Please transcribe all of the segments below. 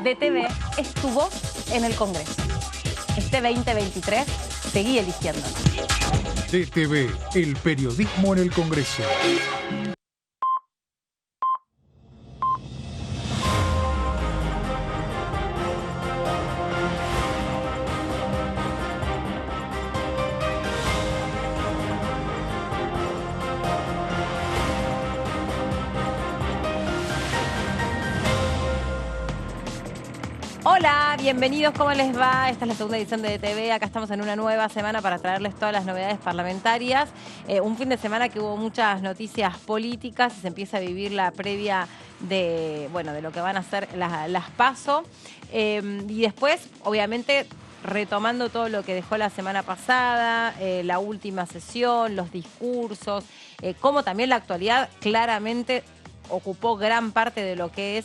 DTV es tu voz en el Congreso. Este 2023 seguí eligiéndonos. DTV, el periodismo en el Congreso. Hola, bienvenidos, ¿cómo les va? Esta es la segunda edición de DTV. Acá estamos en una nueva semana para traerles todas las novedades parlamentarias. Un fin de semana que hubo muchas noticias políticas y se empieza a vivir la previa de lo que van a ser las PASO. Y después, obviamente, retomando todo lo que dejó la semana pasada, la última sesión, los discursos, como también la actualidad claramente ocupó gran parte de lo que es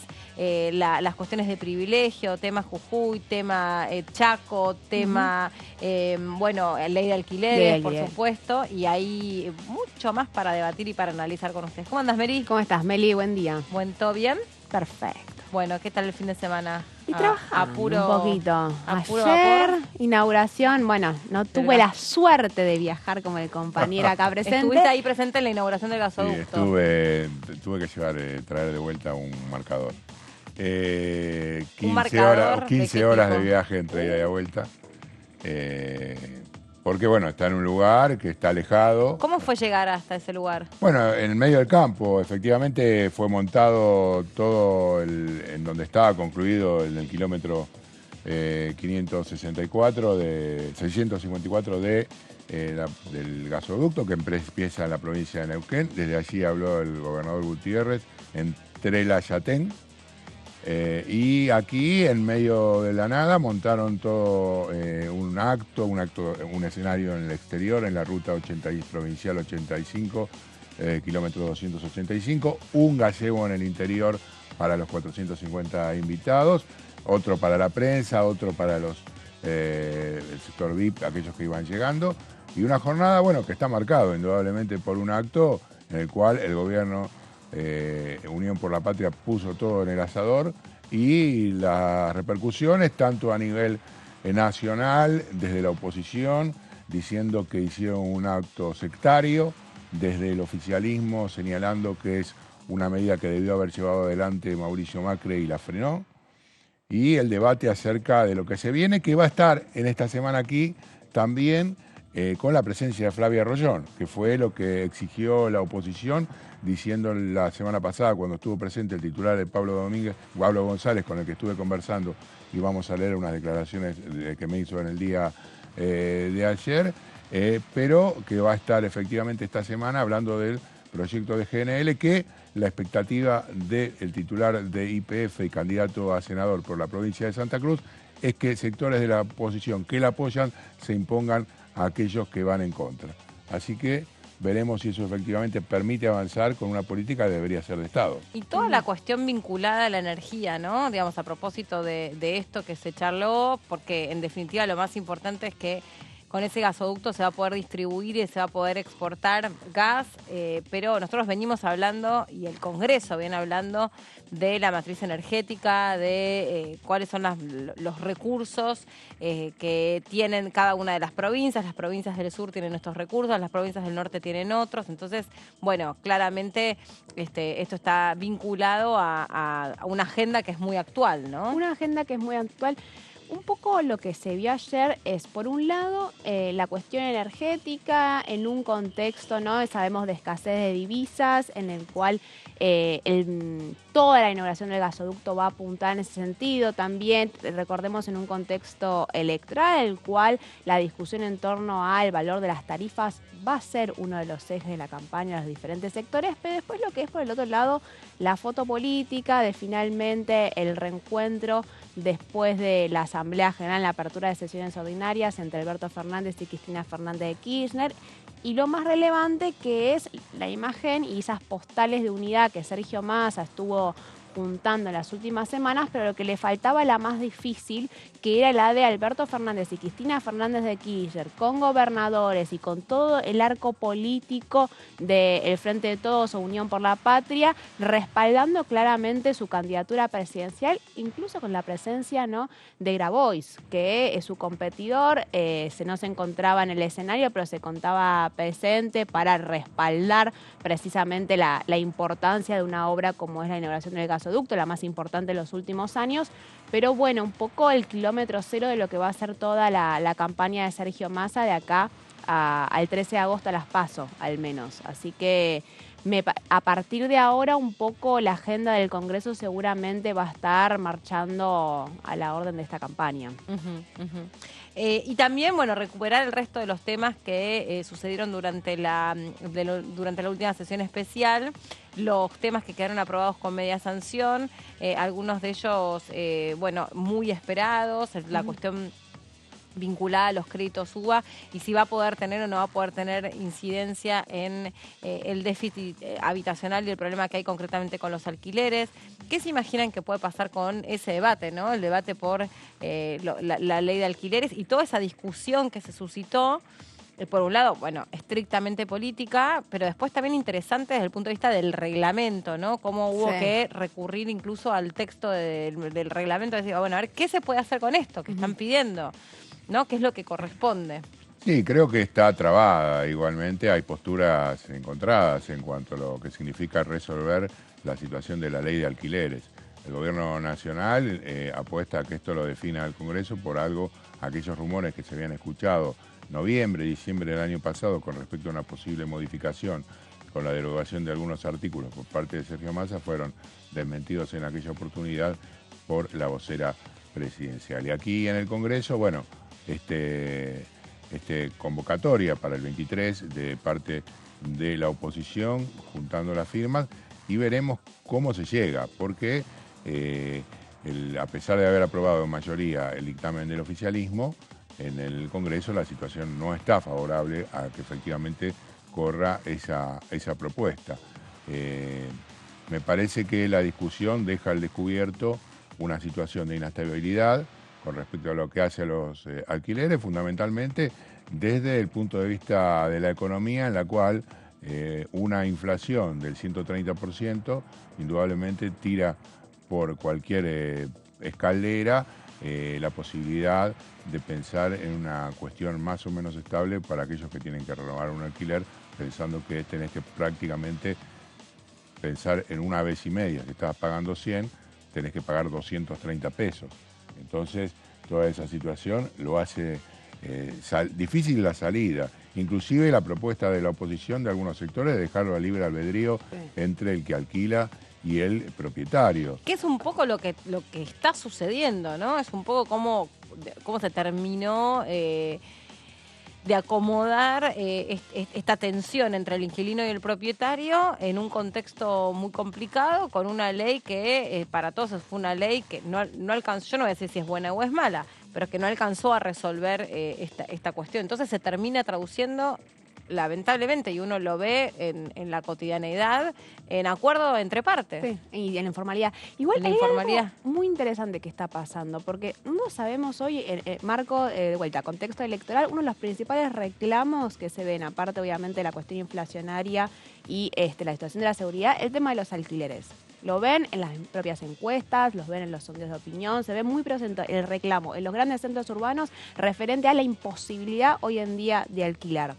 las cuestiones de privilegio, tema Jujuy, tema Chaco, tema, ley de alquileres, por supuesto, y hay mucho más para debatir y para analizar con ustedes. ¿Cómo andas, Meli? ¿Cómo estás, Meli? Buen día. ¿Todo bien? Perfecto. Bueno, ¿qué tal el fin de semana? Y trabajando un poquito. Puro Ayer, vapor. Inauguración, no tuve la suerte de viajar como el compañero acá presente. ¿Estuviste ahí presente en la inauguración del gasoducto? Sí, tuve que traer de vuelta un marcador. 15 horas de viaje entre ida y vuelta. Porque, está en un lugar que está alejado. ¿Cómo fue llegar hasta ese lugar? Bueno, en el medio del campo. Efectivamente fue montado todo en donde estaba concluido en el kilómetro 654 del gasoducto que empieza en la provincia de Neuquén. Desde allí habló el gobernador Gutiérrez en Treilayatén. Y aquí, en medio de la nada, montaron todo un escenario en el exterior, en la ruta provincial 85, kilómetro 285, un gazebo en el interior para los 450 invitados, otro para la prensa, otro para el sector VIP, aquellos que iban llegando, y una jornada, que está marcado indudablemente por un acto en el cual el gobierno Unión por la Patria puso todo en el asador y las repercusiones tanto a nivel nacional, desde la oposición, diciendo que hicieron un acto sectario, desde el oficialismo señalando que es una medida que debió haber llevado adelante Mauricio Macri y la frenó, y el debate acerca de lo que se viene, que va a estar en esta semana aquí también con la presencia de Flavia Rollón, que fue lo que exigió la oposición, diciendo la semana pasada, cuando estuvo presente el titular de Pablo González, con el que estuve conversando, y vamos a leer unas declaraciones que me hizo en el día de ayer, pero que va a estar efectivamente esta semana hablando del proyecto de GNL, que la expectativa del titular de YPF y candidato a senador por la provincia de Santa Cruz es que sectores de la oposición que la apoyan se impongan a aquellos que van en contra. Así que veremos si eso efectivamente permite avanzar con una política que debería ser de Estado. Y toda la cuestión vinculada a la energía, ¿no? Digamos, a propósito de esto que se charló, porque en definitiva lo más importante es que con ese gasoducto se va a poder distribuir y se va a poder exportar gas, pero nosotros venimos hablando, y el Congreso viene hablando, de la matriz energética, de cuáles son los recursos que tienen cada una de las provincias. Las provincias del sur tienen estos recursos, las provincias del norte tienen otros. Entonces, claramente esto está vinculado a una agenda que es muy actual, ¿no? Una agenda que es muy actual. Un poco lo que se vio ayer es, por un lado, la cuestión energética en un contexto, ¿no? Sabemos de escasez de divisas, en el cual toda la inauguración del gasoducto va a apuntar en ese sentido. También, recordemos, en un contexto electoral, el cual la discusión en torno al valor de las tarifas va a ser uno de los ejes de la campaña de los diferentes sectores, pero después lo que es, por el otro lado, la foto política de finalmente el reencuentro después de la Asamblea General, la apertura de sesiones ordinarias entre Alberto Fernández y Cristina Fernández de Kirchner, y lo más relevante que es la imagen y esas postales de unidad que Sergio Massa estuvo juntando en las últimas semanas, pero lo que le faltaba la más difícil, que era la de Alberto Fernández y Cristina Fernández de Kirchner, con gobernadores y con todo el arco político del Frente de Todos o Unión por la Patria, respaldando claramente su candidatura presidencial, incluso con la presencia, ¿no?, de Grabois, que es su competidor, no se encontraba en el escenario, pero se contaba presente para respaldar precisamente la importancia de una obra como es la inauguración del gasoducto, la más importante de los últimos años. Pero bueno, un poco el kilómetro cero de lo que va a ser toda la campaña de Sergio Massa de acá al 13 de agosto a las PASO, al menos. Así que a partir de ahora un poco la agenda del Congreso seguramente va a estar marchando a la orden de esta campaña. Y también, bueno, recuperar el resto de los temas que sucedieron durante la última sesión especial, los temas que quedaron aprobados con media sanción, algunos de ellos, bueno, muy esperados, la cuestión vinculada a los créditos UBA y si va a poder tener o no va a poder tener incidencia en el déficit habitacional y el problema que hay concretamente con los alquileres. ¿Qué se imaginan que puede pasar con ese debate, ¿no? El debate por la ley de alquileres y toda esa discusión que se suscitó, por un lado, bueno, estrictamente política, pero después también interesante desde el punto de vista del reglamento, ¿no? Cómo hubo que recurrir incluso al texto del reglamento, decir, bueno, a ver, ¿qué se puede hacer con esto que están pidiendo? ¿No? ¿Qué es lo que corresponde? Sí, creo que está trabada. Igualmente hay posturas encontradas en cuanto a lo que significa resolver la situación de la ley de alquileres. El gobierno nacional apuesta a que esto lo defina el Congreso por aquellos rumores que se habían escuchado noviembre, diciembre del año pasado con respecto a una posible modificación con la derogación de algunos artículos por parte de Sergio Massa fueron desmentidos en aquella oportunidad por la vocera presidencial. Y aquí en el Congreso, bueno, convocatoria para el 23 de parte de la oposición, juntando las firmas, y veremos cómo se llega, porque a pesar de haber aprobado en mayoría el dictamen del oficialismo, en el Congreso la situación no está favorable a que efectivamente corra esa propuesta. Me parece que la discusión deja al descubierto una situación de inestabilidad con respecto a lo que hace a los alquileres, fundamentalmente desde el punto de vista de la economía, en la cual una inflación del 130% indudablemente tira por cualquier escalera la posibilidad de pensar en una cuestión más o menos estable para aquellos que tienen que renovar un alquiler, pensando que tenés que prácticamente pensar en una vez y media. Si estabas pagando 100, tenés que pagar 230 pesos. Entonces, toda esa situación lo hace difícil la salida. Inclusive la propuesta de la oposición de algunos sectores de dejarlo a libre albedrío entre el que alquila y el propietario. Que es un poco lo que está sucediendo, ¿no? Es un poco cómo se terminó de acomodar esta tensión entre el inquilino y el propietario en un contexto muy complicado, con una ley que para todos fue una ley que no alcanzó, yo no voy a decir si es buena o es mala, pero que no alcanzó a resolver esta cuestión. Entonces se termina traduciendo, lamentablemente, y uno lo ve en la cotidianeidad, en acuerdo entre partes. Sí, y en la informalidad. Igual hay algo muy interesante que está pasando, porque no sabemos hoy, marco, de vuelta, contexto electoral, uno de los principales reclamos que se ven, aparte obviamente de la cuestión inflacionaria y la situación de la seguridad, el tema de los alquileres. Lo ven en las propias encuestas, los ven en los sondeos de opinión, se ve muy presente el reclamo en los grandes centros urbanos referente a la imposibilidad hoy en día de alquilar.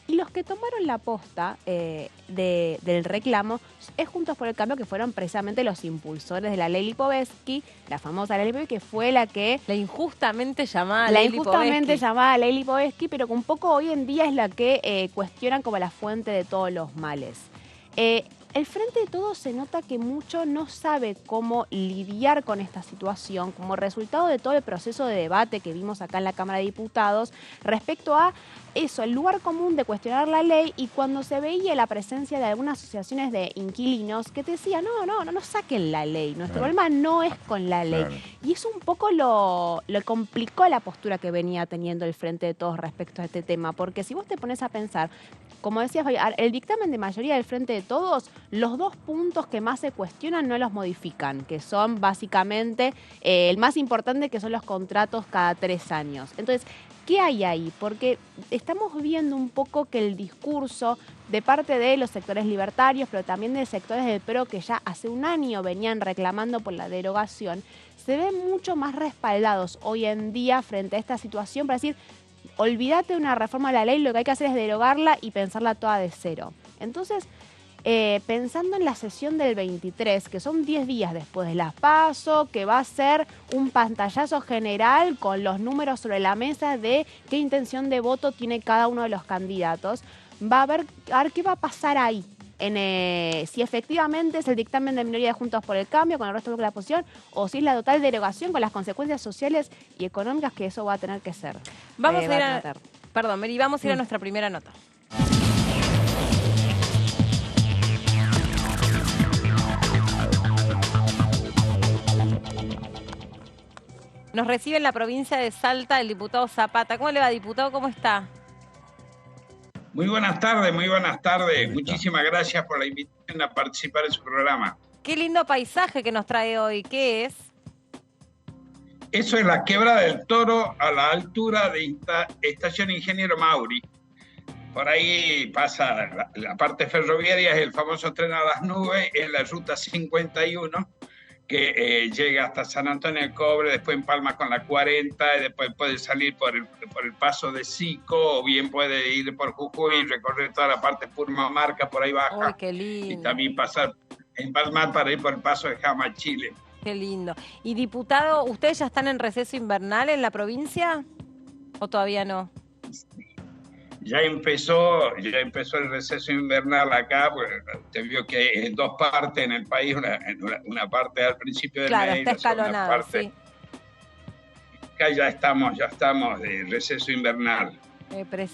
Y los que tomaron la posta del reclamo es Juntos por el Cambio, que fueron precisamente los impulsores de la ley Lipovetsky, la famosa ley Lipovetsky, que fue la injustamente llamada ley Lipovetsky, pero que un poco hoy en día es la que cuestionan como la fuente de todos los males. El Frente de Todos se nota que mucho no sabe cómo lidiar con esta situación como resultado de todo el proceso de debate que vimos acá en la Cámara de Diputados respecto a eso, el lugar común de cuestionar la ley, y cuando se veía la presencia de algunas asociaciones de inquilinos que te decían, no saquen la ley, nuestro problema no es con la ley. Claro. Y eso un poco lo complicó la postura que venía teniendo el Frente de Todos respecto a este tema, porque si vos te pones a pensar, como decías, el dictamen de mayoría del Frente de Todos, los 2 puntos que más se cuestionan no los modifican, que son básicamente el más importante, que son los contratos cada 3 años. Entonces, ¿qué hay ahí? Porque estamos viendo un poco que el discurso de parte de los sectores libertarios, pero también de sectores del PRO que ya hace un año venían reclamando por la derogación, se ven mucho más respaldados hoy en día frente a esta situación para decir, olvídate de una reforma de la ley, lo que hay que hacer es derogarla y pensarla toda de cero. Entonces, pensando en la sesión del 23, que son 10 días después de las PASO, que va a ser un pantallazo general con los números sobre la mesa de qué intención de voto tiene cada uno de los candidatos, va a ver qué va a pasar ahí. Si efectivamente es el dictamen de minoría de Juntos por el Cambio con el resto de la oposición, o si es la total derogación con las consecuencias sociales y económicas que eso va a tener que ser. Vamos a ir Mary, vamos a ir a nuestra primera nota. Nos recibe en la provincia de Salta el diputado Zapata. ¿Cómo le va, diputado? ¿Cómo está? Muy buenas tardes, muy buenas tardes. Muchísimas gracias por la invitación a participar en su programa. Qué lindo paisaje que nos trae hoy. ¿Qué es? Eso es la Quebrada del Toro a la altura de Estación Ingeniero Mauri. Por ahí pasa la parte ferroviaria, es el famoso tren a las nubes, es la ruta 51 que llega hasta San Antonio del Cobre, después empalma con la 40, y después puede salir por el paso de Sico, o bien puede ir por Jujuy y recorrer toda la parte Purmamarca, por ahí baja. ¡Uy, qué lindo! Y también pasar, empalmar para ir por el paso de Jama, Chile. Qué lindo. Y diputado, ¿ustedes ya están en receso invernal en la provincia o todavía no? Ya empezó el receso invernal acá, pues te vio que en 2 partes en el país, una parte al principio del mes. Claro, está escalonado, parte, sí. Acá ya estamos de receso invernal.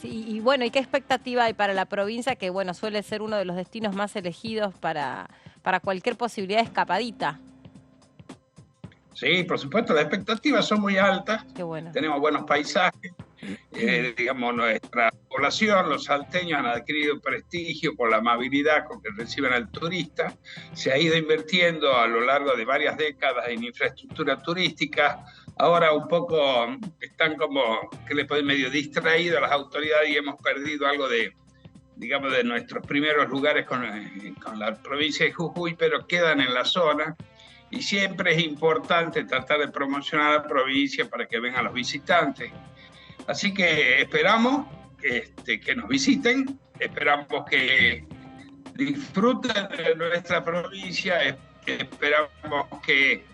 Y bueno, ¿y qué expectativa hay para la provincia, que bueno, suele ser uno de los destinos más elegidos para cualquier posibilidad de escapadita? Sí, por supuesto, las expectativas son muy altas. Qué bueno. Tenemos buenos paisajes. Digamos, nuestra población, los salteños, han adquirido prestigio por la amabilidad con que reciben al turista. Se ha ido invirtiendo a lo largo de varias décadas en infraestructura turística. Ahora un poco están como, que le pueden medio distraídos las autoridades, y hemos perdido algo de nuestros primeros lugares con la provincia de Jujuy, pero quedan en la zona. Y siempre es importante tratar de promocionar a la provincia para que vengan los visitantes. Así que esperamos que nos visiten, esperamos que disfruten de nuestra provincia, esperamos que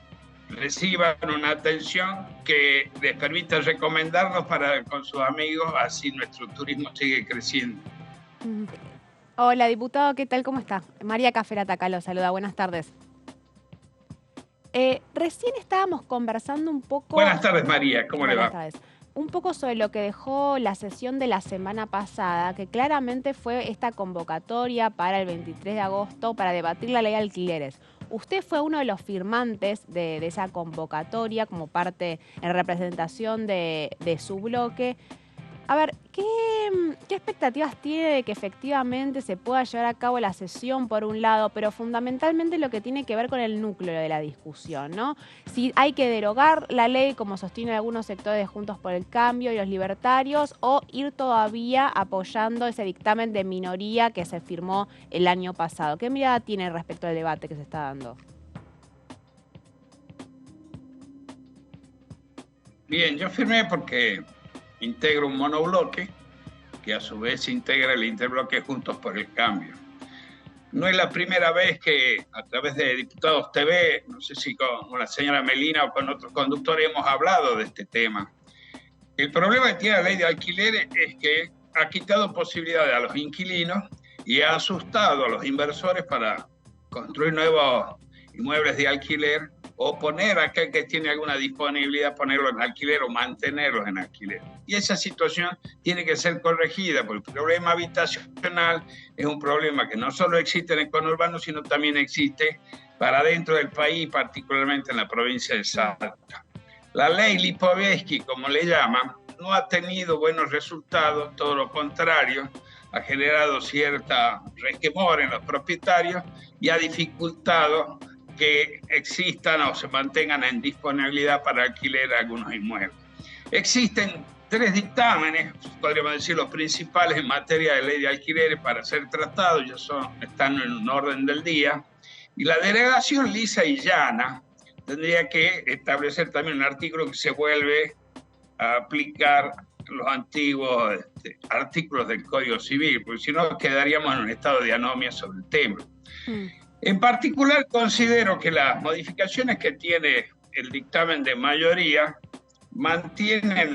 reciban una atención que les permita recomendarnos con sus amigos, así nuestro turismo sigue creciendo. Hola, diputado, ¿qué tal? ¿Cómo está? María Caferata acá lo saluda, buenas tardes. Recién estábamos conversando un poco... Buenas tardes, María, ¿cómo le va? Buenas tardes. Un poco sobre lo que dejó la sesión de la semana pasada, que claramente fue esta convocatoria para el 23 de agosto para debatir la ley de alquileres. Usted fue uno de los firmantes de esa convocatoria como parte en representación de su bloque. A ver, ¿qué expectativas tiene de que efectivamente se pueda llevar a cabo la sesión por un lado, pero fundamentalmente lo que tiene que ver con el núcleo de la discusión, ¿no? Si hay que derogar la ley, como sostienen algunos sectores de Juntos por el Cambio y los libertarios, o ir todavía apoyando ese dictamen de minoría que se firmó el año pasado. ¿Qué mirada tiene respecto al debate que se está dando? Bien, yo firmé porque integro un monobloque que a su vez integra el interbloque Juntos por el Cambio. No es la primera vez que a través de Diputados TV, no sé si con la señora Melina o con otros conductores, hemos hablado de este tema. El problema que tiene la ley de alquileres es que ha quitado posibilidades a los inquilinos y ha asustado a los inversores para construir nuevos inmuebles de alquiler, o poner a aquel que tiene alguna disponibilidad, ponerlo en alquiler o mantenerlos en alquiler. Y esa situación tiene que ser corregida, porque el problema habitacional es un problema que no solo existe en el conurbano, sino también existe para dentro del país, particularmente en la provincia de Salta. La ley Lipovetsky, como le llaman, no ha tenido buenos resultados, todo lo contrario. ha generado cierta resquemor en los propietarios y ha dificultado que existan o se mantengan en disponibilidad para alquiler algunos inmuebles. Existen 3 dictámenes, podríamos decir los principales en materia de ley de alquileres para ser tratados, ya están en un orden del día, y la delegación lisa y llana tendría que establecer también un artículo que se vuelve a aplicar los antiguos artículos del Código Civil, porque si no quedaríamos en un estado de anomia sobre el tema. En particular, considero que las modificaciones que tiene el dictamen de mayoría mantienen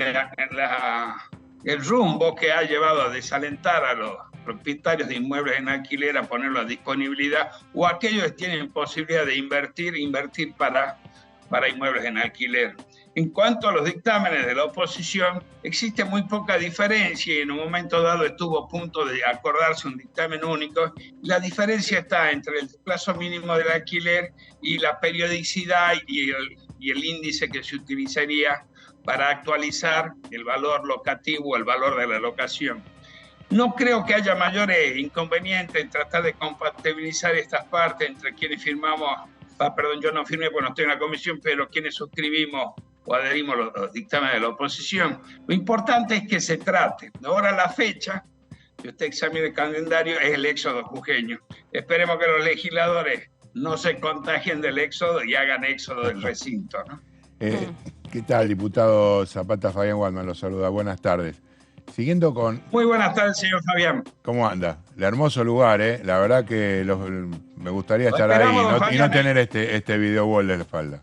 el rumbo que ha llevado a desalentar a los propietarios de inmuebles en alquiler a ponerlo a disponibilidad, o aquellos que tienen posibilidad de invertir para inmuebles en alquiler. En cuanto a los dictámenes de la oposición, existe muy poca diferencia y en un momento dado estuvo a punto de acordarse un dictamen único. La diferencia está entre el plazo mínimo del alquiler y la periodicidad y el índice que se utilizaría para actualizar el valor locativo, el valor de la locación. No creo que haya mayores inconvenientes en tratar de compatibilizar estas partes entre quienes firmamos, yo no firmé porque no estoy en la comisión, pero quienes suscribimos o adherimos los dictámenes de la oposición. Lo importante es que se trate. Ahora la fecha, que usted examine el calendario, es el éxodo jujeño. Esperemos que los legisladores no se contagien del éxodo y hagan éxodo del recinto, ¿no? ¿Qué tal, diputado Zapata? Fabián Waldman lo saluda. Buenas tardes. Siguiendo con... Muy buenas tardes, señor Fabián. ¿Cómo anda? El hermoso lugar, ¿eh? La verdad que me gustaría estar ahí y no tener este video wall de la espalda.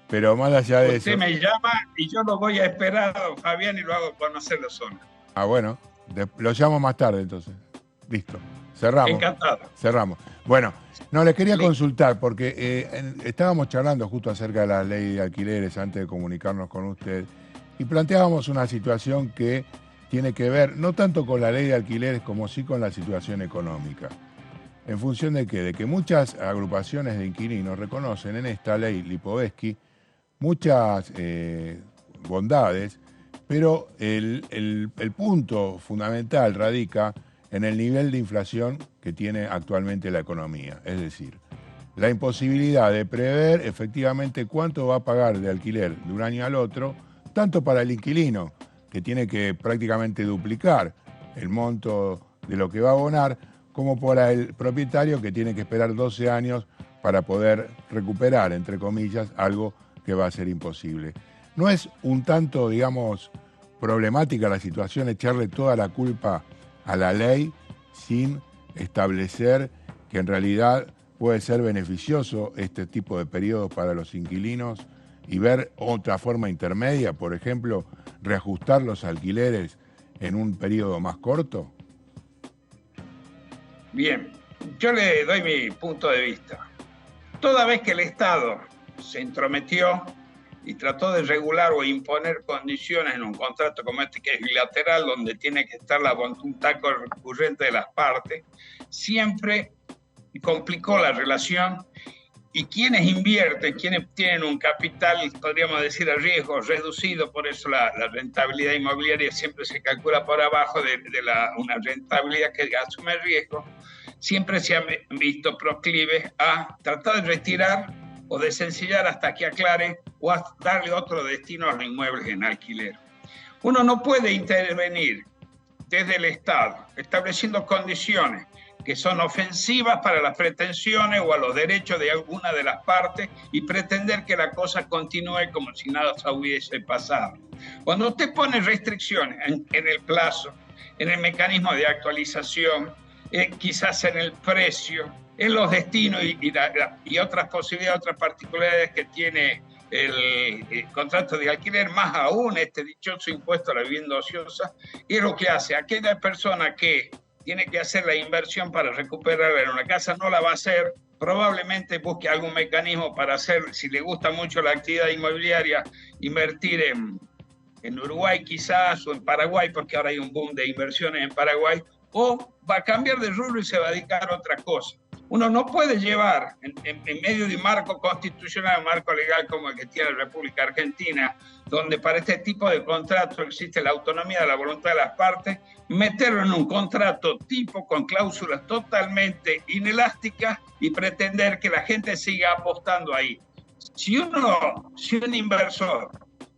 Pero más allá de eso... Usted me llama y yo lo voy a esperar, don Fabián, y lo hago conocer la zona. Ah, bueno. Lo llamo más tarde, entonces. Listo. Cerramos. Encantado. Cerramos. Bueno, no, les quería consultar, porque estábamos charlando justo acerca de la ley de alquileres antes de comunicarnos con usted, y planteábamos una situación que tiene que ver no tanto con la ley de alquileres como sí con la situación económica. ¿En función de qué? De que muchas agrupaciones de inquilinos reconocen en esta ley Lipovetsky muchas bondades, pero el punto fundamental radica en el nivel de inflación que tiene actualmente la economía. Es decir, la imposibilidad de prever efectivamente cuánto va a pagar de alquiler de un año al otro, tanto para el inquilino, que tiene que prácticamente duplicar el monto de lo que va a abonar, como para el propietario, que tiene que esperar 12 años para poder recuperar, entre comillas, algo que va a ser imposible. ¿No es un tanto, digamos, problemática la situación echarle toda la culpa a la ley sin establecer que en realidad puede ser beneficioso este tipo de periodos para los inquilinos y ver otra forma intermedia, por ejemplo, reajustar los alquileres en un periodo más corto? Bien, yo le doy mi punto de vista. Toda vez que el Estado se entrometió y trató de regular o imponer condiciones en un contrato como este, que es bilateral, donde tiene que estar la voluntad concurrente de las partes, siempre complicó la relación, y quienes invierten, quienes tienen un capital, podríamos decir, a riesgo reducido, por eso la rentabilidad inmobiliaria siempre se calcula por abajo de una rentabilidad que asume el riesgo, siempre se han visto proclives a tratar de retirar o de sencillar hasta que aclare o a darle otro destino a los inmuebles en alquiler. Uno no puede intervenir desde el Estado estableciendo condiciones que son ofensivas para las pretensiones o a los derechos de alguna de las partes y pretender que la cosa continúe como si nada se hubiese pasado. Cuando usted pone restricciones en el plazo, en el mecanismo de actualización, quizás en el precio, en los destinos y otras posibilidades, otras particularidades que tiene el contrato de alquiler, más aún este dichoso impuesto a la vivienda ociosa, es lo que hace aquella persona que tiene que hacer la inversión para recuperar en una casa, no la va a hacer, probablemente busque algún mecanismo para hacer, si le gusta mucho la actividad inmobiliaria, invertir en Uruguay quizás, o en Paraguay, porque ahora hay un boom de inversiones en Paraguay, o va a cambiar de rubro y se va a dedicar a otra cosa. Uno no puede llevar en medio de un marco constitucional, un marco legal como el que tiene la República Argentina, donde para este tipo de contrato existe la autonomía de la voluntad de las partes, meterlo en un contrato tipo con cláusulas totalmente inelásticas y pretender que la gente siga apostando ahí. Si un inversor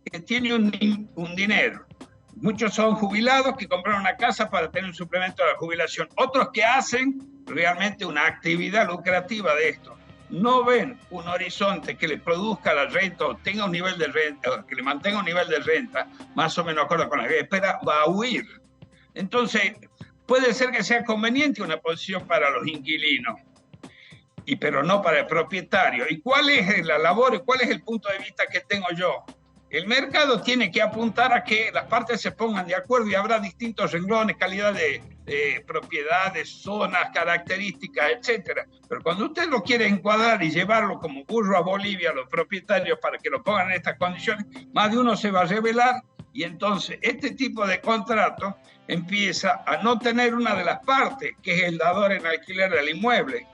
que tiene un dinero, muchos son jubilados que compraron una casa para tener un suplemento de la jubilación, otros que hacen realmente una actividad lucrativa de esto, no ven un horizonte que le produzca la renta o tenga un nivel de renta, que le mantenga un nivel de renta más o menos acorde con la que espera, va a huir. Entonces, puede ser que sea conveniente una posición para los inquilinos, pero no para el propietario. ¿Y cuál es la labor y cuál es el punto de vista que tengo yo? El mercado tiene que apuntar a que las partes se pongan de acuerdo y habrá distintos renglones, calidad de propiedades, zonas, características, etcétera. Pero cuando usted lo quiere encuadrar y llevarlo como burro a Bolivia a los propietarios para que lo pongan en estas condiciones, más de uno se va a rebelar y entonces este tipo de contrato empieza a no tener una de las partes, que es el dador en alquiler del inmueble,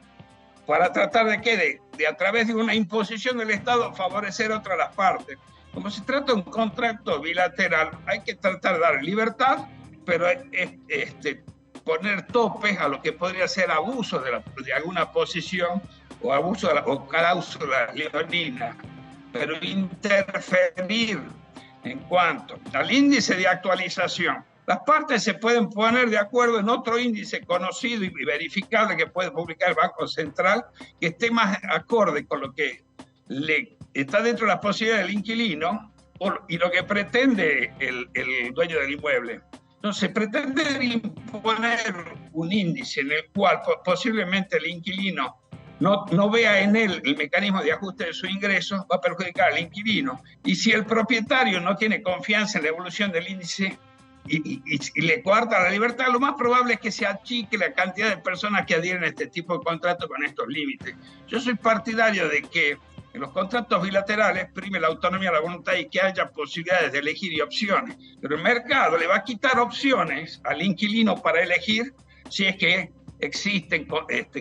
para tratar de que de a través de una imposición del Estado favorecer a otra de las partes. Como se trata de un contrato bilateral, hay que tratar de dar libertad, pero poner topes a lo que podría ser abuso de alguna posición o abuso o cláusula leonina, pero interferir en cuanto al índice de actualización. Las partes se pueden poner de acuerdo en otro índice conocido y verificable que puede publicar el Banco Central, que esté más acorde con lo que está dentro de las posibilidades del inquilino y lo que pretende el dueño del inmueble. Entonces, pretender imponer un índice en el cual posiblemente el inquilino no vea en él el mecanismo de ajuste de sus ingresos, va a perjudicar al inquilino. Y si el propietario no tiene confianza en la evolución del índice y le coarta la libertad, lo más probable es que se achique la cantidad de personas que adhieren a este tipo de contrato con estos límites. Yo soy partidario de que en los contratos bilaterales prime la autonomía, la voluntad y que haya posibilidades de elegir y opciones. Pero el mercado le va a quitar opciones al inquilino para elegir si es que existen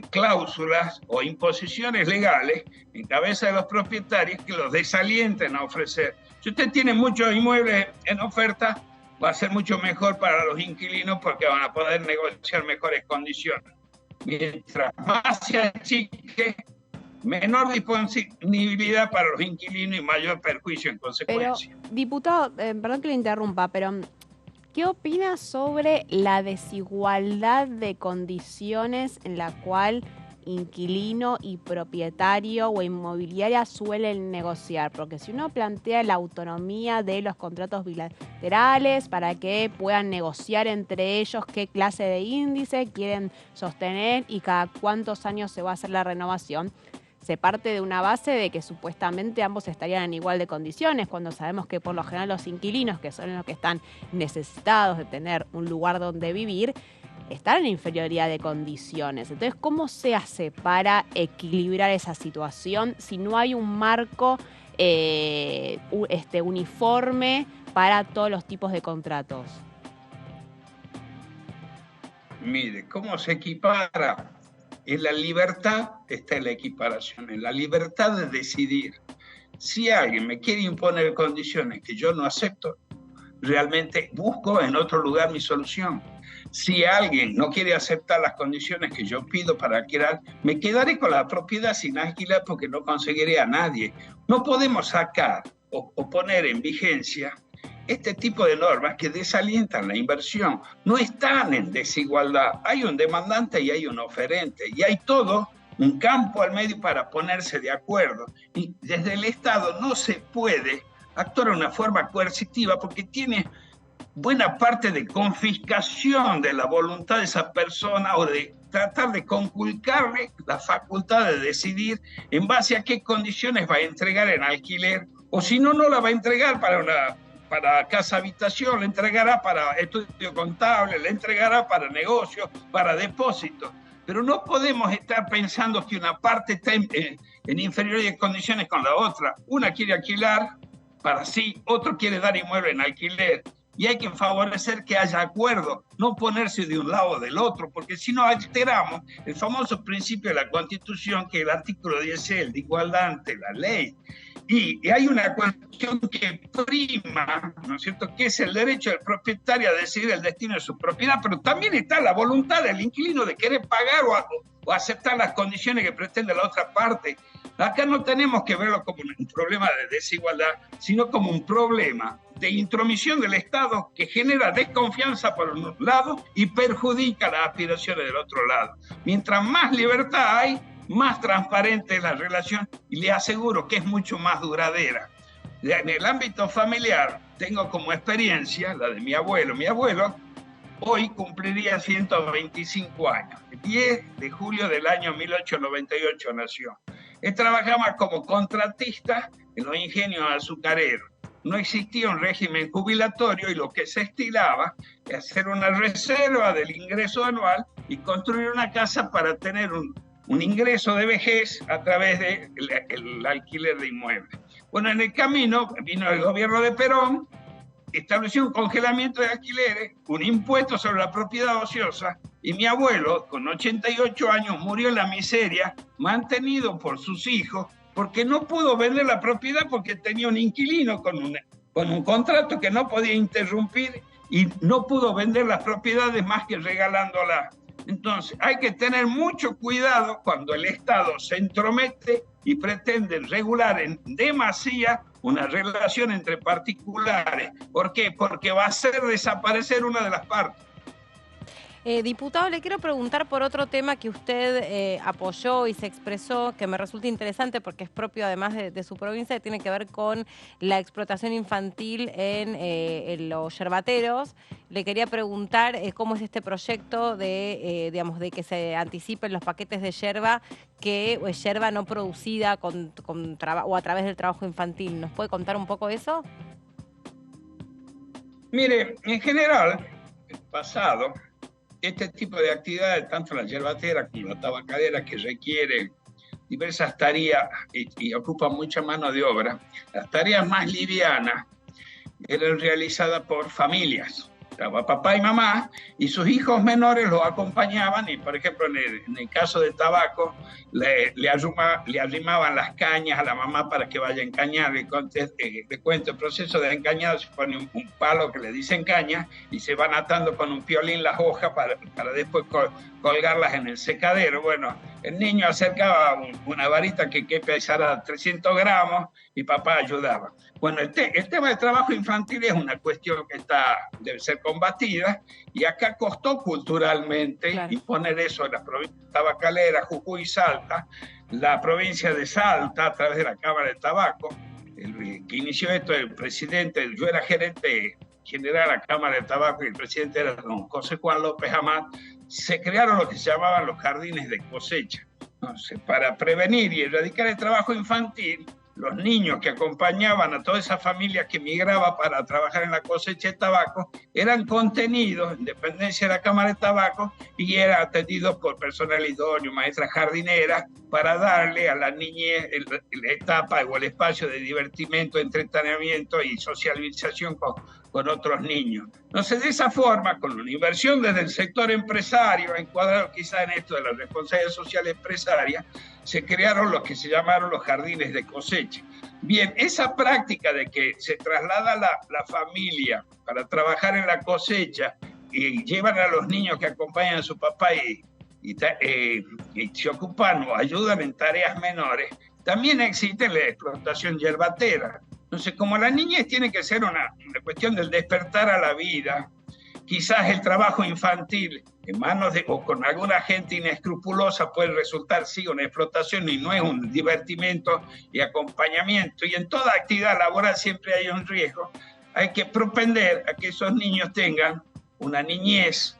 cláusulas o imposiciones legales en cabeza de los propietarios que los desalienten a ofrecer. Si usted tiene muchos inmuebles en oferta, va a ser mucho mejor para los inquilinos porque van a poder negociar mejores condiciones. Mientras más se achique, menor disponibilidad para los inquilinos y mayor perjuicio en consecuencia. Pero, diputado, perdón que le interrumpa, pero ¿qué opina sobre la desigualdad de condiciones en la cual inquilino y propietario o inmobiliaria suelen negociar? Porque si uno plantea la autonomía de los contratos bilaterales para que puedan negociar entre ellos qué clase de índice quieren sostener y cada cuántos años se va a hacer la renovación, se parte de una base de que supuestamente ambos estarían en igual de condiciones, cuando sabemos que por lo general los inquilinos, que son los que están necesitados de tener un lugar donde vivir, están en inferioridad de condiciones. Entonces, ¿cómo se hace para equilibrar esa situación si no hay un marco uniforme para todos los tipos de contratos? Mire, ¿cómo se equipara? En la libertad está la equiparación, en la libertad de decidir. Si alguien me quiere imponer condiciones que yo no acepto, realmente busco en otro lugar mi solución. Si alguien no quiere aceptar las condiciones que yo pido para alquilar, me quedaré con la propiedad sin alquilar porque no conseguiré a nadie. No podemos sacar o poner en vigencia este tipo de normas que desalientan la inversión. No están en desigualdad. Hay un demandante y hay un oferente. Y hay todo un campo al medio para ponerse de acuerdo. Y desde el Estado no se puede actuar de una forma coercitiva porque tiene buena parte de confiscación de la voluntad de esa persona o de tratar de conculcarle la facultad de decidir en base a qué condiciones va a entregar en alquiler, o si no, no la va a entregar para casa habitación, la entregará para estudio contable, la entregará para negocios, para depósitos. Pero no podemos estar pensando que una parte está en inferioridad de condiciones con la otra. Una quiere alquilar para sí, otro quiere dar inmueble en alquiler. y hay que favorecer que haya acuerdo, no ponerse de un lado o del otro, porque si no alteramos el famoso principio de la Constitución, que es el artículo 10, el de igualdad ante la ley. Y hay una cuestión que prima, ¿no es cierto?, que es el derecho del propietario a decidir el destino de su propiedad, pero también está la voluntad del inquilino de querer pagar o aceptar las condiciones que pretende la otra parte. Acá no tenemos que verlo como un problema de desigualdad, sino como un problema de intromisión del Estado que genera desconfianza por un lado y perjudica las aspiraciones del otro lado. Mientras más libertad hay, más transparente es la relación y le aseguro que es mucho más duradera. En el ámbito familiar tengo como experiencia la de mi abuelo. Mi abuelo hoy cumpliría 125 años. El 10 de julio del año 1898 nació. Él trabajaba como contratista en los ingenios azucareros. No existía un régimen jubilatorio y lo que se estilaba es hacer una reserva del ingreso anual y construir una casa para tener un ingreso de vejez a través del alquiler de inmuebles. Bueno, en el camino vino el gobierno de Perón, estableció un congelamiento de alquileres, un impuesto sobre la propiedad ociosa, y mi abuelo, con 88 años, murió en la miseria, mantenido por sus hijos, porque no pudo vender la propiedad porque tenía un inquilino con un contrato que no podía interrumpir y no pudo vender las propiedades más que regalándolas. Entonces, hay que tener mucho cuidado cuando el Estado se entromete y pretende regular en demasía una relación entre particulares. ¿Por qué? Porque va a hacer desaparecer una de las partes. Diputado, le quiero preguntar por otro tema que usted apoyó y se expresó, que me resulta interesante porque es propio además de su provincia, que tiene que ver con la explotación infantil en los yerbateros. Le quería preguntar cómo es este proyecto de que se anticipen los paquetes de yerba, que es yerba no producida o a través del trabajo infantil. ¿Nos puede contar un poco eso? Mire, en general, el pasado, este tipo de actividades, tanto la yerbatera como la tabacalera, que requiere diversas tareas y ocupan mucha mano de obra, las tareas más livianas eran realizadas por familias. Estaba papá y mamá, y sus hijos menores los acompañaban, y por ejemplo en el caso de tabaco, le arrimaban las cañas a la mamá para que vaya a encañar. Le cuento el proceso de encañado: se pone un palo que le dicen caña, y se van atando con un piolín las hojas para después colgarlas en el secadero. Bueno, el niño acercaba una varita que pesara 300 gramos, y papá ayudaba. Bueno, el tema del trabajo infantil es una cuestión que debe ser combatida, y acá costó culturalmente imponer eso en las provincias tabacaleras, Jujuy y Salta. La provincia de Salta, a través de la Cámara de Tabaco, que inició esto, el presidente, yo era gerente general de la Cámara de Tabaco y el presidente era don José Juan López Amat, se crearon lo que se llamaban los jardines de cosecha. Entonces, para prevenir y erradicar el trabajo infantil, los niños que acompañaban a toda esa familia que migraba para trabajar en la cosecha de tabaco eran contenidos en dependencia de la Cámara de Tabaco y eran atendidos por personal idóneo, maestras jardineras, para darle a la niñez la etapa o el espacio de divertimento, entretenimiento y socialización con otros niños. Entonces, de esa forma, con una inversión desde el sector empresario, encuadrado quizá en esto de la responsabilidad social empresaria, se crearon los que se llamaron los jardines de cosecha. Bien, esa práctica de que se traslada la familia para trabajar en la cosecha y llevan a los niños que acompañan a su papá y se ocupan o ayudan en tareas menores, también existe la explotación yerbatera. Entonces, como la niñez tiene que ser una cuestión del despertar a la vida, quizás el trabajo infantil en manos o con alguna gente inescrupulosa puede resultar sí una explotación y no es un divertimento y acompañamiento. Y en toda actividad laboral siempre hay un riesgo. Hay que propender a que esos niños tengan una niñez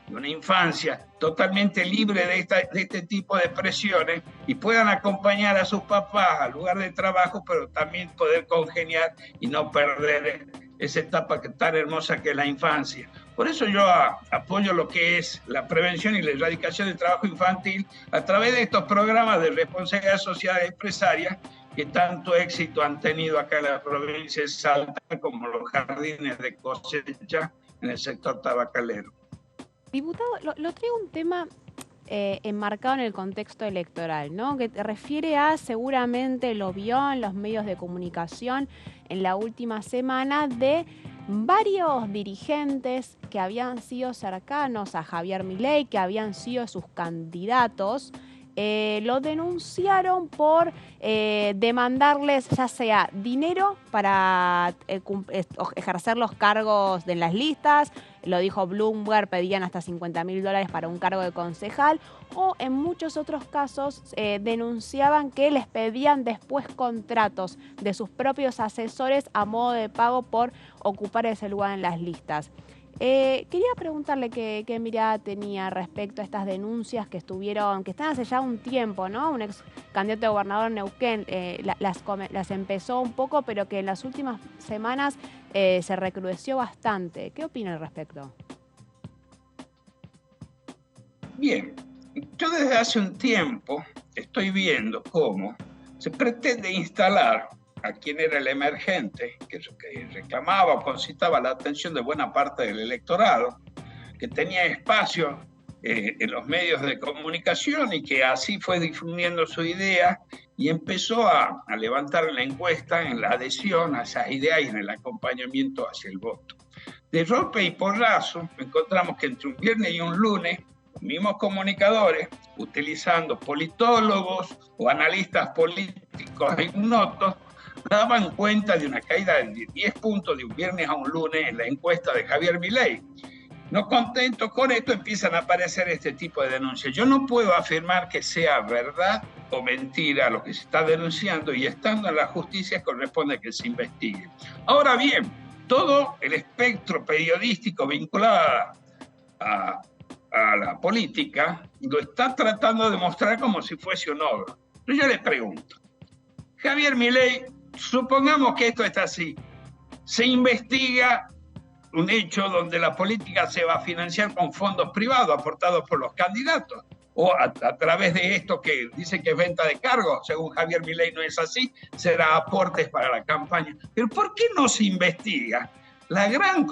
y una infancia totalmente libre de este tipo de presiones y puedan acompañar a sus papás al lugar de trabajo, pero también poder congeniar y no perder esa etapa tan hermosa que es la infancia. Por eso yo apoyo lo que es la prevención y la erradicación del trabajo infantil a través de estos programas de responsabilidad social empresaria que tanto éxito han tenido acá en la provincia de Salta, como los jardines de cosecha en el sector tabacalero. Diputado, lo traigo un tema enmarcado en el contexto electoral, ¿no? Que refiere a, seguramente lo vio en los medios de comunicación en la última semana, de varios dirigentes que habían sido cercanos a Javier Milei, que habían sido sus candidatos, lo denunciaron por demandarles ya sea dinero para ejercer los cargos de las listas, lo dijo Bloomberg, pedían hasta $50.000 para un cargo de concejal, o en muchos otros casos denunciaban que les pedían después contratos de sus propios asesores a modo de pago por ocupar ese lugar en las listas. Quería preguntarle qué mirada tenía respecto a estas denuncias que están hace ya un tiempo, ¿no? Un ex candidato a gobernador en Neuquén las empezó un poco, pero que en las últimas semanas se recrudeció bastante. ¿Qué opina al respecto? Bien, yo desde hace un tiempo estoy viendo cómo se pretende instalar a quien era el emergente, que reclamaba o concitaba la atención de buena parte del electorado, que tenía espacio en los medios de comunicación y que así fue difundiendo su idea y empezó a levantar en la encuesta, en la adhesión a esas ideas y en el acompañamiento hacia el voto. De golpe y porrazo encontramos que entre un viernes y un lunes, los mismos comunicadores, utilizando politólogos o analistas políticos ignotos, daban cuenta de una caída de 10 puntos de un viernes a un lunes en la encuesta de Javier Milei. No contentos con esto, empiezan a aparecer este tipo de denuncias. Yo no puedo afirmar que sea verdad o mentira lo que se está denunciando, y estando en la justicia corresponde que se investigue. Ahora bien, todo el espectro periodístico vinculado a la política lo está tratando de mostrar como si fuese un ogro. Pero yo les pregunto, Javier Milei, supongamos que esto está así, se investiga un hecho donde la política se va a financiar con fondos privados aportados por los candidatos, o a través de esto que dice que es venta de cargos, según Javier Milei no es así, será aportes para la campaña. Pero ¿por qué no se investiga la gran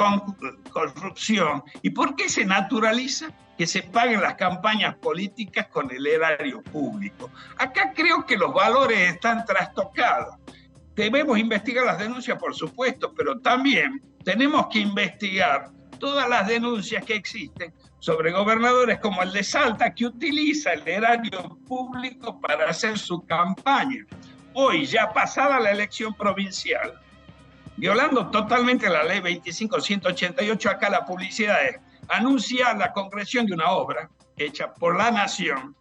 corrupción y por qué se naturaliza que se paguen las campañas políticas con el erario público? Acá creo que los valores están trastocados. Debemos investigar las denuncias, por supuesto, pero también tenemos que investigar todas las denuncias que existen sobre gobernadores como el de Salta, que utiliza el erario público para hacer su campaña. Hoy, ya pasada la elección provincial, violando totalmente la ley 25.188, acá la publicidad es anunciar la concreción de una obra hecha por la Nación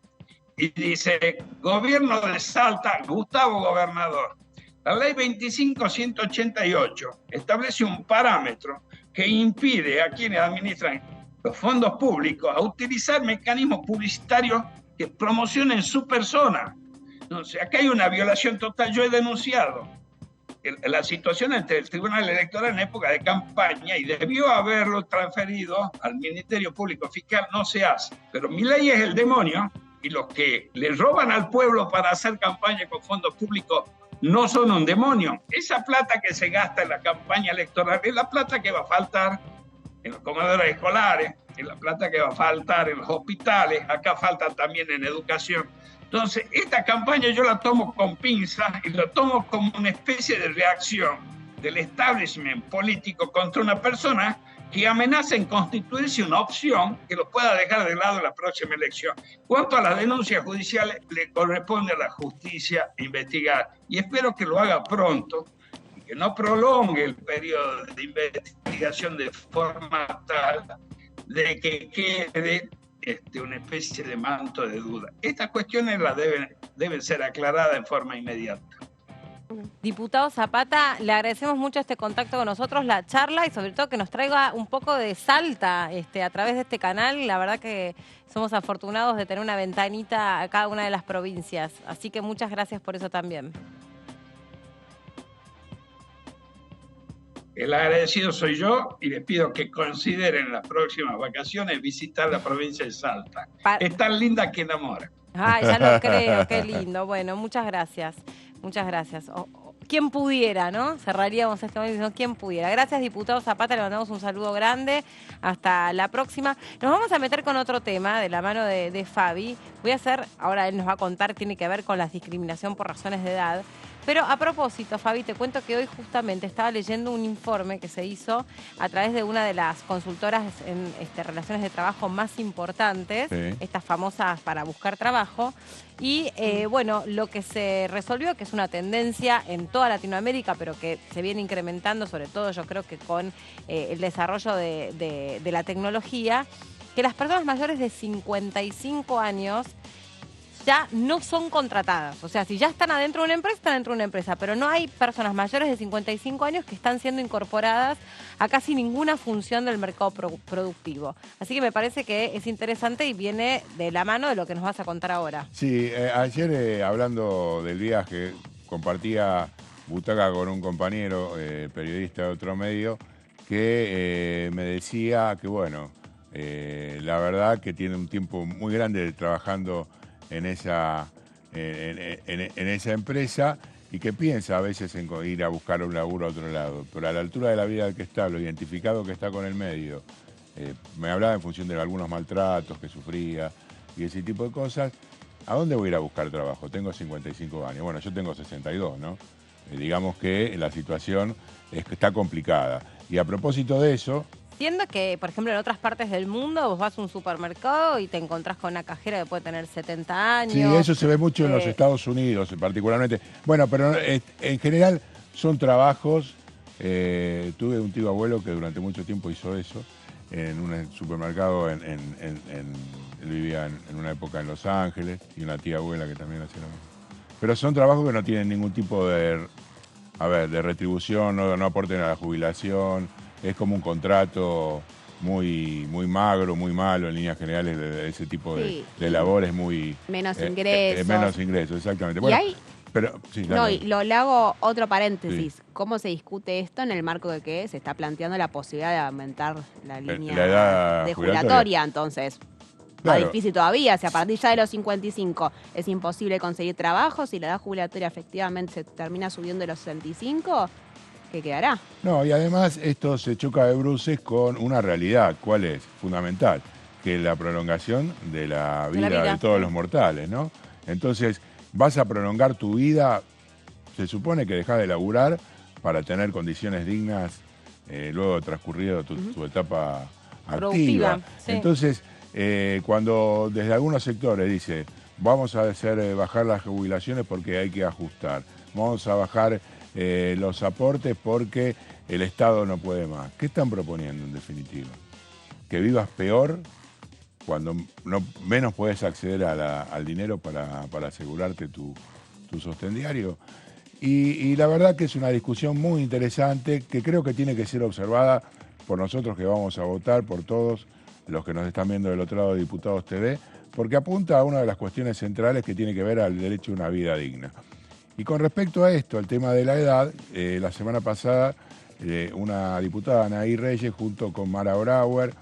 y dice, gobierno de Salta, Gustavo Gobernador. La ley 25.188 establece un parámetro que impide a quienes administran los fondos públicos a utilizar mecanismos publicitarios que promocionen su persona. Entonces, acá hay una violación total. Yo he denunciado la situación ante el Tribunal Electoral en época de campaña y debió haberlo transferido al Ministerio Público Fiscal. No se hace. Pero Milei es el demonio y los que le roban al pueblo para hacer campaña con fondos públicos no son un demonio. Esa plata que se gasta en la campaña electoral es la plata que va a faltar en los comedores escolares, es la plata que va a faltar en los hospitales, acá falta también en educación. Entonces, esta campaña yo la tomo con pinzas y la tomo como una especie de reacción del establishment político contra una persona que amenaza en constituirse una opción que lo pueda dejar de lado en la próxima elección. Cuanto a las denuncias judiciales, le corresponde a la justicia investigar, y espero que lo haga pronto y que no prolongue el periodo de investigación de forma tal de que quede una especie de manto de duda. Estas cuestiones deben ser aclaradas en forma inmediata. Diputado Zapata, le agradecemos mucho este contacto con nosotros, la charla, y sobre todo que nos traiga un poco de Salta a través de este canal. La verdad que somos afortunados de tener una ventanita a cada una de las provincias. Así que muchas gracias por eso también. El agradecido soy yo y les pido que consideren en las próximas vacaciones visitar la provincia de Salta. Es tan linda que enamora. Ay, ya lo creo, qué lindo. Bueno, muchas gracias. Muchas gracias. Quien pudiera, ¿no? Cerraríamos este momento diciendo quien pudiera. Gracias, diputado Zapata, le mandamos un saludo grande. Hasta la próxima. Nos vamos a meter con otro tema de la mano de Fabi. Voy a hacer, ahora él nos va a contar, tiene que ver con la discriminación por razones de edad. Pero a propósito, Fabi, te cuento que hoy justamente estaba leyendo un informe que se hizo a través de una de las consultoras en relaciones de trabajo más importantes, sí, estas famosas para buscar trabajo. Y bueno, lo que se resolvió, que es una tendencia en toda Latinoamérica, pero que se viene incrementando, sobre todo yo creo que con el desarrollo de la tecnología, que las personas mayores de 55 años ya no son contratadas. O sea, si ya están adentro de una empresa, están dentro de una empresa, pero no hay personas mayores de 55 años que están siendo incorporadas a casi ninguna función del mercado productivo. Así que me parece que es interesante y viene de la mano de lo que nos vas a contar ahora. Sí, ayer hablando del viaje, compartía butaca con un compañero periodista de otro medio que me decía que, bueno, la verdad que tiene un tiempo muy grande trabajando en esa empresa y que piensa a veces en ir a buscar un laburo a otro lado, pero a la altura de la vida del que está, lo identificado que está con el medio, me hablaba en función de algunos maltratos que sufría y ese tipo de cosas. ¿A dónde voy a ir a buscar trabajo? Tengo 55 años, bueno, yo tengo 62, ¿no? Digamos que la situación es que está complicada. Y a propósito de eso... Entiendo que, por ejemplo, en otras partes del mundo vos vas a un supermercado y te encontrás con una cajera que puede tener 70 años. Sí, eso se ve mucho en los Estados Unidos particularmente. Bueno, pero en general son trabajos. Tuve un tío abuelo que durante mucho tiempo hizo eso en un supermercado. Él vivía en una época en Los Ángeles y una tía abuela que también hacía lo mismo. Pero son trabajos que no tienen ningún tipo de retribución, no aporten a la jubilación. Es como un contrato muy magro, muy malo en líneas generales de ese tipo de labores muy... Menos ingresos. Menos ingresos, exactamente. Bueno, pero, sí, no, y le hago otro paréntesis. Sí. ¿Cómo se discute esto en el marco de que se está planteando la posibilidad de aumentar la línea la edad de jubilatoria? Entonces, claro, más difícil todavía. Si a partir ya de los 55 es imposible conseguir trabajo, si la edad jubilatoria efectivamente se termina subiendo de los 65... ¿qué quedará? No, y además esto se choca de bruces con una realidad. ¿Cuál es? Fundamental. Que la prolongación de la vida de todos los mortales, ¿no? Entonces, vas a prolongar tu vida, se supone que dejás de laburar para tener condiciones dignas luego de transcurrido tu etapa activa. Sí. Entonces, cuando desde algunos sectores dice, vamos a hacer bajar las jubilaciones porque hay que ajustar, vamos a bajar los aportes porque el Estado no puede más. ¿Qué están proponiendo en definitiva? Que vivas peor cuando menos puedes acceder al dinero para asegurarte tu sostén diario. Y la verdad que es una discusión muy interesante que creo que tiene que ser observada por nosotros que vamos a votar, por todos los que nos están viendo del otro lado de Diputados TV, porque apunta a una de las cuestiones centrales que tiene que ver al derecho a una vida digna. Y con respecto a esto, al tema de la edad, la semana pasada una diputada, Anaí Reyes, junto con Mara Brauer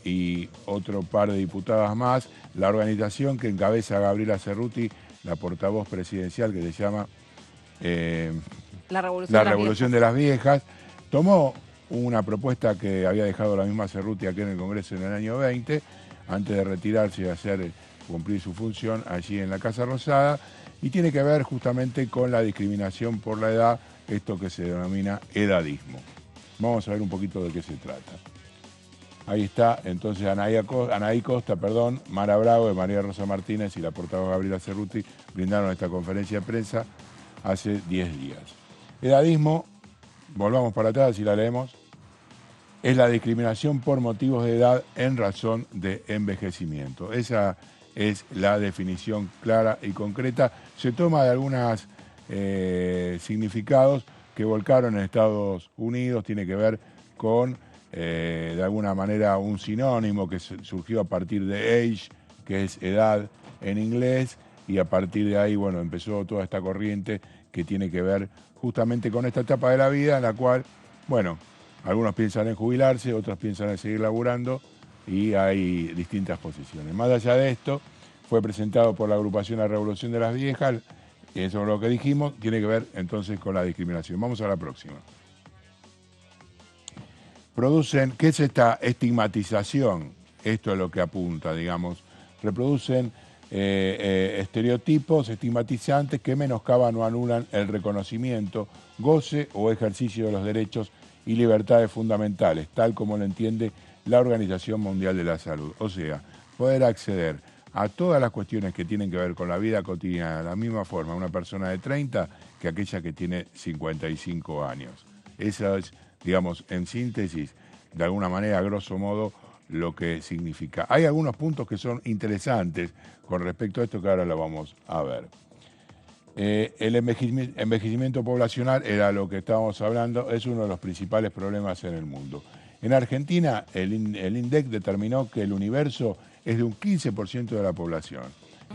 y otro par de diputadas más, la organización que encabeza Gabriela Cerruti, la portavoz presidencial que se llama La Revolución de las Viejas, tomó una propuesta que había dejado la misma Cerruti aquí en el Congreso en el año 20, antes de retirarse y cumplir su función allí en la Casa Rosada, y tiene que ver justamente con la discriminación por la edad, esto que se denomina edadismo. Vamos a ver un poquito de qué se trata. Ahí está, entonces Anaí Costa, Mara Bravo, María Rosa Martínez y la portavoz Gabriela Cerruti brindaron esta conferencia de prensa hace 10 días. Edadismo, volvamos para atrás y la leemos, es la discriminación por motivos de edad en razón de envejecimiento. Esa es la definición clara y concreta. Se toma de algunos significados que volcaron en Estados Unidos, tiene que ver con, de alguna manera, un sinónimo que surgió a partir de age, que es edad en inglés, y a partir de ahí, bueno, empezó toda esta corriente que tiene que ver justamente con esta etapa de la vida en la cual, bueno, algunos piensan en jubilarse, otros piensan en seguir laburando, y hay distintas posiciones. Más allá de esto, fue presentado por la agrupación La Revolución de las Viejas Y eso es lo que dijimos, tiene que ver entonces con la discriminación. Vamos a la próxima. Producen, ¿qué es esta estigmatización? Esto es lo que apunta, digamos. Reproducen estereotipos estigmatizantes que menoscaban o anulan el reconocimiento, goce o ejercicio de los derechos y libertades fundamentales, tal como lo entiende la Organización Mundial de la Salud. O sea, poder acceder a todas las cuestiones que tienen que ver con la vida cotidiana de la misma forma una persona de 30 que aquella que tiene 55 años. Eso es, digamos, en síntesis, de alguna manera, a grosso modo, lo que significa. Hay algunos puntos que son interesantes con respecto a esto que ahora lo vamos a ver. El envejecimiento poblacional, era lo que estábamos hablando, es uno de los principales problemas en el mundo. En Argentina, el INDEC determinó que el universo es de un 15% de la población.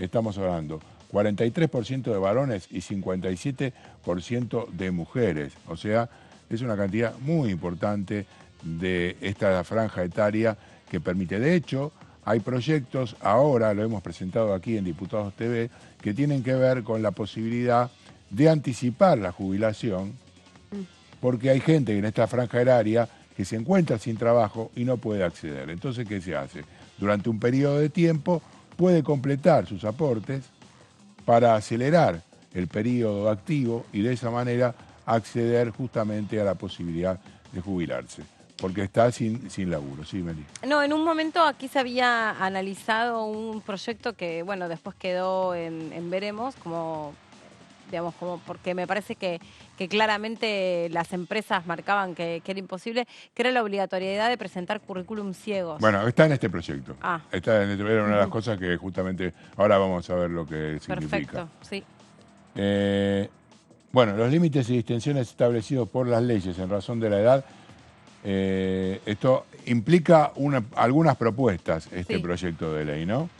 Estamos hablando 43% de varones y 57% de mujeres. O sea, es una cantidad muy importante de esta franja etaria que permite. De hecho, hay proyectos, ahora lo hemos presentado aquí en Diputados TV, que tienen que ver con la posibilidad de anticipar la jubilación, porque hay gente en esta franja etaria que se encuentra sin trabajo y no puede acceder. Entonces, ¿qué se hace? Durante un periodo de tiempo puede completar sus aportes para acelerar el periodo activo y de esa manera acceder justamente a la posibilidad de jubilarse, porque está sin laburo. Sí, Meli. No, en un momento aquí se había analizado un proyecto que, bueno, después quedó en veremos, como, digamos, como porque me parece que claramente las empresas marcaban que era imposible, que era la obligatoriedad de presentar currículum ciegos. Bueno, está en este proyecto. Ah. Era una de las cosas que justamente ahora vamos a ver lo que significa. Perfecto, sí. Bueno, los límites y distinciones establecidos por las leyes en razón de la edad. Esto implica algunas propuestas, este proyecto de ley, ¿no?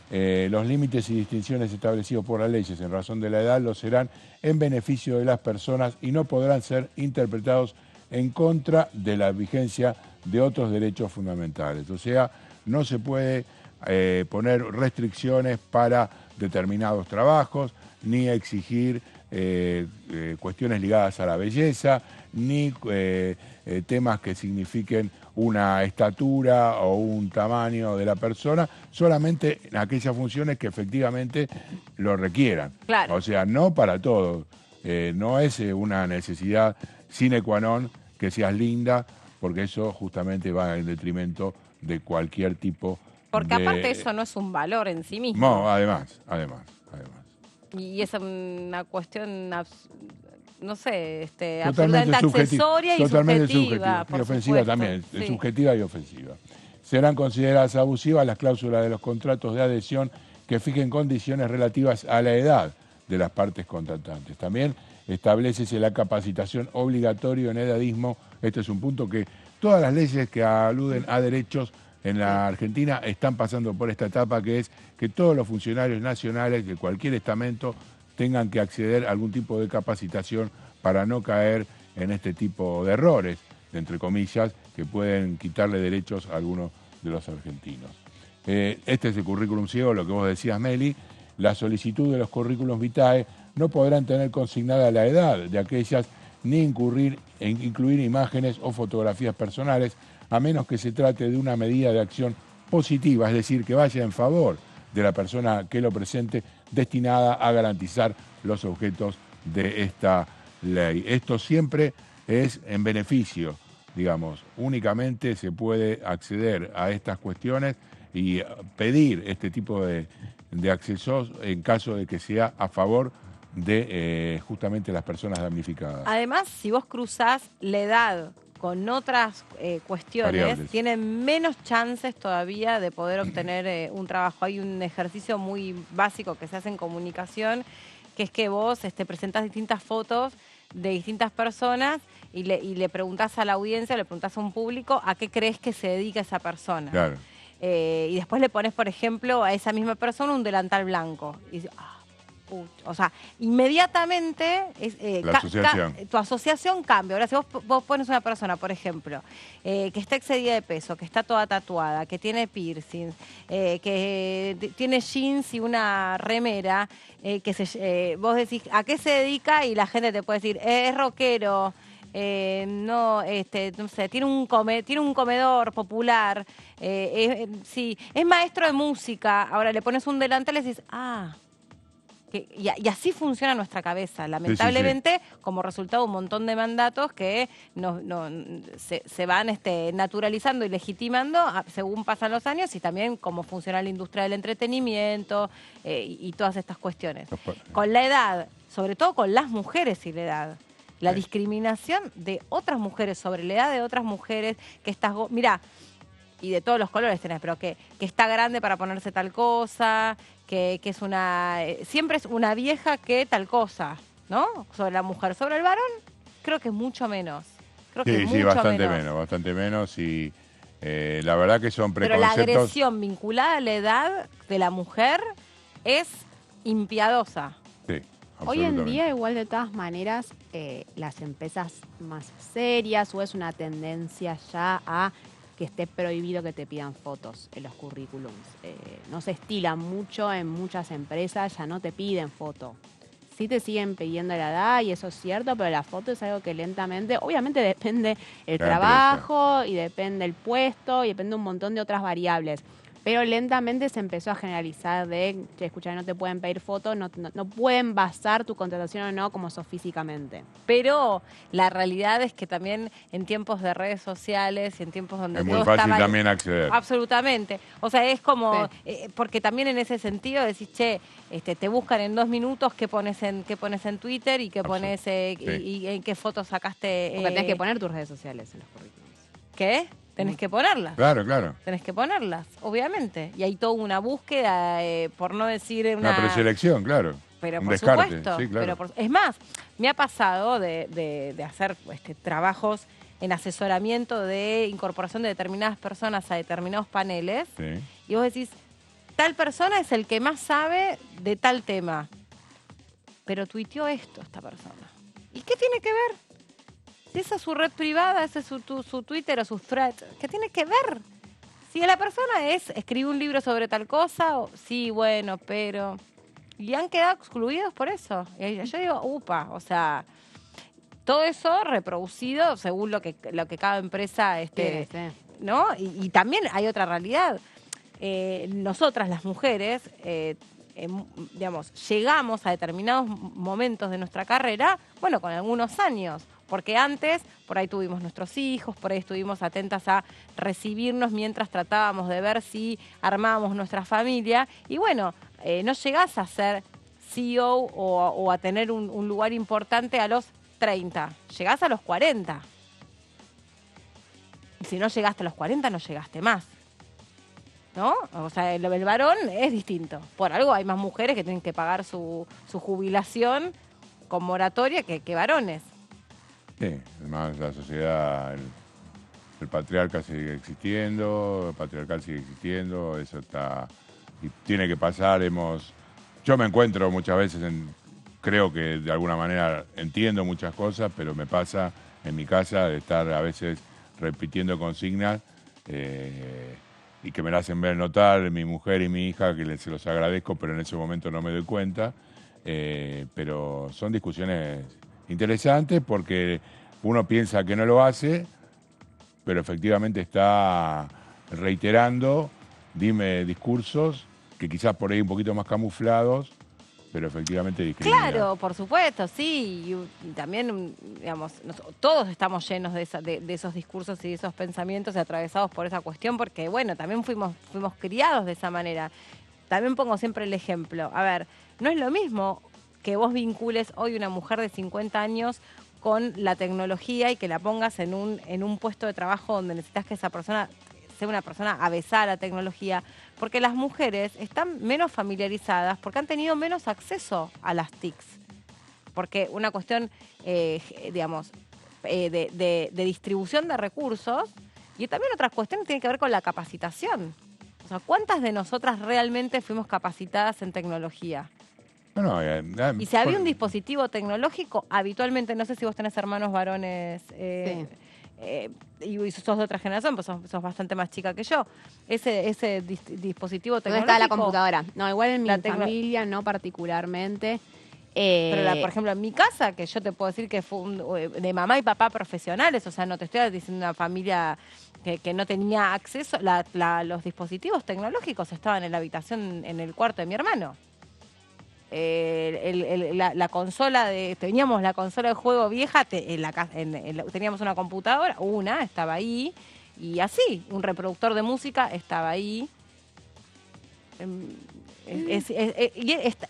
Los límites y distinciones establecidos por las leyes en razón de la edad lo serán en beneficio de las personas y no podrán ser interpretados en contra de la vigencia de otros derechos fundamentales. O sea, no se puede poner restricciones para determinados trabajos, ni exigir cuestiones ligadas a la belleza, ni temas que signifiquen una estatura o un tamaño de la persona, solamente en aquellas funciones que efectivamente lo requieran. Claro. O sea, no para todo. No es una necesidad sine qua non que seas linda, porque eso justamente va en detrimento de cualquier tipo Porque aparte eso no es un valor en sí mismo. No, además. Y es una cuestión, no sé, Totalmente absolutamente accesoria y subjetiva. Y ofensiva también, sí. subjetiva y ofensiva. Serán consideradas abusivas las cláusulas de los contratos de adhesión que fijen condiciones relativas a la edad de las partes contratantes. También establécese la capacitación obligatoria en edadismo. Este es un punto que todas las leyes que aluden a derechos en la Argentina están pasando por esta etapa, que es que todos los funcionarios nacionales de cualquier estamento tengan que acceder a algún tipo de capacitación para no caer en este tipo de errores, entre comillas, que pueden quitarle derechos a algunos de los argentinos. Este es el currículum ciego, lo que vos decías, Meli. La solicitud de los currículums vitae no podrán tener consignada la edad de aquellas ni incluir imágenes o fotografías personales, a menos que se trate de una medida de acción positiva, es decir, que vaya en favor de la persona que lo presente, destinada a garantizar los objetos de esta ley. Esto siempre es en beneficio, digamos, únicamente se puede acceder a estas cuestiones y pedir este tipo de accesos en caso de que sea a favor de justamente las personas damnificadas. Además, si vos cruzás la edad con otras cuestiones, Variables. tienen menos chances todavía de poder obtener un trabajo. Hay un ejercicio muy básico que se hace en comunicación, que es que vos presentás distintas fotos de distintas personas y le preguntás a la audiencia, le preguntás a un público a qué crees que se dedica esa persona. Claro. Y después le pones, por ejemplo, a esa misma persona un delantal blanco. Y dices, O sea, inmediatamente tu asociación cambia. Ahora, si vos pones una persona, por ejemplo, que está excedida de peso, que está toda tatuada, que tiene piercings, que tiene jeans y una remera, vos decís, ¿a qué se dedica? Y la gente te puede decir, es rockero, no sé, tiene un comedor popular, sí, es maestro de música. Ahora le pones un delantal y le dices, y así funciona nuestra cabeza, lamentablemente, como resultado de un montón de mandatos que se van naturalizando y legitimando según pasan los años, y también cómo funciona la industria del entretenimiento y todas estas cuestiones. Con la edad, sobre todo con las mujeres y la edad, la discriminación de otras mujeres sobre la edad de otras mujeres, que mirá, y de todos los colores tenés, pero que está grande para ponerse tal cosa, que es siempre es una vieja que tal cosa, ¿no? Sobre la mujer. Sobre el varón, creo que es mucho menos. Sí, bastante menos, y la verdad que son preconceptos. Pero la agresión vinculada a la edad de la mujer es impiadosa. Sí. Hoy en día, igual, de todas maneras, las empresas más serias, o es una tendencia ya a que esté prohibido que te pidan fotos en los currículums. No se estila mucho en muchas empresas, ya no te piden foto. Sí te siguen pidiendo la edad, y eso es cierto, pero la foto es algo que lentamente, obviamente depende el trabajo, y depende el puesto, y depende un montón de otras variables. Pero lentamente se empezó a generalizar escucha, no te pueden pedir fotos, no pueden basar tu contratación o no como sos físicamente. Pero la realidad es que también en tiempos de redes sociales y en tiempos donde es muy fácil también acceder. Absolutamente. O sea, es como, porque también en ese sentido decís, te buscan en 2 minutos qué pones en Twitter y qué pones y en qué fotos sacaste. Porque tenés que poner tus redes sociales en los currículums. ¿Qué? Tenés que ponerlas. Claro. Tenés que ponerlas, obviamente. Y hay toda una búsqueda, por no decir una preselección, claro. Pero un por descarte, supuesto. Sí, claro. Es más, me ha pasado de hacer trabajos en asesoramiento de incorporación de determinadas personas a determinados paneles. Sí. Y vos decís, tal persona es el que más sabe de tal tema. Pero tuiteó esto esta persona. ¿Y qué tiene que ver? Si esa es su red privada, ese es su Twitter o su thread, ¿qué tiene que ver? Si la persona escribe un libro sobre tal cosa, sí, bueno, pero... Y han quedado excluidos por eso. Y yo digo, o sea, todo eso reproducido según lo que cada empresa... ¿no? Y también hay otra realidad. Nosotras, las mujeres... digamos, llegamos a determinados momentos de nuestra carrera, bueno, con algunos años, porque antes por ahí tuvimos nuestros hijos, por ahí estuvimos atentas a recibirnos mientras tratábamos de ver si armábamos nuestra familia, y bueno, no llegás a ser CEO o a tener un lugar importante a los 30, llegás a los 40. Y si no llegaste a los 40, no llegaste más. ¿No? O sea, el varón es distinto. Por algo hay más mujeres que tienen que pagar su jubilación con moratoria que varones. Sí, además la sociedad, el patriarca sigue existiendo, el patriarcal sigue existiendo, eso está... Y tiene que pasar, yo me encuentro muchas veces, creo que de alguna manera entiendo muchas cosas, pero me pasa en mi casa de estar a veces repitiendo consignas, y que me la hacen ver notar mi mujer y mi hija, que se los agradezco, pero en ese momento no me doy cuenta. Pero son discusiones interesantes porque uno piensa que no lo hace, pero efectivamente está reiterando, discursos que quizás por ahí un poquito más camuflados, pero efectivamente discriminan. Claro, por supuesto, sí. Y también, digamos, todos estamos llenos de esos discursos y de esos pensamientos y atravesados por esa cuestión, porque, bueno, también fuimos criados de esa manera. También pongo siempre el ejemplo. A ver, no es lo mismo que vos vincules hoy una mujer de 50 años con la tecnología y que la pongas en un puesto de trabajo donde necesitas que esa persona sea una persona avesada a la tecnología, porque las mujeres están menos familiarizadas, porque han tenido menos acceso a las TICs. Porque una cuestión, digamos, de distribución de recursos, y también otra cuestión que tiene que ver con la capacitación. O sea, ¿cuántas de nosotras realmente fuimos capacitadas en tecnología? No, Y si había un dispositivo tecnológico, habitualmente, no sé si vos tenés hermanos varones y sos de otra generación, pues sos bastante más chica que yo. Ese dispositivo ¿Dónde tecnológico... está la computadora? No, igual en mi familia, no particularmente. Pero, por ejemplo, en mi casa, que yo te puedo decir que fue de mamá y papá profesionales, o sea, no te estoy diciendo una familia que no tenía acceso, los dispositivos tecnológicos estaban en la habitación, en el cuarto de mi hermano. La consola teníamos la consola de juego vieja, teníamos una computadora, estaba ahí, y así, un reproductor de música estaba ahí.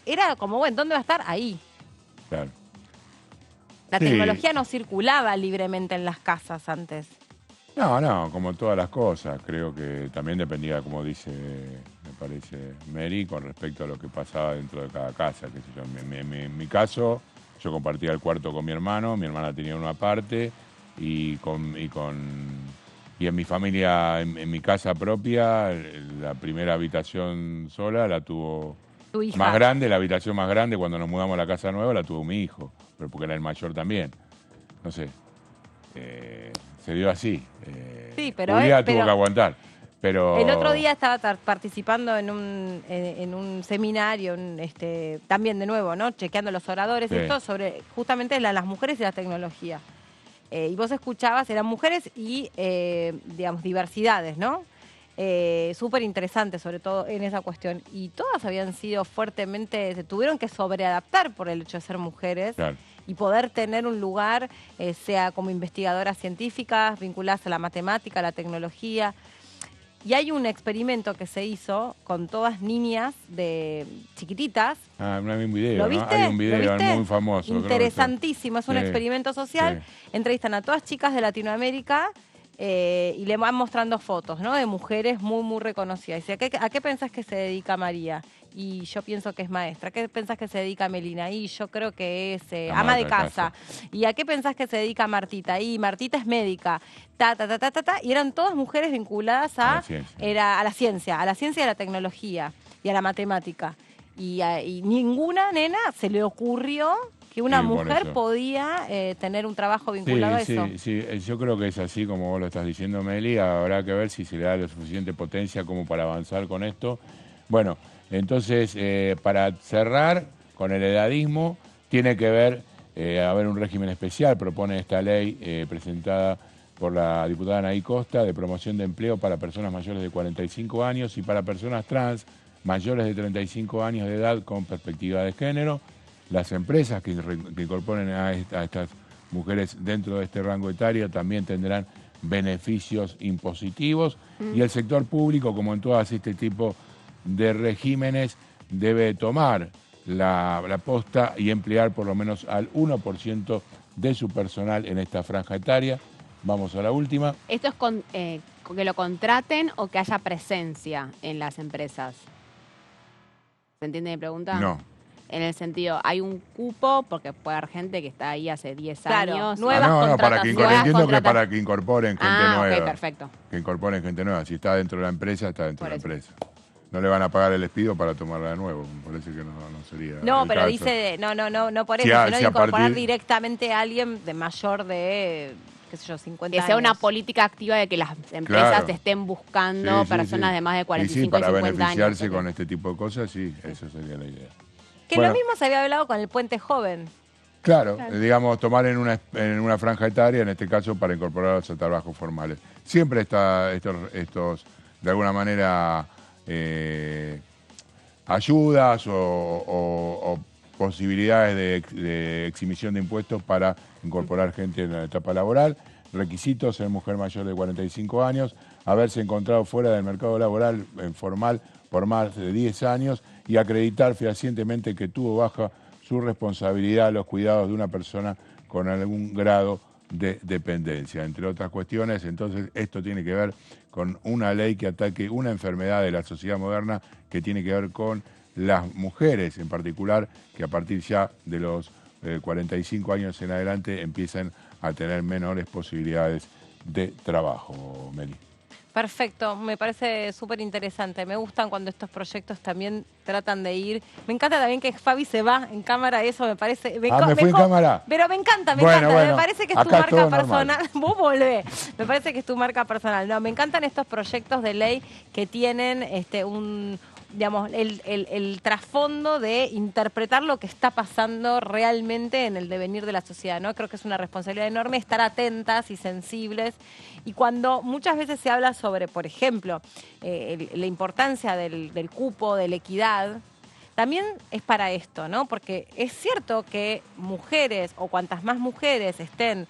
Era como, bueno, ¿dónde va a estar? Ahí. Claro. La tecnología no circulaba libremente en las casas antes. No, como todas las cosas. Creo que también dependía, como dice, me parece, Mary, con respecto a lo que pasaba dentro de cada casa. Qué sé yo. En mi caso, yo compartía el cuarto con mi hermana tenía una parte, y en mi familia, en mi casa propia, la primera habitación sola la tuvo tu hija. Más grande, la habitación más grande cuando nos mudamos a la casa nueva la tuvo mi hijo, pero porque era el mayor también. No sé, se dio así. Sí, pero Julia tuvo que aguantar. Pero el otro día estaba participando en un seminario, también de nuevo, ¿no? Chequeando los oradores, esto sobre justamente las mujeres y la tecnología. Y vos escuchabas, eran mujeres y, digamos, diversidades, ¿no? Súper interesante, sobre todo en esa cuestión. Y todas habían sido se tuvieron que sobreadaptar por el hecho de ser mujeres. Claro. Y poder tener un lugar, sea como investigadoras científicas, vinculadas a la matemática, a la tecnología. Y hay un experimento que se hizo con todas niñas chiquititas. Ah, no hay un video, ¿Lo viste? ¿no? Hay un video muy famoso. Interesantísimo, es un experimento social. Sí. Entrevistan a todas chicas de Latinoamérica y le van mostrando fotos, ¿no? De mujeres muy, muy reconocidas. Y dice, ¿a qué pensás que se dedica María? Y yo pienso que es maestra. ¿A qué pensás que se dedica Melina? Y yo creo que es ama de casa. ¿Y a qué pensás que se dedica Martita? Y Martita es médica. Y eran todas mujeres vinculadas a la ciencia y a la tecnología y a la matemática. Y ninguna nena se le ocurrió que una mujer podía tener un trabajo vinculado a eso. Sí, yo creo que es así como vos lo estás diciendo, Meli. Habrá que ver si se le da la suficiente potencia como para avanzar con esto. Bueno, entonces, para cerrar con el edadismo, tiene que haber un régimen especial, propone esta ley presentada por la diputada Anaí Costa, de promoción de empleo para personas mayores de 45 años y para personas trans mayores de 35 años de edad con perspectiva de género. Las empresas que incorporen a estas mujeres dentro de este rango etario también tendrán beneficios impositivos. Y el sector público, como en todas este tipo de regímenes, debe tomar la posta y emplear por lo menos al 1% de su personal en esta franja etaria. Vamos a la última. ¿Esto es que lo contraten o que haya presencia en las empresas? ¿Se entiende mi pregunta? No. En el sentido, hay un cupo, porque puede haber gente que está ahí hace 10 años. Nuevas contrataciones. Entiendo que para que incorporen gente nueva. Ok, perfecto. Que incorporen gente nueva. Si está dentro de la empresa, está dentro de la empresa. No le van a pagar el despido para tomarla de nuevo. Me parece que no sería. No, pero caso. Dice, no por eso, sino de incorporar directamente a alguien de mayor de, qué sé yo, 50 años. Que sea una política activa de que las empresas estén buscando personas de más de 45 y 50 años. Para beneficiarse con este tipo de cosas, sí, eso sería la idea. Que lo mismo se había hablado con el puente joven. Claro, digamos, tomar en una franja etaria, en este caso, para incorporarlos a trabajos formales. Siempre está estos de alguna manera, ayudas o posibilidades de exhibición de impuestos para incorporar gente en la etapa laboral. Requisitos: ser mujer mayor de 45 años, haberse encontrado fuera del mercado laboral formal por más de 10 años y acreditar fehacientemente que tuvo bajo su responsabilidad los cuidados de una persona con algún grado de dependencia, entre otras cuestiones. Entonces, esto tiene que ver con una ley que ataque una enfermedad de la sociedad moderna que tiene que ver con las mujeres en particular, que a partir ya de los 45 años en adelante empiezan a tener menores posibilidades de trabajo, Meli. Perfecto, me parece súper interesante. Me gustan cuando estos proyectos también tratan de ir. Me encanta también que Fabi se va en cámara, eso me parece. ¿Me fui en cámara? Pero me encanta, Bueno. Me parece que es tu Acá marca todo personal. normal. Vos volvés. Me parece que es tu marca personal. No, me encantan estos proyectos de ley que tienen digamos, el trasfondo de interpretar lo que está pasando realmente en el devenir de la sociedad, ¿no? Creo que es una responsabilidad enorme estar atentas y sensibles. Y cuando muchas veces se habla sobre, por ejemplo, la importancia del cupo, de la equidad, también es para esto, ¿no? Porque es cierto que mujeres o cuantas más mujeres estén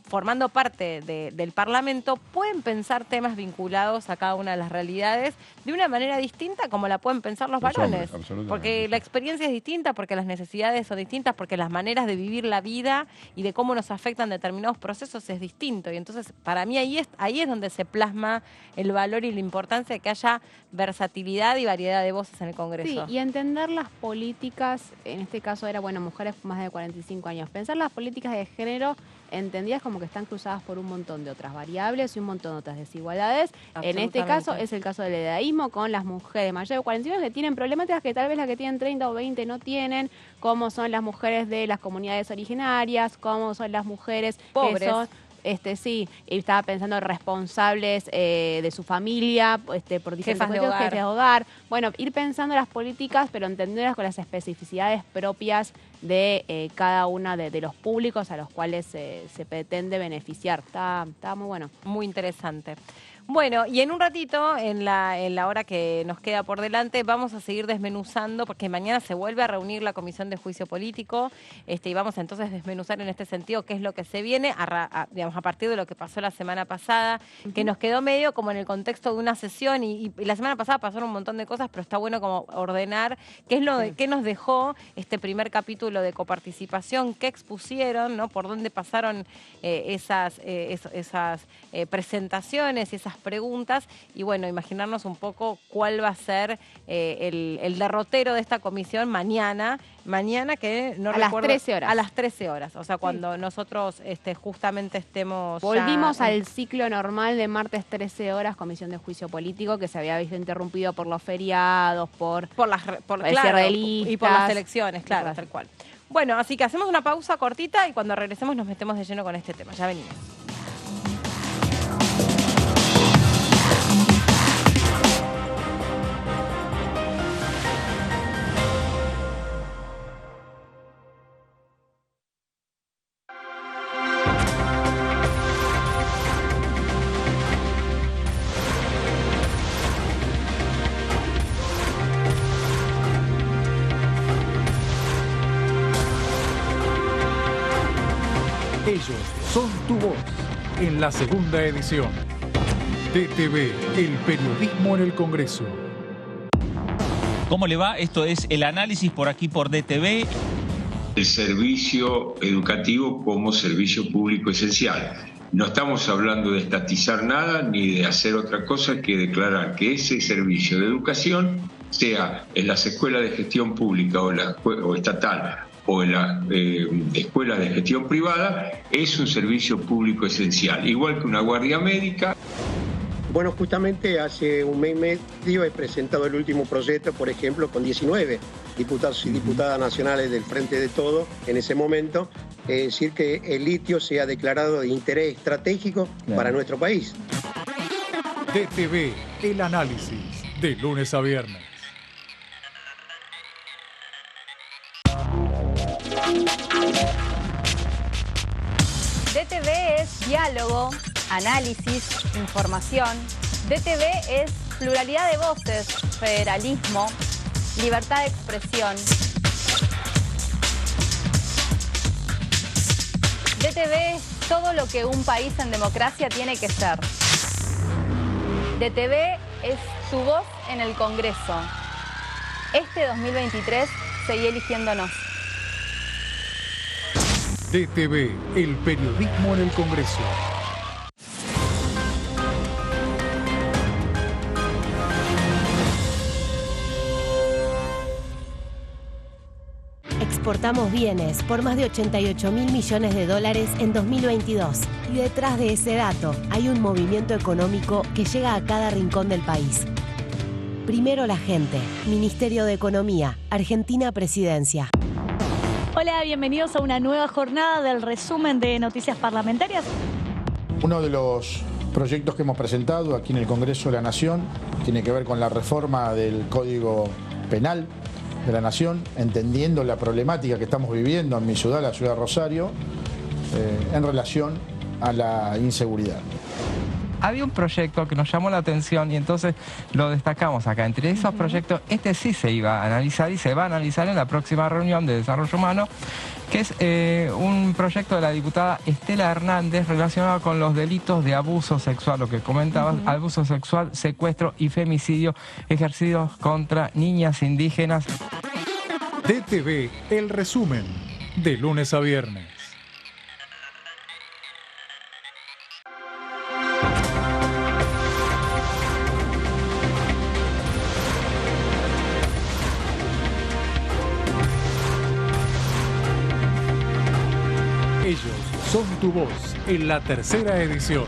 formando parte del Parlamento, pueden pensar temas vinculados a cada una de las realidades de una manera distinta como la pueden pensar los varones. Absolutamente. Porque la experiencia es distinta, porque las necesidades son distintas, porque las maneras de vivir la vida y de cómo nos afectan determinados procesos es distinto. Y entonces, para mí, ahí es donde se plasma el valor y la importancia de que haya versatilidad y variedad de voces en el Congreso. Sí, y entender las políticas, en este caso era, mujeres más de 45 años, pensar las políticas de género entendidas como que están cruzadas por un montón de otras variables y un montón de otras desigualdades. En este caso es el caso del edadismo con las mujeres mayores de 45 años que tienen problemáticas que tal vez las que tienen 30 o 20 no tienen, como son las mujeres de las comunidades originarias, como son las mujeres pobres. Que son... sí, estaba pensando en responsables de su familia, por diferentes Jefas de cuestiones, hogar. jefes de hogar. Bueno, ir pensando las políticas, pero entenderlas con las especificidades propias de cada una de los públicos a los cuales se pretende beneficiar. Está muy bueno. Muy interesante. Bueno, y en un ratito, en la hora que nos queda por delante, vamos a seguir desmenuzando, porque mañana se vuelve a reunir la Comisión de Juicio Político, y vamos entonces a desmenuzar en este sentido qué es lo que se viene, digamos, a partir de lo que pasó la semana pasada, que nos quedó medio como en el contexto de una sesión, y la semana pasada pasaron un montón de cosas, pero está bueno como ordenar qué es qué nos dejó este primer capítulo de coparticipación, qué expusieron, ¿no? Por dónde pasaron esas presentaciones y esas preguntas, y bueno, imaginarnos un poco cuál va a ser el derrotero de esta comisión mañana que no a recuerdo, las 13 horas. A las 13 horas, o sea, cuando nosotros justamente estemos Volvimos ya al ciclo normal de martes 13 horas, Comisión de Juicio Político, que se había visto interrumpido por los feriados, por el claro, cierre de listas. y por las elecciones, claro, tal cual. Bueno, así que hacemos una pausa cortita y cuando regresemos nos metemos de lleno con este tema. Ya venimos. Ellos son tu voz en la segunda edición. DTV, el periodismo en el Congreso. ¿Cómo le va? Esto es el análisis por aquí por DTV. El servicio educativo como servicio público esencial. No estamos hablando de estatizar nada ni de hacer otra cosa que declarar que ese servicio de educación, sea en las escuelas de gestión pública o estatal o en las escuelas de gestión privada, es un servicio público esencial, igual que una guardia médica. Bueno, justamente hace un mes y medio he presentado el último proyecto, por ejemplo, con 19 diputados y diputadas nacionales del Frente de Todos en ese momento, es decir, que el litio sea declarado de interés estratégico para nuestro país. DTV, el análisis, de lunes a viernes. DTV es diálogo, análisis, información. DTV es pluralidad de voces, federalismo, libertad de expresión. DTV es todo lo que un país en democracia tiene que ser. DTV es tu voz en el Congreso. Este 2023 seguí eligiéndonos. DTV, el periodismo en el Congreso. exportamos bienes por más de 88.000 millones de dólares en 2022. Y detrás de ese dato hay un movimiento económico que llega a cada rincón del país. Primero la gente. Ministerio de Economía. Argentina Presidencia. Hola, bienvenidos a una nueva jornada del resumen de noticias parlamentarias. Uno de los proyectos que hemos presentado aquí en el Congreso de la Nación tiene que ver con la reforma del Código Penal de la Nación, entendiendo la problemática que estamos viviendo en mi ciudad, la ciudad de Rosario, en relación a la inseguridad. Había un proyecto que nos llamó la atención y entonces lo destacamos acá. Entre esos proyectos, este sí se iba a analizar y se va a analizar en la próxima reunión de Desarrollo Humano, que es un proyecto de la diputada Estela Hernández relacionado con los delitos de abuso sexual, lo que comentabas, abuso sexual, secuestro y femicidio ejercidos contra niñas indígenas. DTV, el resumen, de lunes a viernes. Ellos son tu voz en la tercera edición.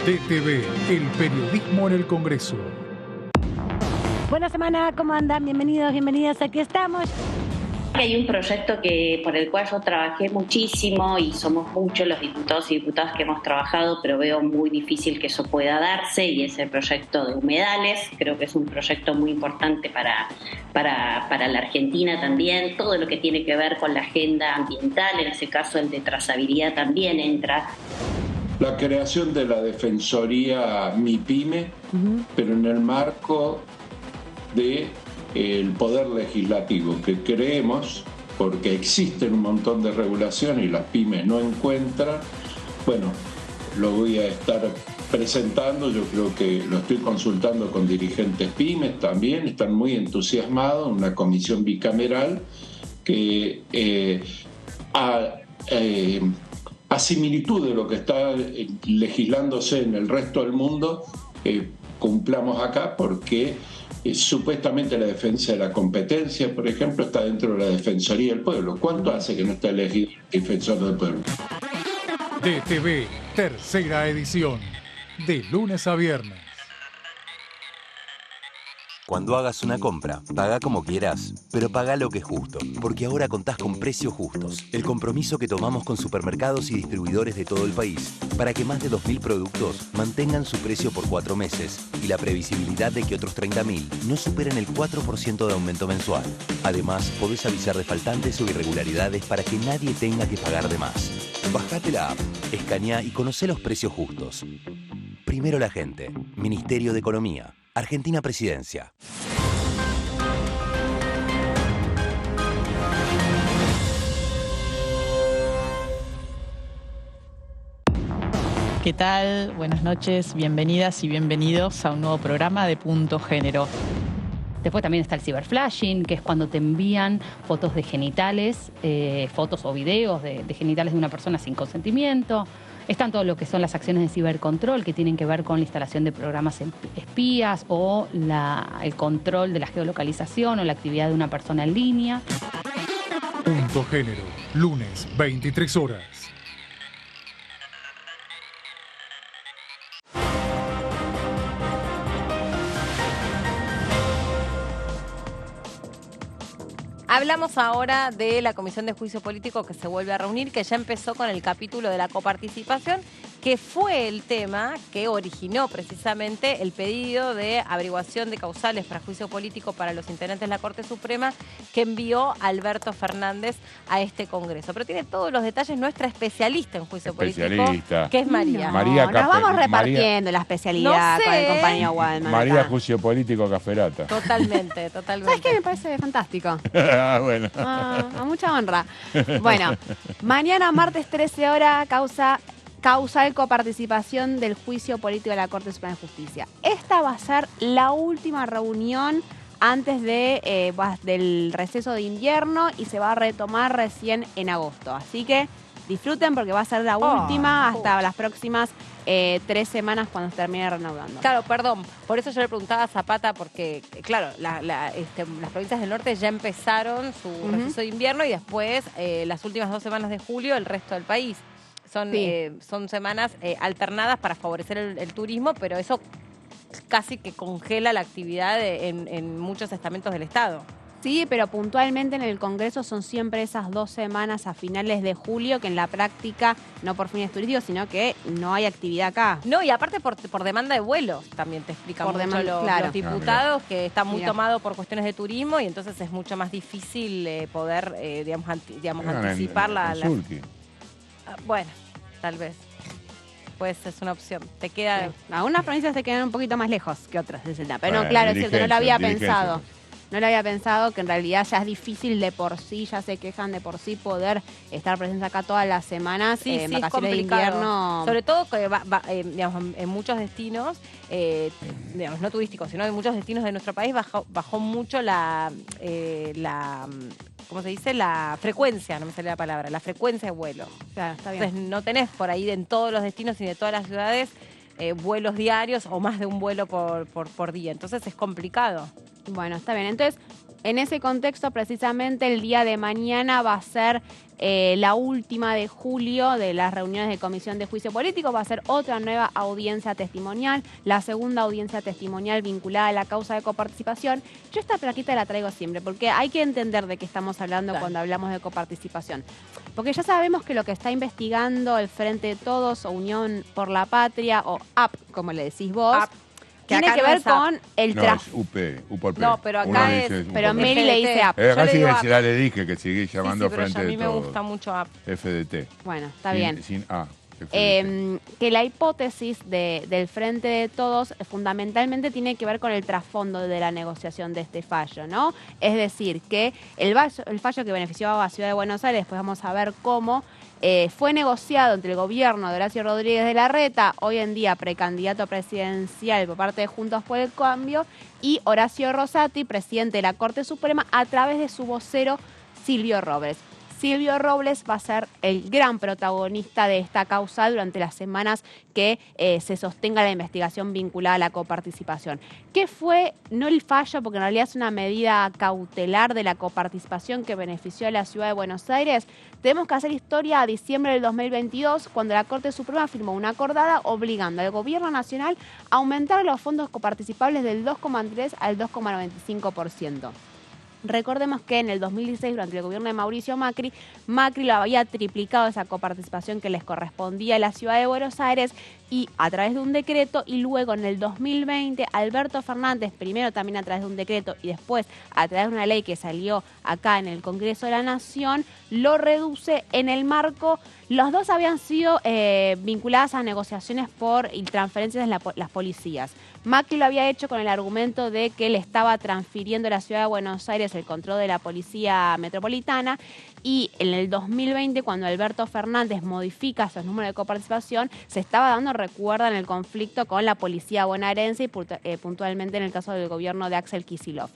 DTV, el periodismo en el Congreso. Buena semana, ¿cómo andan? Bienvenidos, bienvenidas, aquí estamos. Hay un proyecto por el cual yo trabajé muchísimo y somos muchos los diputados y diputadas que hemos trabajado, pero veo muy difícil que eso pueda darse, y es el proyecto de humedales. Creo que es un proyecto muy importante para la Argentina también. Todo lo que tiene que ver con la agenda ambiental, en ese caso el de trazabilidad también entra. La creación de la Defensoría MIPYME, pero en el marco de el poder legislativo, que creemos, porque existen un montón de regulaciones y las pymes no encuentran, bueno, lo voy a estar presentando. Yo creo que lo estoy consultando con dirigentes pymes también, están muy entusiasmados, una comisión bicameral que a similitud de lo que está legislándose en el resto del mundo, cumplamos acá, porque supuestamente la defensa de la competencia, por ejemplo, está dentro de la Defensoría del Pueblo. ¿Cuánto hace que no está elegido el defensor del pueblo? DTV, tercera edición, de lunes a viernes. Cuando hagas una compra, paga como quieras, pero paga lo que es justo, porque ahora contás con Precios Justos, el compromiso que tomamos con supermercados y distribuidores de todo el país, para que más de 2.000 productos mantengan su precio por 4 meses y la previsibilidad de que otros 30.000 no superen el 4% de aumento mensual. Además, podés avisar de faltantes o irregularidades para que nadie tenga que pagar de más. Bajate la app, escaneá y conocé los precios justos. Primero la gente. Ministerio de Economía. Argentina Presidencia. ¿Qué tal? Buenas noches, bienvenidas y bienvenidos a un nuevo programa de Punto Género. Después también está el ciberflashing, que es cuando te envían fotos de genitales, fotos o videos de genitales de una persona sin consentimiento. Están todo lo que son las acciones de cibercontrol, que tienen que ver con la instalación de programas espías o el control de la geolocalización o la actividad de una persona en línea. Punto Género, lunes, 23 horas. Hablamos ahora de la Comisión de Juicio Político que se vuelve a reunir, que ya empezó con el capítulo de la coparticipación, que fue el tema que originó precisamente el pedido de averiguación de causales para juicio político para los integrantes de la Corte Suprema que envió Alberto Fernández a este Congreso. Pero tiene todos los detalles nuestra especialista en juicio político, que es María. Nos vamos repartiendo la especialidad con el compañero Waldman. María Juicio Político Caferata. Totalmente, totalmente. ¿Sabes qué? Me parece fantástico. Bueno. A mucha honra. Bueno, mañana martes 13 horas causal coparticipación del juicio político de la Corte Suprema de Justicia. Esta va a ser la última reunión antes del receso de invierno y se va a retomar recién en agosto. Así que disfruten porque va a ser la última hasta las próximas 3 semanas cuando se termine reanudando. Claro, perdón, por eso yo le preguntaba a Zapata, porque, claro, las provincias del norte ya empezaron su receso de invierno y después, las últimas 2 semanas de julio, el resto del país. Son semanas alternadas para favorecer el turismo, pero eso casi que congela la actividad en muchos estamentos del Estado. Sí, pero puntualmente en el Congreso son siempre esas 2 semanas a finales de julio que en la práctica, no por fines turísticos, sino que no hay actividad acá. No, y aparte por demanda de vuelos, también te explican mucho los diputados, que están muy tomados por cuestiones de turismo y entonces es mucho más difícil poder, anticipar la... Bueno, tal vez. Pues es una opción. Te queda... Sí. Algunas provincias te quedan un poquito más lejos que otras, pero no, claro, es cierto, no lo había pensado. No lo había pensado, que en realidad ya es difícil de por sí, ya se quejan de por sí poder estar presentes acá todas las semanas, en vacaciones de invierno. Sobre todo que en muchos destinos, no turísticos, sino en muchos destinos de nuestro país bajó mucho ¿cómo se dice? La frecuencia, no me sale la palabra, la frecuencia de vuelo. Claro, está bien. Entonces no tenés por ahí en todos los destinos y de todas las ciudades vuelos diarios o más de un vuelo por día. Entonces es complicado. Bueno, está bien. Entonces, en ese contexto, precisamente el día de mañana va a ser la última de julio de las reuniones de Comisión de Juicio Político. Va a ser otra nueva audiencia testimonial, la segunda audiencia testimonial vinculada a la causa de coparticipación. Yo esta plaquita la traigo siempre, porque hay que entender de qué estamos hablando cuando hablamos de coparticipación. Porque ya sabemos que lo que está investigando el Frente de Todos o Unión por la Patria, o AP, como le decís vos, tiene que ver con el tráfico. No, es UP por P. No, pero acá es... Pero Mary le dice AP. Acá sí ya le dije que seguís llamando Frente de Todos. A mí me gusta mucho AP. FDT. Bueno, está bien. Sin A. Que la hipótesis del Frente de Todos fundamentalmente tiene que ver con el trasfondo de la negociación de este fallo, ¿no? Es decir, que el fallo que benefició a la Ciudad de Buenos Aires, después vamos a ver cómo, fue negociado entre el gobierno de Horacio Rodríguez de Larreta, hoy en día precandidato presidencial por parte de Juntos por el Cambio, y Horacio Rosati, presidente de la Corte Suprema, a través de su vocero Silvio Robles. Silvio Robles va a ser el gran protagonista de esta causa durante las semanas que se sostenga la investigación vinculada a la coparticipación. ¿Qué fue? No el fallo, porque en realidad es una medida cautelar de la coparticipación que benefició a la Ciudad de Buenos Aires. Tenemos que hacer historia a diciembre del 2022, cuando la Corte Suprema firmó una acordada obligando al Gobierno Nacional a aumentar los fondos coparticipables del 2,3 al 2,95%. Recordemos que en el 2016, durante el gobierno de Mauricio Macri lo había triplicado esa coparticipación que les correspondía a la Ciudad de Buenos Aires y a través de un decreto, y luego en el 2020 Alberto Fernández, primero también a través de un decreto y después a través de una ley que salió acá en el Congreso de la Nación, lo reduce en el marco. Los dos habían sido vinculadas a negociaciones y transferencias de las policías. Macri lo había hecho con el argumento de que le estaba transfiriendo a la Ciudad de Buenos Aires el control de la Policía Metropolitana, y en el 2020, cuando Alberto Fernández modifica esos números de coparticipación, se estaba dando, recuerdan, el conflicto con la Policía bonaerense y puntualmente en el caso del gobierno de Axel Kicillof.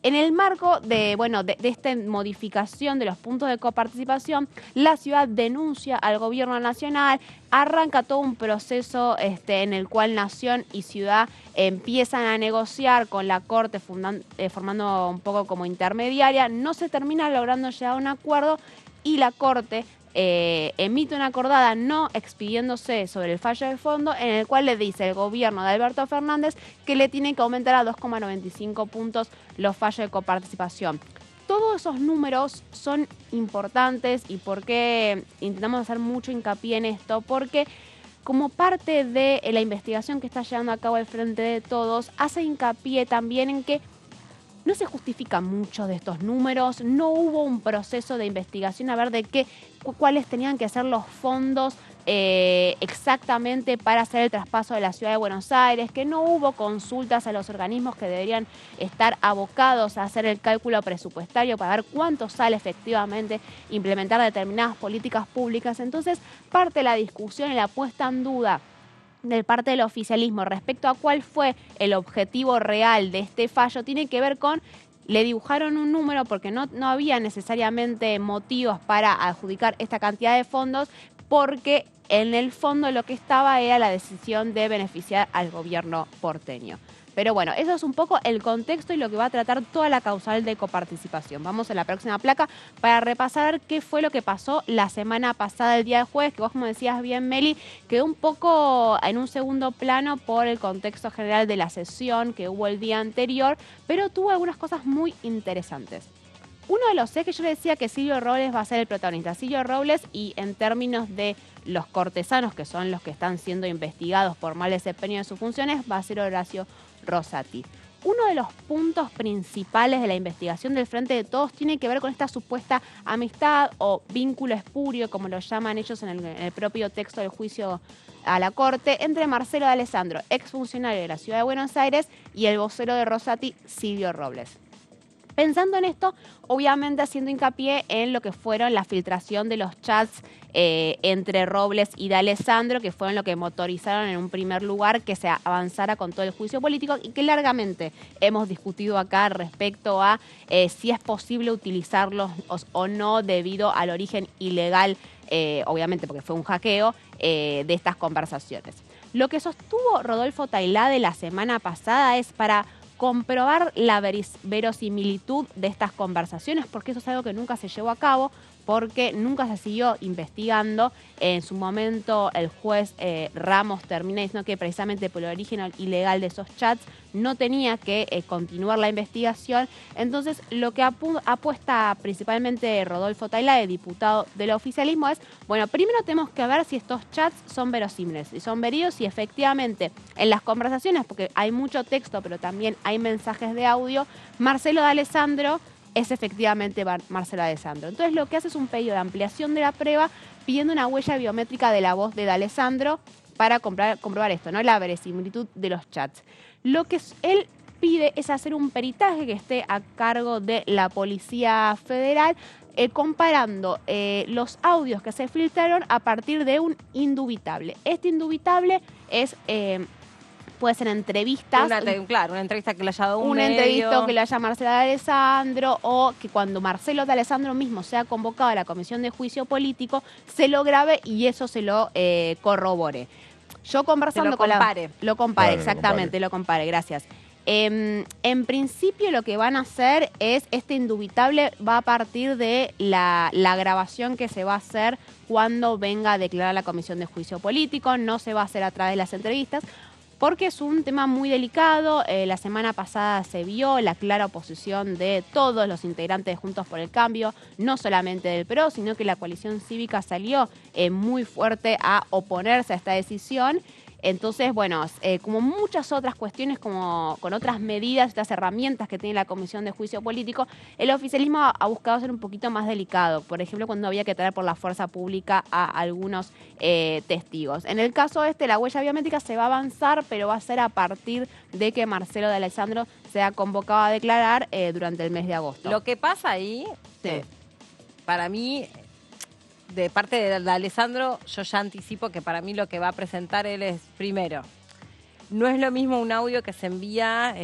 En el marco de esta modificación de los puntos de coparticipación, la ciudad denuncia al gobierno nacional, arranca todo un proceso en el cual Nación y ciudad empiezan a negociar con la Corte, formando un poco como intermediaria. No se termina logrando llegar a un acuerdo y la Corte emite una acordada no expidiéndose sobre el fallo de fondo, en el cual le dice el gobierno de Alberto Fernández que le tiene que aumentar a 2,95 puntos los fallos de coparticipación. Todos esos números son importantes. ¿Y por qué intentamos hacer mucho hincapié en esto? Porque como parte de la investigación que está llevando a cabo el Frente de Todos, hace hincapié también en que no se justifican muchos de estos números, no hubo un proceso de investigación a ver de cuáles tenían que ser los fondos exactamente para hacer el traspaso de la Ciudad de Buenos Aires, que no hubo consultas a los organismos que deberían estar abocados a hacer el cálculo presupuestario para ver cuánto sale efectivamente implementar determinadas políticas públicas. Entonces, parte de la discusión y la puesta en duda de parte del oficialismo respecto a cuál fue el objetivo real de este fallo tiene que ver con le dibujaron un número porque no había necesariamente motivos para adjudicar esta cantidad de fondos, porque en el fondo lo que estaba era la decisión de beneficiar al gobierno porteño. Pero bueno, eso es un poco el contexto y lo que va a tratar toda la causal de coparticipación. Vamos a la próxima placa para repasar qué fue lo que pasó la semana pasada, el día de jueves, que vos, como decías bien, Meli, quedó un poco en un segundo plano por el contexto general de la sesión que hubo el día anterior, pero tuvo algunas cosas muy interesantes. Uno de los ejes, yo le decía que Silvio Robles va a ser el protagonista. Silvio Robles, y en términos de los cortesanos, que son los que están siendo investigados por mal desempeño de sus funciones, va a ser Horacio Rosati. Uno de los puntos principales de la investigación del Frente de Todos tiene que ver con esta supuesta amistad o vínculo espurio, como lo llaman ellos en el propio texto del juicio a la Corte, entre Marcelo D'Alessandro, exfuncionario de la Ciudad de Buenos Aires, y el vocero de Rosati, Silvio Robles. Pensando en esto, obviamente haciendo hincapié en lo que fueron la filtración de los chats entre Robles y D'Alessandro, que fueron lo que motorizaron en un primer lugar que se avanzara con todo el juicio político, y que largamente hemos discutido acá respecto a si es posible utilizarlos o no debido al origen ilegal, obviamente porque fue un hackeo, de estas conversaciones. Lo que sostuvo Rodolfo Tailade la semana pasada es para comprobar la verosimilitud de estas conversaciones, porque eso es algo que nunca se llevó a cabo, porque nunca se siguió investigando. En su momento el juez Ramos termina diciendo que precisamente por el origen ilegal de esos chats no tenía que continuar la investigación. Entonces lo que apuesta principalmente Rodolfo Tailade, diputado del oficialismo, es, bueno, primero tenemos que ver si estos chats son verosímiles, si son verídicos, si efectivamente en las conversaciones, porque hay mucho texto pero también hay mensajes de audio, Marcelo D'Alessandro es efectivamente Marcelo D'Alessandro. Entonces lo que hace es un pedido de ampliación de la prueba pidiendo una huella biométrica de la voz de D'Alessandro para comprobar esto, ¿no? La verosimilitud de los chats. Lo que él pide es hacer un peritaje que esté a cargo de la Policía Federal, comparando los audios que se filtraron a partir de un indubitable. Este indubitable es... puede ser entrevistas. Una entrevista que le haya dado una entrevista que le haya Marcelo D'Alessandro, o que cuando Marcelo D'Alessandro mismo sea convocado a la Comisión de Juicio Político, se lo grabe y eso se lo corrobore. Yo conversando con lo compare, exactamente, lo compare, gracias. En principio lo que van a hacer es, este indubitable va a partir de la grabación que se va a hacer cuando venga a declarar la Comisión de Juicio Político, no se va a hacer a través de las entrevistas, porque es un tema muy delicado. La semana pasada se vio la clara oposición de todos los integrantes de Juntos por el Cambio, no solamente del PRO, sino que la coalición cívica salió muy fuerte a oponerse a esta decisión. Entonces, bueno, como muchas otras cuestiones, como con otras medidas, estas herramientas que tiene la Comisión de Juicio Político, el oficialismo ha buscado ser un poquito más delicado. Por ejemplo, cuando había que traer por la fuerza pública a algunos testigos. En el caso la huella biométrica se va a avanzar, pero va a ser a partir de que Marcelo D'Alessandro sea convocado a declarar durante el mes de agosto. Lo que pasa ahí, para mí... De parte de D'Alessandro, yo ya anticipo que para mí lo que va a presentar él es, primero, no es lo mismo un audio que se envía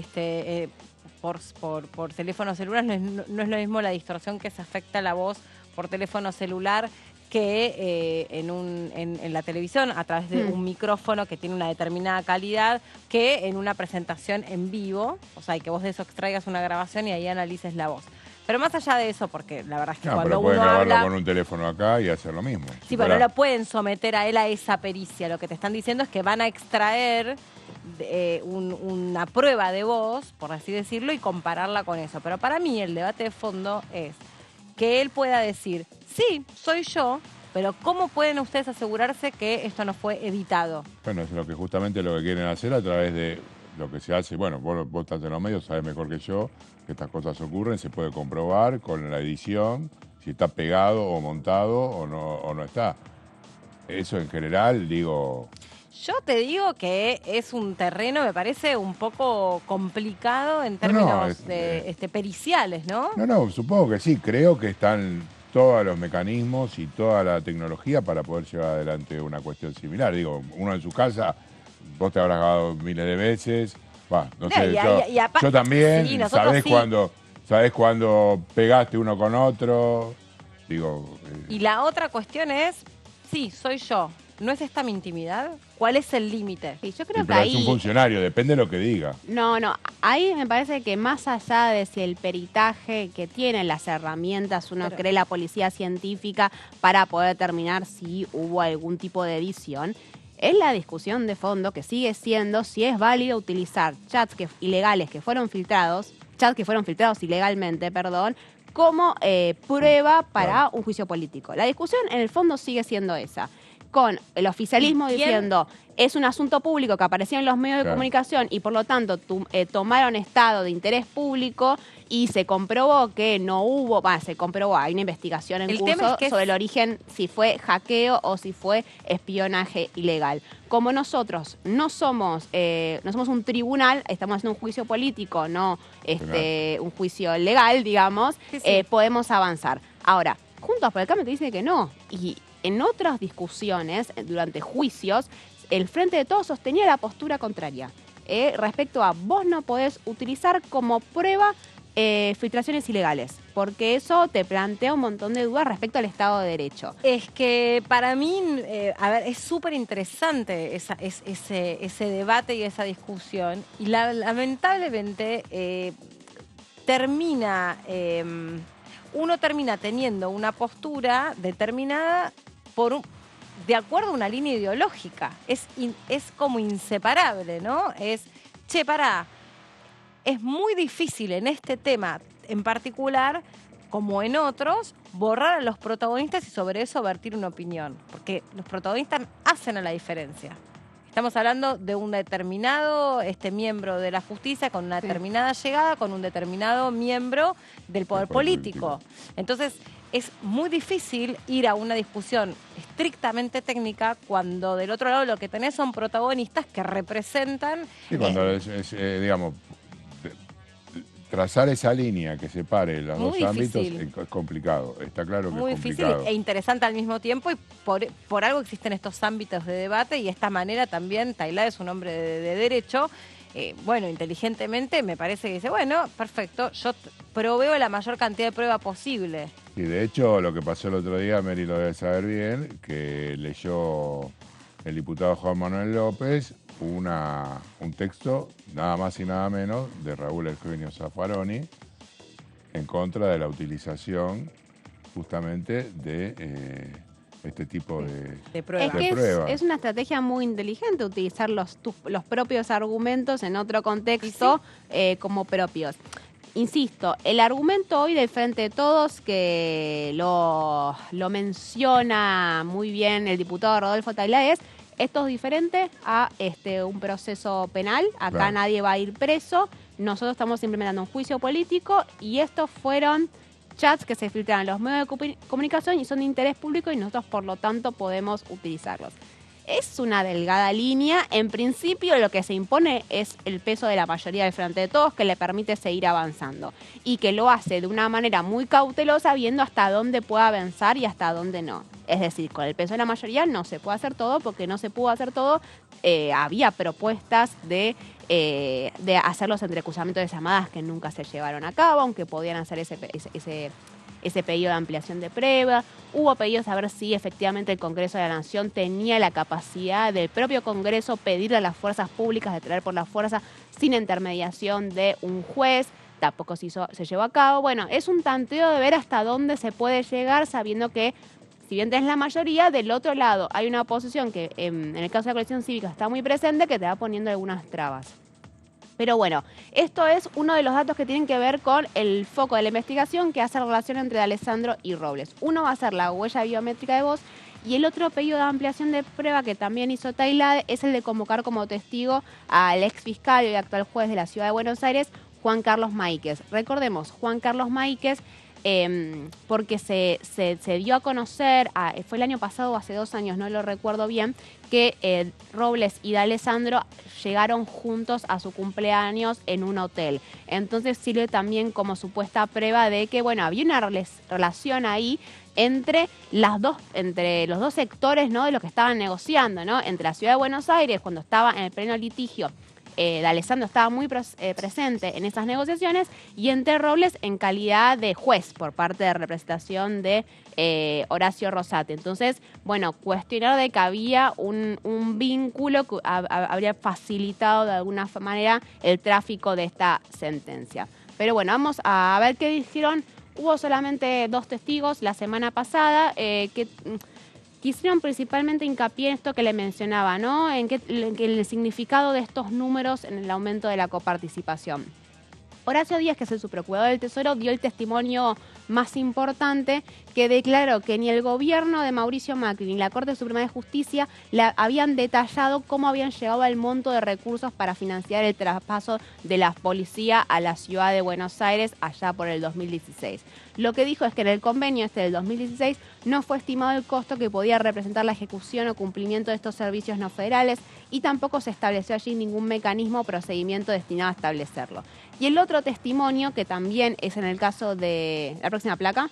por teléfono celular, no es lo mismo la distorsión que se afecta a la voz por teléfono celular que en la televisión a través de un micrófono que tiene una determinada calidad, que en una presentación en vivo, o sea, y que vos de eso extraigas una grabación y ahí analices la voz. Pero más allá de eso, porque la verdad es que cuando uno pueden grabarlo habla... con un teléfono acá y hacer lo mismo. Sí, pero no lo pueden someter a él a esa pericia. Lo que te están diciendo es que van a extraer una prueba de voz, por así decirlo, y compararla con eso. Pero para mí el debate de fondo es que él pueda decir, sí, soy yo, pero ¿cómo pueden ustedes asegurarse que esto no fue editado? Bueno, es lo que justamente lo que quieren hacer a través de lo que se hace. Bueno, vos estás en los medios, sabés mejor que yo que estas cosas ocurren, se puede comprobar con la edición si está pegado o montado o no está. Eso en general, digo... Yo te digo que es un terreno, me parece, un poco complicado en términos periciales, ¿no? No, supongo que sí. Creo que están todos los mecanismos y toda la tecnología para poder llevar adelante una cuestión similar. Digo, uno en su casa, vos te habrás grabado miles de veces... no sé, yo también, sí, sabés ¿Sabés cuándo pegaste uno con otro? Digo... Y la otra cuestión es, sí, soy yo. ¿No es esta mi intimidad? ¿Cuál es el límite? Sí, yo creo que pero ahí... es un funcionario, depende de lo que diga. No, ahí me parece que más allá de si el peritaje que tiene las herramientas, uno cree la policía científica para poder determinar si hubo algún tipo de edición, es la discusión de fondo que sigue siendo si es válido utilizar chats ilegales que fueron filtrados, ilegalmente, como prueba para un juicio político. La discusión en el fondo sigue siendo esa, con el oficialismo diciendo es un asunto público que apareció en los medios de comunicación y por lo tanto tomaron estado de interés público y se comprobó que no hubo, hay una investigación en curso sobre el origen, si fue hackeo o si fue espionaje ilegal. Como nosotros no somos un tribunal, estamos haciendo un juicio político, no un juicio legal, digamos, podemos avanzar. Ahora, Juntos por el Cambio te dice que no. Y en otras discusiones, durante juicios, el Frente de Todos sostenía la postura contraria. Respecto a vos no podés utilizar como prueba filtraciones ilegales, porque eso te plantea un montón de dudas respecto al Estado de Derecho. Es que para mí, es súper interesante ese debate y esa discusión, y lamentablemente uno termina teniendo una postura determinada de acuerdo a una línea ideológica. Es como inseparable, ¿no? Es muy difícil en este tema en particular, como en otros, borrar a los protagonistas y sobre eso vertir una opinión, porque los protagonistas hacen la diferencia. Estamos hablando de un determinado miembro de la justicia con una determinada llegada, con un determinado miembro del poder político. Entonces, es muy difícil ir a una discusión estrictamente técnica cuando del otro lado lo que tenés son protagonistas que representan... Sí, cuando digamos, trazar esa línea que separe los dos ámbitos es complicado, está claro que muy es complicado. Muy difícil e interesante al mismo tiempo, y por algo existen estos ámbitos de debate, y esta manera también Tailade es un hombre de derecho, inteligentemente me parece que dice, bueno, perfecto, yo proveo la mayor cantidad de prueba posible. Y de hecho lo que pasó el otro día, Mary lo debe saber bien, que leyó el diputado Juan Manuel López un texto, nada más y nada menos, de Raúl Eugenio Zaffaroni, en contra de la utilización justamente de este tipo de pruebas. Es una estrategia muy inteligente utilizar los propios argumentos en otro contexto como propios. Insisto, el argumento hoy del Frente de Todos, que lo menciona muy bien el diputado Rodolfo Tailade, esto es diferente a un proceso penal. Acá nadie va a ir preso. Nosotros estamos implementando un juicio político y estos fueron chats que se filtran en los medios de comunicación y son de interés público y nosotros, por lo tanto, podemos utilizarlos. Es una delgada línea. En principio, lo que se impone es el peso de la mayoría del Frente de Todos, que le permite seguir avanzando y que lo hace de una manera muy cautelosa, viendo hasta dónde puede avanzar y hasta dónde no. Es decir, con el peso de la mayoría no se puede hacer todo, porque no se pudo hacer todo. Había propuestas de hacer los entrecruzamientos de llamadas que nunca se llevaron a cabo, aunque podían hacer ese pedido de ampliación de prueba. Hubo pedidos a ver si efectivamente el Congreso de la Nación tenía la capacidad del propio Congreso pedirle a las fuerzas públicas de traer por la fuerza sin intermediación de un juez. Tampoco se llevó a cabo. Bueno, es un tanteo de ver hasta dónde se puede llegar, sabiendo que, si bien tenés la mayoría, del otro lado hay una oposición que en el caso de la coalición cívica está muy presente, que te va poniendo algunas trabas. Pero bueno, esto es uno de los datos que tienen que ver con el foco de la investigación, que hace la relación entre D'Alessandro y Robles. Uno va a ser la huella biométrica de voz, y el otro pedido de ampliación de prueba que también hizo Tailade es el de convocar como testigo al ex fiscal y actual juez de la Ciudad de Buenos Aires, Juan Carlos Máiquez. Recordemos, Juan Carlos Máiquez, porque se dio a conocer, fue el año pasado o hace 2 años, no lo recuerdo bien, que Robles y D'Alessandro llegaron juntos a su cumpleaños en un hotel. Entonces sirve también como supuesta prueba de que, bueno, había una relación ahí entre los dos sectores, ¿no?, de lo que estaban negociando, ¿no? Entre la Ciudad de Buenos Aires, cuando estaba en el pleno litigio, D'Alessandro estaba muy presente en esas negociaciones y Enter Robles en calidad de juez por parte de representación de Horacio Rosati. Entonces, bueno, cuestionar de que había un vínculo que habría facilitado de alguna manera el tráfico de esta sentencia. Pero bueno, vamos a ver qué dijeron. Hubo solamente 2 testigos la semana pasada que quisieron principalmente hincapié en esto que le mencionaba, ¿no? En el significado de estos números en el aumento de la coparticipación. Horacio Díaz, que es el subprocurador del Tesoro, dio el testimonio más importante, que declaró que ni el gobierno de Mauricio Macri ni la Corte Suprema de Justicia habían detallado cómo habían llegado al monto de recursos para financiar el traspaso de la policía a la ciudad de Buenos Aires allá por el 2016. Lo que dijo es que en el convenio del 2016 no fue estimado el costo que podía representar la ejecución o cumplimiento de estos servicios no federales y tampoco se estableció allí ningún mecanismo o procedimiento destinado a establecerlo. Y el otro testimonio, que también es en el caso de la próxima placa,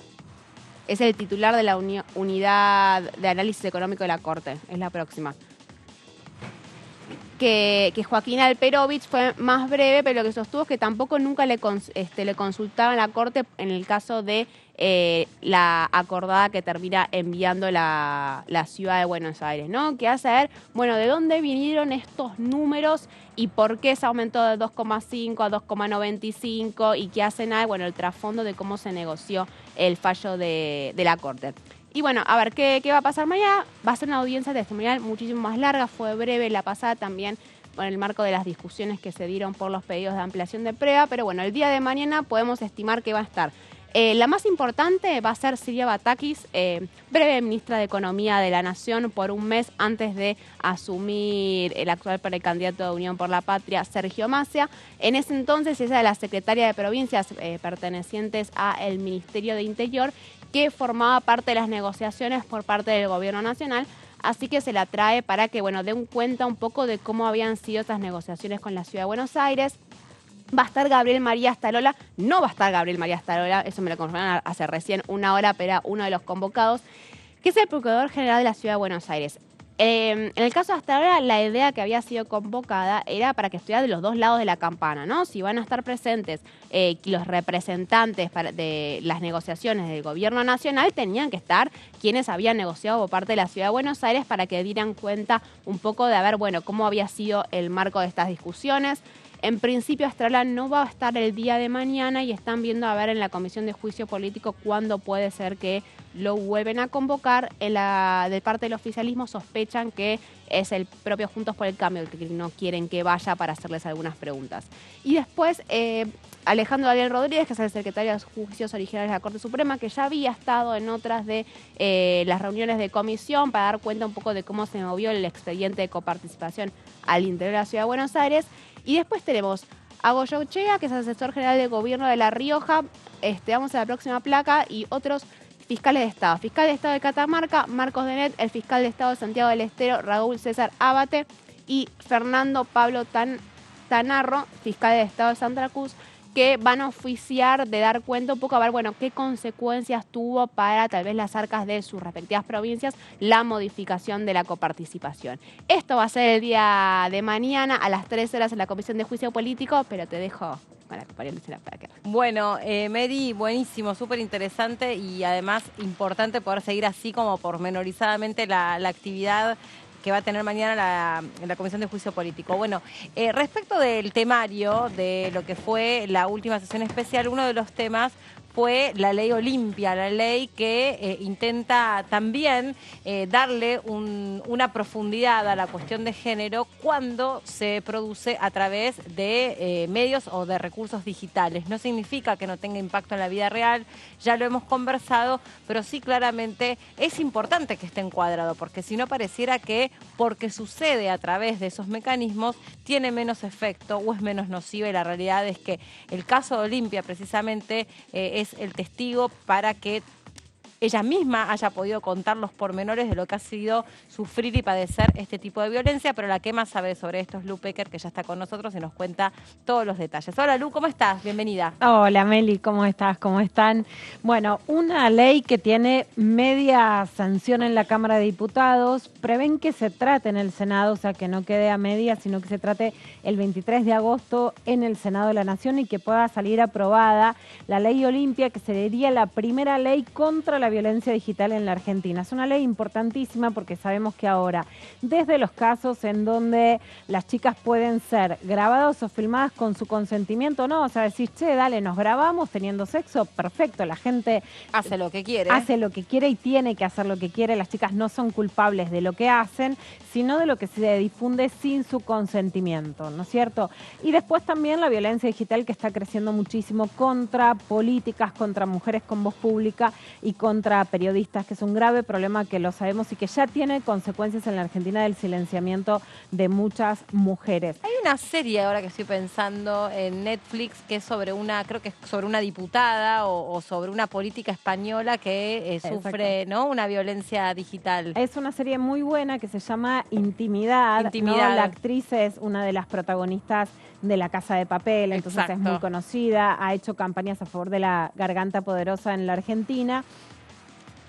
es el titular de la Unidad de Análisis Económico de la Corte, es la próxima. Que Joaquín Alperovich fue más breve, pero lo que sostuvo es que tampoco nunca le consultaban a la Corte en el caso de la acordada que termina enviando la ciudad de Buenos Aires, ¿no? Que hace ver, bueno, de dónde vinieron estos números y por qué se aumentó de 2,5 a 2,95 y qué hacen ahí, bueno, el trasfondo de cómo se negoció el fallo de la Corte. Y bueno, a ver, ¿qué va a pasar mañana? Va a ser una audiencia testimonial muchísimo más larga, fue breve la pasada también en el marco de las discusiones que se dieron por los pedidos de ampliación de prueba, pero bueno, el día de mañana podemos estimar que va a estar. La más importante va a ser Silvia Batakis, breve ministra de Economía de la Nación por un mes antes de asumir el actual precandidato de Unión por la Patria, Sergio Macia. En ese entonces ella era la secretaria de provincias pertenecientes al Ministerio de Interior, que formaba parte de las negociaciones por parte del Gobierno Nacional. Así que se la trae para que, bueno, den cuenta un poco de cómo habían sido esas negociaciones con la Ciudad de Buenos Aires. Va a estar Gabriel María Starola, no va a estar Gabriel María Starola, eso me lo confirmaron hace recién una hora, pero era uno de los convocados, que es el Procurador General de la Ciudad de Buenos Aires. En el caso de Starola, la idea que había sido convocada era para que estuviera de los dos lados de la campana, ¿no? Si van a estar presentes los representantes de las negociaciones del Gobierno Nacional, tenían que estar quienes habían negociado por parte de la Ciudad de Buenos Aires para que dieran cuenta un poco de ver, bueno, cómo había sido el marco de estas discusiones. En principio, Starola no va a estar el día de mañana y están viendo a ver en la Comisión de Juicio Político cuándo puede ser que lo vuelven a convocar. De parte del oficialismo sospechan que es el propio Juntos por el Cambio el que no quieren que vaya para hacerles algunas preguntas. Y después, Alejandro Daniel Rodríguez, que es el secretario de Juicios Originales de la Corte Suprema, que ya había estado en otras de las reuniones de comisión para dar cuenta un poco de cómo se movió el expediente de coparticipación al interior de la Ciudad de Buenos Aires. Y después tenemos a Goycochea, que es asesor general del Gobierno de La Rioja, vamos a la próxima placa, y otros fiscales de Estado. Fiscal de Estado de Catamarca, Marcos Denet, el fiscal de Estado de Santiago del Estero, Raúl César Abate, y Fernando Pablo Tanarro, fiscal de Estado de Santa Cruz, que van a oficiar de dar cuenta un poco a ver, bueno, qué consecuencias tuvo para tal vez las arcas de sus respectivas provincias la modificación de la coparticipación. Esto va a ser el día de mañana a las 3 horas en la Comisión de Juicio Político, pero te dejo para que pariéndose la placa. Bueno, Mary, buenísimo, súper interesante y además importante poder seguir así como pormenorizadamente la actividad que va a tener mañana la Comisión de Juicio Político. Bueno, respecto del temario de lo que fue la última sesión especial, uno de los temas fue la ley Olimpia, la ley que intenta también darle una profundidad a la cuestión de género cuando se produce a través de medios o de recursos digitales. No significa que no tenga impacto en la vida real, ya lo hemos conversado, pero sí claramente es importante que esté encuadrado, porque si no pareciera que porque sucede a través de esos mecanismos tiene menos efecto o es menos nociva, y la realidad es que el caso de Olimpia precisamente es el testigo para que ella misma haya podido contar los pormenores de lo que ha sido sufrir y padecer este tipo de violencia, pero la que más sabe sobre esto es Lu Pecker, que ya está con nosotros y nos cuenta todos los detalles. Hola Lu, ¿cómo estás? Bienvenida. Hola Meli, ¿cómo estás? ¿Cómo están? Bueno, una ley que tiene media sanción en la Cámara de Diputados, prevén que se trate en el Senado, o sea que no quede a media, sino que se trate el 23 de agosto en el Senado de la Nación y que pueda salir aprobada la Ley Olimpia, que sería la primera ley contra la violencia digital en la Argentina. Es una ley importantísima porque sabemos que ahora, desde los casos en donde las chicas pueden ser grabadas o filmadas con su consentimiento, no, o sea, decir, che, dale, nos grabamos teniendo sexo, perfecto, la gente hace lo que quiere. Hace lo que quiere y tiene que hacer lo que quiere. Las chicas no son culpables de lo que hacen, sino de lo que se difunde sin su consentimiento, ¿no es cierto? Y después también la violencia digital, que está creciendo muchísimo contra políticas, contra mujeres con voz pública y contra periodistas, que es un grave problema que lo sabemos y que ya tiene consecuencias en la Argentina del silenciamiento de muchas mujeres. Hay una serie ahora que estoy pensando en Netflix que es sobre una, creo que es sobre una diputada o sobre una política española que sufre, ¿no?, una violencia digital. Es una serie muy buena que se llama Intimidad. Intimidad. ¿No? La actriz es una de las protagonistas de La Casa de Papel, entonces Exacto. es muy conocida, ha hecho campañas a favor de la garganta poderosa en la Argentina.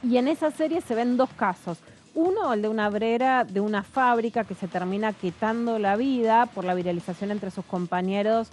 Y en esa serie se ven dos casos. Uno, el de una obrera de una fábrica que se termina quitando la vida por la viralización entre sus compañeros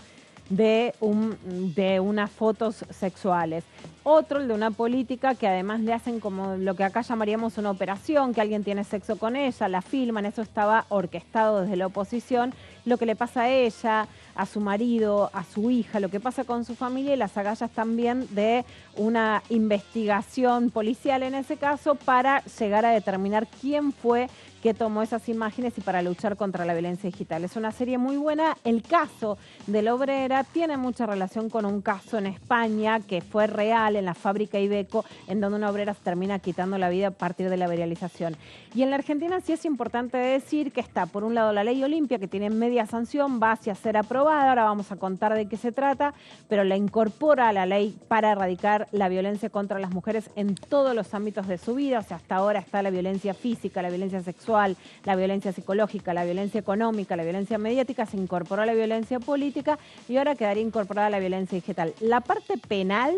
de unas fotos sexuales. Otro, el de una política que además le hacen como lo que acá llamaríamos una operación, que alguien tiene sexo con ella, la filman, eso estaba orquestado desde la oposición, lo que le pasa a ella, a su marido, a su hija, lo que pasa con su familia y las agallas también de una investigación policial en ese caso para llegar a determinar quién fue que tomó esas imágenes y para luchar contra la violencia digital. Es una serie muy buena. El caso de la obrera tiene mucha relación con un caso en España que fue real en la fábrica Iveco, en donde una obrera se termina quitando la vida a partir de la viralización. Y en la Argentina sí es importante decir que está, por un lado, la Ley Olimpia, que tiene media sanción, va hacia ser aprobada, ahora vamos a contar de qué se trata, pero la incorpora a la ley para erradicar la violencia contra las mujeres en todos los ámbitos de su vida. O sea, hasta ahora está la violencia física, la violencia sexual, la violencia psicológica, la violencia económica, la violencia mediática, se incorporó a la violencia política y ahora quedaría incorporada la violencia digital. La parte penal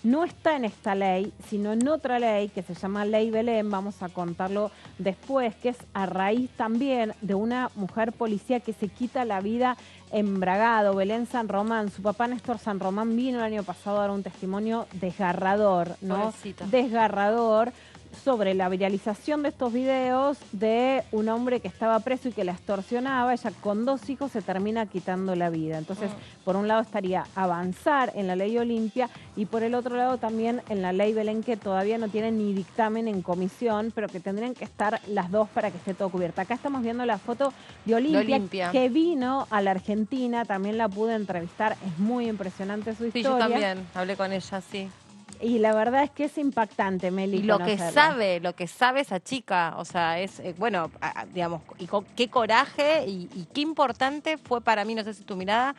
no está en esta ley, sino en otra ley que se llama Ley Belén, vamos a contarlo después, que es a raíz también de una mujer policía que se quita la vida en Bragado, Belén San Román. Su papá Néstor San Román vino el año pasado a dar un testimonio desgarrador, ¿no? Pobrecita. Desgarrador, sobre la viralización de estos videos de un hombre que estaba preso y que la extorsionaba. Ella con 2 hijos se termina quitando la vida. Entonces, por un lado estaría avanzar en la Ley Olimpia y por el otro lado también en la Ley Belén, que todavía no tiene ni dictamen en comisión, pero que tendrían que estar las dos para que esté todo cubierto. Acá estamos viendo la foto de Olimpia, que vino a la Argentina, también la pude entrevistar, es muy impresionante su historia. Sí, yo también hablé con ella, sí. Y la verdad es que es impactante, Meli. Y lo que sabe esa chica, o sea, es, bueno, digamos, y qué coraje y qué importante fue para mí, no sé si tu mirada,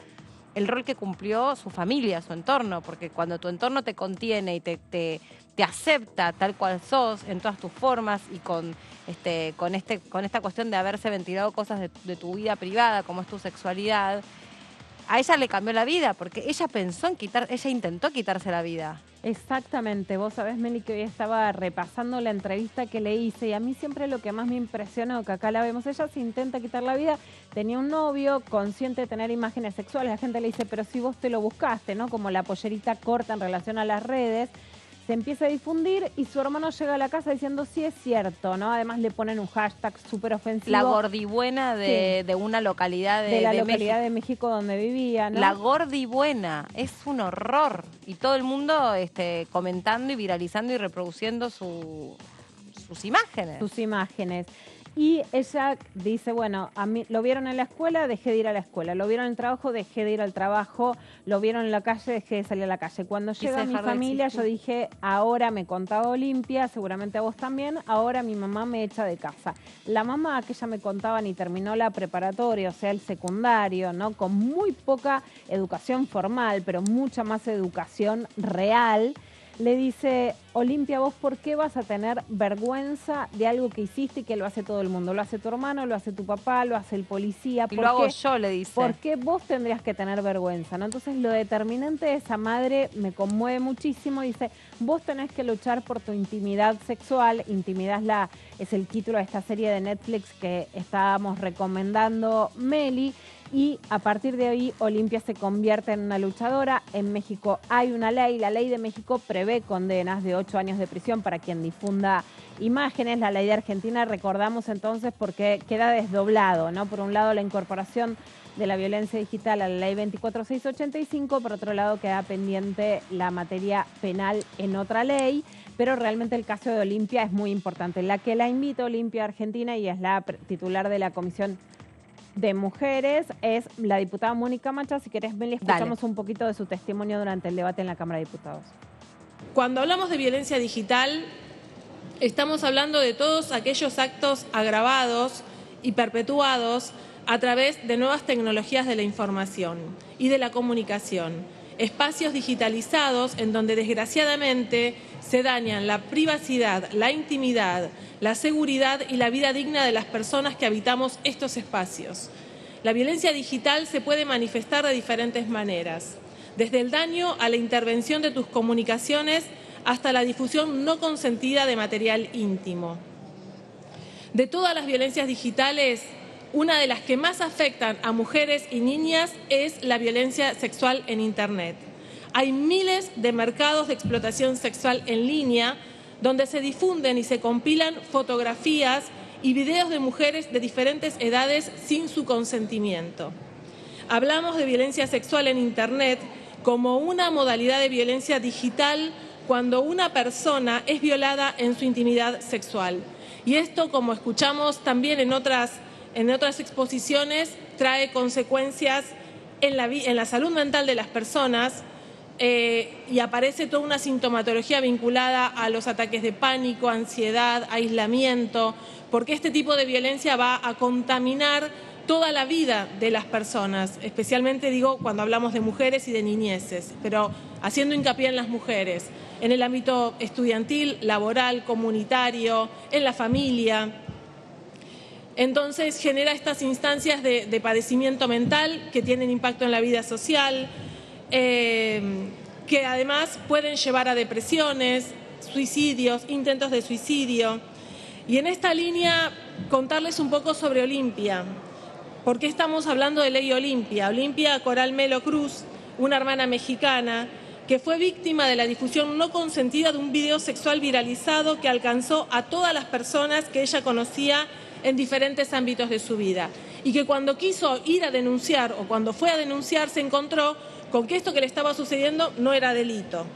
el rol que cumplió su familia, su entorno, porque cuando tu entorno te contiene y te acepta tal cual sos en todas tus formas y con esta cuestión de haberse ventilado cosas de tu vida privada, como es tu sexualidad, a ella le cambió la vida, porque ella ella intentó quitarse la vida. Exactamente, vos sabés, Meli, que hoy estaba repasando la entrevista que le hice y a mí siempre lo que más me impresionó, que acá la vemos, ella se intenta quitar la vida, tenía un novio consciente de tener imágenes sexuales, la gente le dice, pero si vos te lo buscaste, ¿no? Como la pollerita corta en relación a las redes, se empieza a difundir y su hermano llega a la casa diciendo, sí, es cierto, ¿no? Además le ponen un hashtag súper ofensivo. La gordibuena de una localidad de la localidad México. de México donde vivía, ¿no? La gordibuena, es un horror. Y todo el mundo comentando y viralizando y reproduciendo sus imágenes. Sus imágenes. Y ella dice, bueno, a mí lo vieron en la escuela, dejé de ir a la escuela. Lo vieron en el trabajo, dejé de ir al trabajo. Lo vieron en la calle, dejé de salir a la calle. Cuando llega mi familia, yo dije, ahora me contaba Olimpia, seguramente a vos también, ahora mi mamá me echa de casa. La mamá que ella me contaba ni terminó la preparatoria, o sea, el secundario, ¿no? Con muy poca educación formal, pero mucha más educación real. le dice, Olimpia, vos ¿por qué vas a tener vergüenza de algo que hiciste y que lo hace todo el mundo? Lo hace tu hermano, lo hace tu papá, lo hace el policía. Y lo hago yo, le dice. ¿Por qué vos tendrías que tener vergüenza? ¿No? Entonces lo determinante de esa madre me conmueve muchísimo. Dice, vos tenés que luchar por tu intimidad sexual. Intimidad es el título de esta serie de Netflix que estábamos recomendando Meli. Y a partir de ahí Olimpia se convierte en una luchadora. En México hay una ley, la ley de México prevé condenas de 8 años de prisión para quien difunda imágenes. La ley de Argentina, recordamos entonces, porque queda desdoblado, ¿no? Por un lado la incorporación de la violencia digital a la ley 24685, por otro lado queda pendiente la materia penal en otra ley. Pero realmente el caso de Olimpia es muy importante. La que la invita Olimpia Argentina y es la titular de la Comisión de Mujeres es la diputada Mónica Macha. Si querés, Meli, escuchamos un poquito de su testimonio durante el debate en la Cámara de Diputados. Cuando hablamos de violencia digital, estamos hablando de todos aquellos actos agravados y perpetuados a través de nuevas tecnologías de la información y de la comunicación. Espacios digitalizados en donde desgraciadamente se dañan la privacidad, la intimidad, la seguridad y la vida digna de las personas que habitamos estos espacios. La violencia digital se puede manifestar de diferentes maneras, desde el daño a la intervención de tus comunicaciones hasta la difusión no consentida de material íntimo. De todas las violencias digitales, una de las que más afectan a mujeres y niñas es la violencia sexual en Internet. Hay miles de mercados de explotación sexual en línea donde se difunden y se compilan fotografías y videos de mujeres de diferentes edades sin su consentimiento. Hablamos de violencia sexual en Internet como una modalidad de violencia digital cuando una persona es violada en su intimidad sexual. Y esto, como escuchamos también en otras exposiciones, trae consecuencias en la salud mental de las personas y aparece toda una sintomatología vinculada a los ataques de pánico, ansiedad, aislamiento, porque este tipo de violencia va a contaminar toda la vida de las personas, especialmente digo cuando hablamos de mujeres y de niñeces, pero haciendo hincapié en las mujeres, en el ámbito estudiantil, laboral, comunitario, en la familia. Entonces genera estas instancias de padecimiento mental que tienen impacto en la vida social, que además pueden llevar a depresiones, suicidios, intentos de suicidio. Y en esta línea contarles un poco sobre Olimpia. ¿Por qué estamos hablando de ley Olimpia? Olimpia Coral Melo Cruz, una hermana mexicana que fue víctima de la difusión no consentida de un video sexual viralizado que alcanzó a todas las personas que ella conocía en diferentes ámbitos de su vida. Y que cuando quiso ir a denunciar o cuando fue a denunciar se encontró con que esto que le estaba sucediendo no era delito.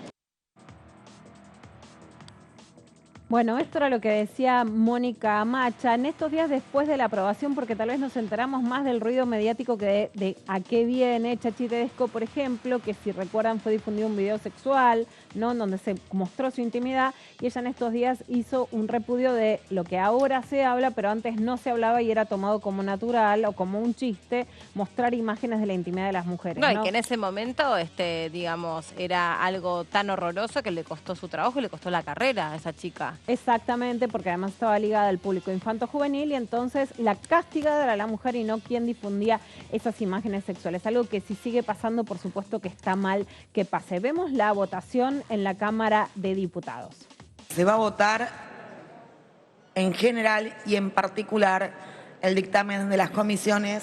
Bueno, esto era lo que decía Mónica Macha. En estos días después de la aprobación, porque tal vez nos enteramos más del ruido mediático que de a qué viene Chachi Tedesco, por ejemplo, que si recuerdan fue difundido un video sexual, ¿no?, en donde se mostró su intimidad, y ella en estos días hizo un repudio de lo que ahora se habla, pero antes no se hablaba y era tomado como natural o como un chiste, mostrar imágenes de la intimidad de las mujeres. No, y que en ese momento, digamos, era algo tan horroroso que le costó su trabajo y le costó la carrera a esa chica. Exactamente, porque además estaba ligada al público infanto-juvenil y entonces la castigada era la mujer y no quien difundía esas imágenes sexuales. Algo que si sigue pasando, por supuesto que está mal que pase. Vemos la votación en la Cámara de Diputados. Se va a votar en general y en particular el dictamen de las comisiones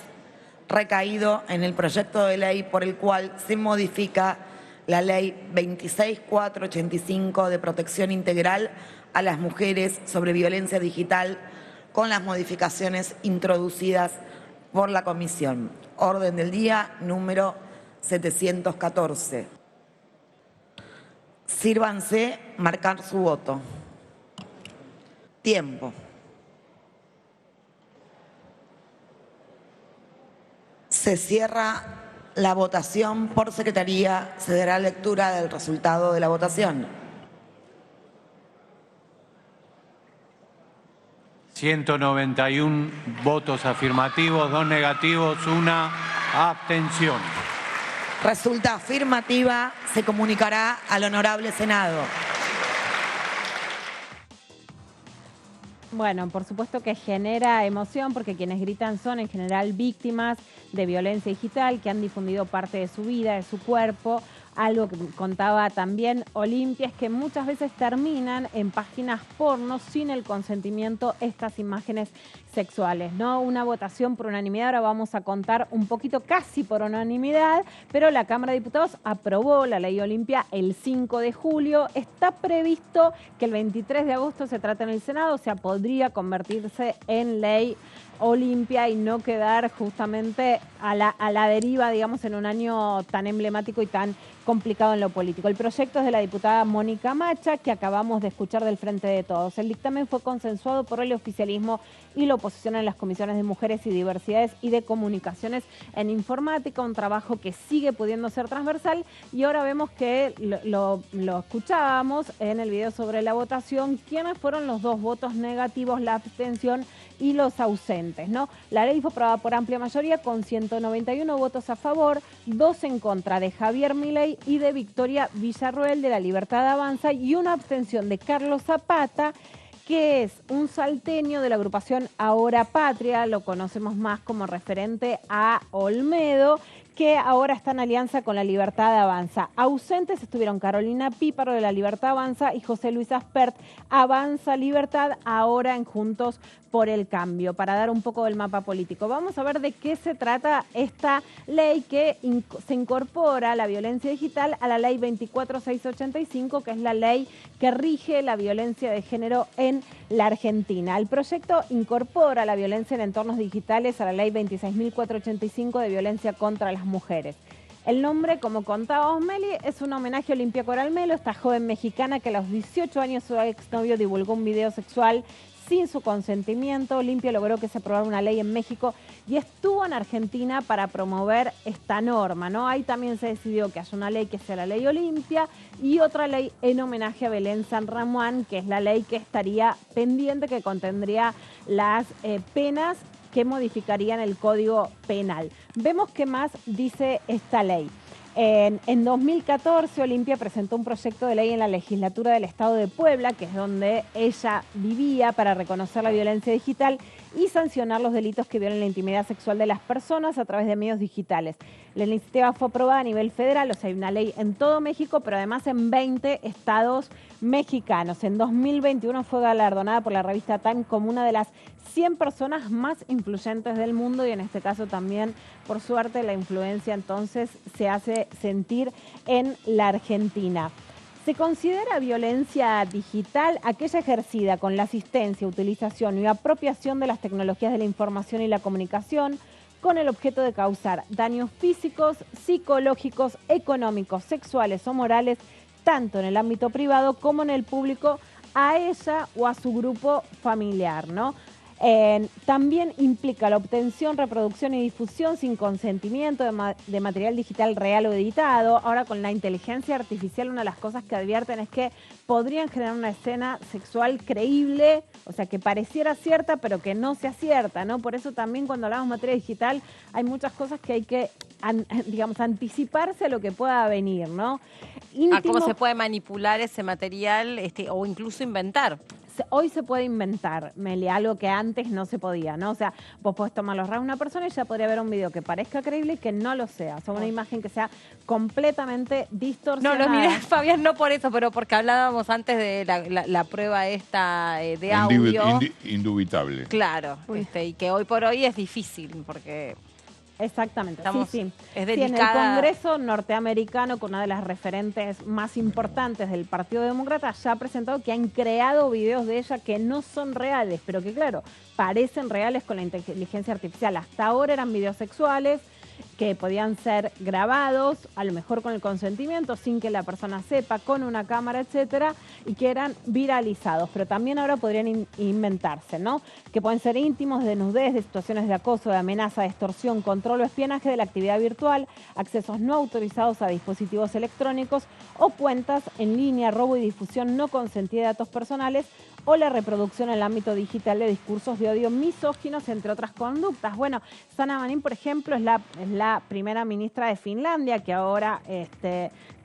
recaído en el proyecto de ley por el cual se modifica la ley 26485 de protección integral a las mujeres sobre violencia digital con las modificaciones introducidas por la comisión. Orden del día número 714. Sírvanse marcar su voto. Tiempo. Se cierra la votación. Por secretaría se dará lectura del resultado de la votación. 191 votos afirmativos, 2 negativos, 1 abstención. Resulta afirmativa, se comunicará al Honorable Senado. Bueno, por supuesto que genera emoción porque quienes gritan son en general víctimas de violencia digital que han difundido parte de su vida, de su cuerpo. Algo que contaba también Olimpia es que muchas veces terminan en páginas porno sin el consentimiento estas imágenes sexuales, ¿no? Una votación por unanimidad, ahora vamos a contar un poquito casi por unanimidad, pero la Cámara de Diputados aprobó la ley Olimpia el 5 de julio. Está previsto que el 23 de agosto se trate en el Senado, o sea, podría convertirse en ley Olimpia y no quedar justamente a la deriva, digamos, en un año tan emblemático y tan complicado en lo político. El proyecto es de la diputada Mónica Macha, que acabamos de escuchar del Frente de Todos. El dictamen fue consensuado por el oficialismo y la oposición en las comisiones de Mujeres y Diversidades y de Comunicaciones en Informática, un trabajo que sigue pudiendo ser transversal, y ahora vemos que lo escuchábamos en el video sobre la votación, quiénes fueron los dos votos negativos, la abstención y los ausentes, ¿no? La ley fue aprobada por amplia mayoría con 191 votos a favor, 2 en contra de Javier Milei y de Victoria Villarroel de La Libertad Avanza, y una abstención de Carlos Zapata, que es un salteño de la agrupación Ahora Patria, lo conocemos más como referente a Olmedo, que ahora está en alianza con La Libertad Avanza. Ausentes estuvieron Carolina Píparo de La Libertad Avanza y José Luis Aspert, Avanza Libertad, ahora en Juntos por el Cambio, para dar un poco del mapa político. Vamos a ver de qué se trata esta ley que se incorpora la violencia digital a la ley 24685, que es la ley que rige la violencia de género en la Argentina. El proyecto incorpora la violencia en entornos digitales a la ley 26485 de violencia contra las mujeres. El nombre, como contaba Osmeli, es un homenaje a Olimpia Coral Melo, esta joven mexicana que a los 18 años su exnovio divulgó un video sexual sin su consentimiento. Olimpia logró que se aprobara una ley en México y estuvo en Argentina para promover esta norma, ¿no? Ahí también se decidió que haya una ley que sea la ley Olimpia y otra ley en homenaje a Belén San Ramón, que es la ley que estaría pendiente, que contendría las penas que modificarían el Código Penal. Vemos qué más dice esta ley. En 2014, Olimpia presentó un proyecto de ley en la legislatura del Estado de Puebla, que es donde ella vivía, para reconocer la violencia digital y sancionar los delitos que violan la intimidad sexual de las personas a través de medios digitales. La iniciativa fue aprobada a nivel federal, o sea, hay una ley en todo México, pero además en 20 estados mexicanos. En 2021 fue galardonada por la revista Time como una de las 100 personas más influyentes del mundo, y en este caso también, por suerte, la influencia entonces se hace sentir en la Argentina. Se considera violencia digital aquella ejercida con la asistencia, utilización y apropiación de las tecnologías de la información y la comunicación con el objeto de causar daños físicos, psicológicos, económicos, sexuales o morales, tanto en el ámbito privado como en el público, a ella o a su grupo familiar, ¿no? También implica la obtención, reproducción y difusión sin consentimiento de material digital real o editado. Ahora, con la inteligencia artificial, una de las cosas que advierten es que podrían generar una escena sexual creíble, o sea, que pareciera cierta, pero que no sea cierta, ¿no? Por eso también cuando hablamos de materia digital hay muchas cosas que hay que, digamos, anticiparse a lo que pueda venir, ¿no? A cómo se puede manipular ese material o incluso inventar. Hoy se puede inventar, Meli, algo que antes no se podía, ¿no? O sea, vos podés tomar los rasgos de una persona y ya podría ver un video que parezca creíble y que no lo sea. O sea, una imagen que sea completamente distorsionada. No, mirá, Fabián, no por eso, pero porque hablábamos antes de la prueba esta de audio. Indubitable. Claro, y que hoy por hoy es difícil porque... Exactamente, sí. Es delicada. Sí, en el Congreso norteamericano, con una de las referentes más importantes del Partido Demócrata, ya ha presentado que han creado videos de ella que no son reales, pero que, claro, parecen reales con la inteligencia artificial. Hasta ahora eran videos sexuales que podían ser grabados, a lo mejor con el consentimiento, sin que la persona sepa, con una cámara, etcétera, y que eran viralizados. Pero también ahora podrían inventarse, ¿no? Que pueden ser íntimos, de nudez, de situaciones de acoso, de amenaza, de extorsión, control o espionaje de la actividad virtual, accesos no autorizados a dispositivos electrónicos o cuentas en línea, robo y difusión no consentida de datos personales, o la reproducción en el ámbito digital de discursos de odio misóginos, entre otras conductas. Bueno, Sanna Marin, por ejemplo, es la primera ministra de Finlandia, que ahora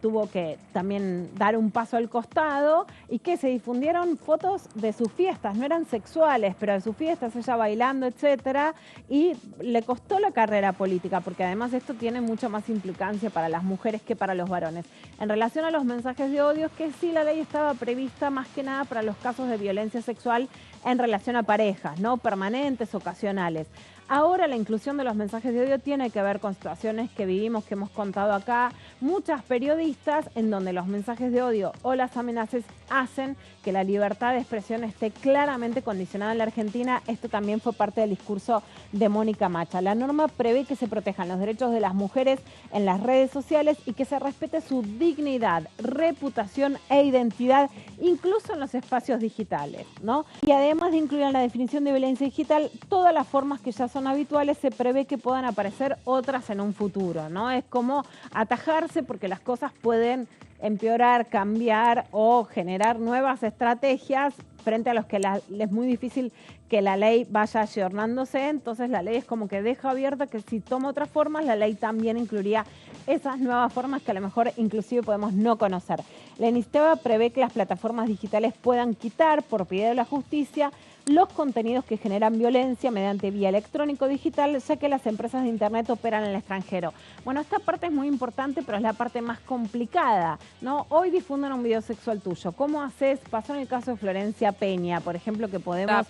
tuvo que también dar un paso al costado y que se difundieron fotos de sus fiestas, no eran sexuales, pero de sus fiestas, ella bailando, etcétera, y le costó la carrera política, porque además esto tiene mucha más implicancia para las mujeres que para los varones. En relación a los mensajes de odio, es que sí, la ley estaba prevista más que nada para los casos de violencia sexual en relación a parejas, ¿no? Permanentes, ocasionales. Ahora la inclusión de los mensajes de odio tiene que ver con situaciones que vivimos, que hemos contado acá, muchas periodistas, en donde los mensajes de odio o las amenazas hacen que la libertad de expresión esté claramente condicionada en la Argentina. Esto también fue parte del discurso de Mónica Macha. La norma prevé que se protejan los derechos de las mujeres en las redes sociales y que se respete su dignidad, reputación e identidad, incluso en los espacios digitales, ¿no? Y además de incluir en la definición de violencia digital todas las formas que ya son habituales, se prevé que puedan aparecer otras en un futuro, ¿no? Es como atajarse, porque las cosas pueden empeorar, cambiar o generar nuevas estrategias frente a los que es muy difícil que la ley vaya ayornándose. Entonces la ley es como que deja abierta que si toma otras formas, la ley también incluiría esas nuevas formas que a lo mejor inclusive podemos no conocer. La iniciativa prevé que las plataformas digitales puedan quitar, por pedido de la justicia, los contenidos que generan violencia mediante vía electrónico digital, ya que las empresas de Internet operan en el extranjero. Bueno, esta parte es muy importante, pero es la parte más complicada, ¿no? Hoy difunden un video sexual tuyo. ¿Cómo haces? Pasó en el caso de Florencia Peña, por ejemplo, que podemos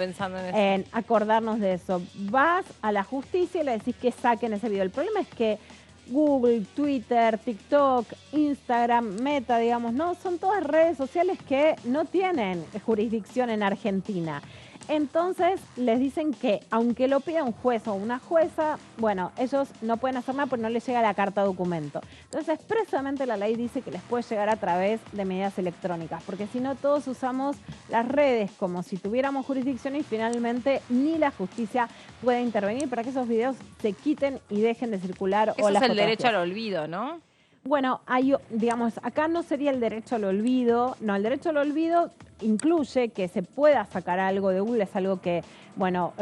acordarnos de eso. Vas a la justicia y le decís que saquen ese video. El problema es que Google, Twitter, TikTok, Instagram, Meta, digamos, ¿no? Son todas redes sociales que no tienen jurisdicción en Argentina. Entonces les dicen que aunque lo pida un juez o una jueza, bueno, ellos no pueden hacer nada porque no les llega la carta documento. Entonces expresamente la ley dice que les puede llegar a través de medidas electrónicas, porque si no todos usamos las redes como si tuviéramos jurisdicción y finalmente ni la justicia puede intervenir para que esos videos se quiten y dejen de circular. Eso es el derecho al olvido, ¿no? Bueno, digamos, acá no sería el derecho al olvido, no, el derecho al olvido incluye que se pueda sacar algo de Google, es algo que, bueno,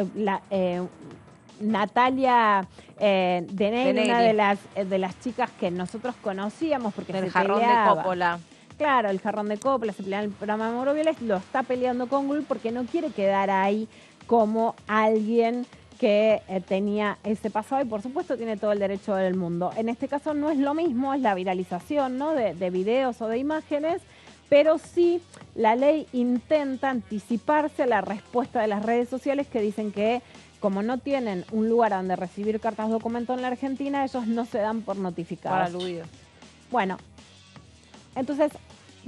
Natalia Denegri, una de las chicas que nosotros conocíamos porque el se jarrón peleaba. de Coppola. Claro, el jarrón de Coppola, se peleaba en el programa de Mauro Viales, lo está peleando con Google porque no quiere quedar ahí como alguien que tenía ese pasado y por supuesto tiene todo el derecho del mundo. En este caso no es lo mismo, es la viralización, ¿no? de videos o de imágenes, pero sí la ley intenta anticiparse a la respuesta de las redes sociales que dicen que como no tienen un lugar donde recibir cartas documento en la Argentina, ellos no se dan por notificados. Para aludidos. Bueno, entonces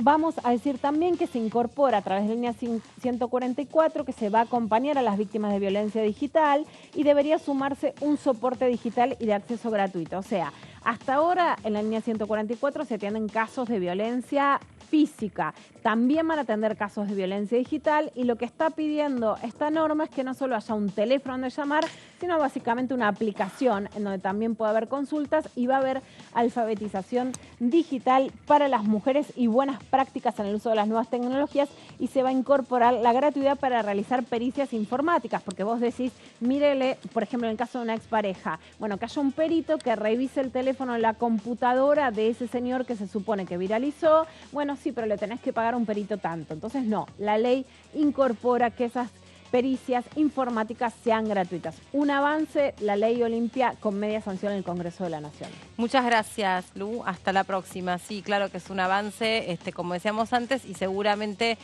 vamos a decir también que se incorpora a través de la línea 144 que se va a acompañar a las víctimas de violencia digital y debería sumarse un soporte digital y de acceso gratuito. O sea, hasta ahora en la línea 144 se atienden casos de violencia física. También van a atender casos de violencia digital y lo que está pidiendo esta norma es que no solo haya un teléfono donde llamar, sino básicamente una aplicación en donde también puede haber consultas y va a haber alfabetización digital para las mujeres y buenas prácticas en el uso de las nuevas tecnologías y se va a incorporar la gratuidad para realizar pericias informáticas, porque vos decís, mírele, por ejemplo, en el caso de una expareja, bueno, que haya un perito que revise el teléfono en la computadora de ese señor que se supone que viralizó, bueno, sí, pero le tenés que pagar un perito tanto. Entonces, no, la ley incorpora que esas pericias informáticas sean gratuitas. Un avance, la ley Olimpia con media sanción en el Congreso de la Nación. Muchas gracias, Lu. Hasta la próxima. Sí, claro que es un avance, como decíamos antes, y seguramente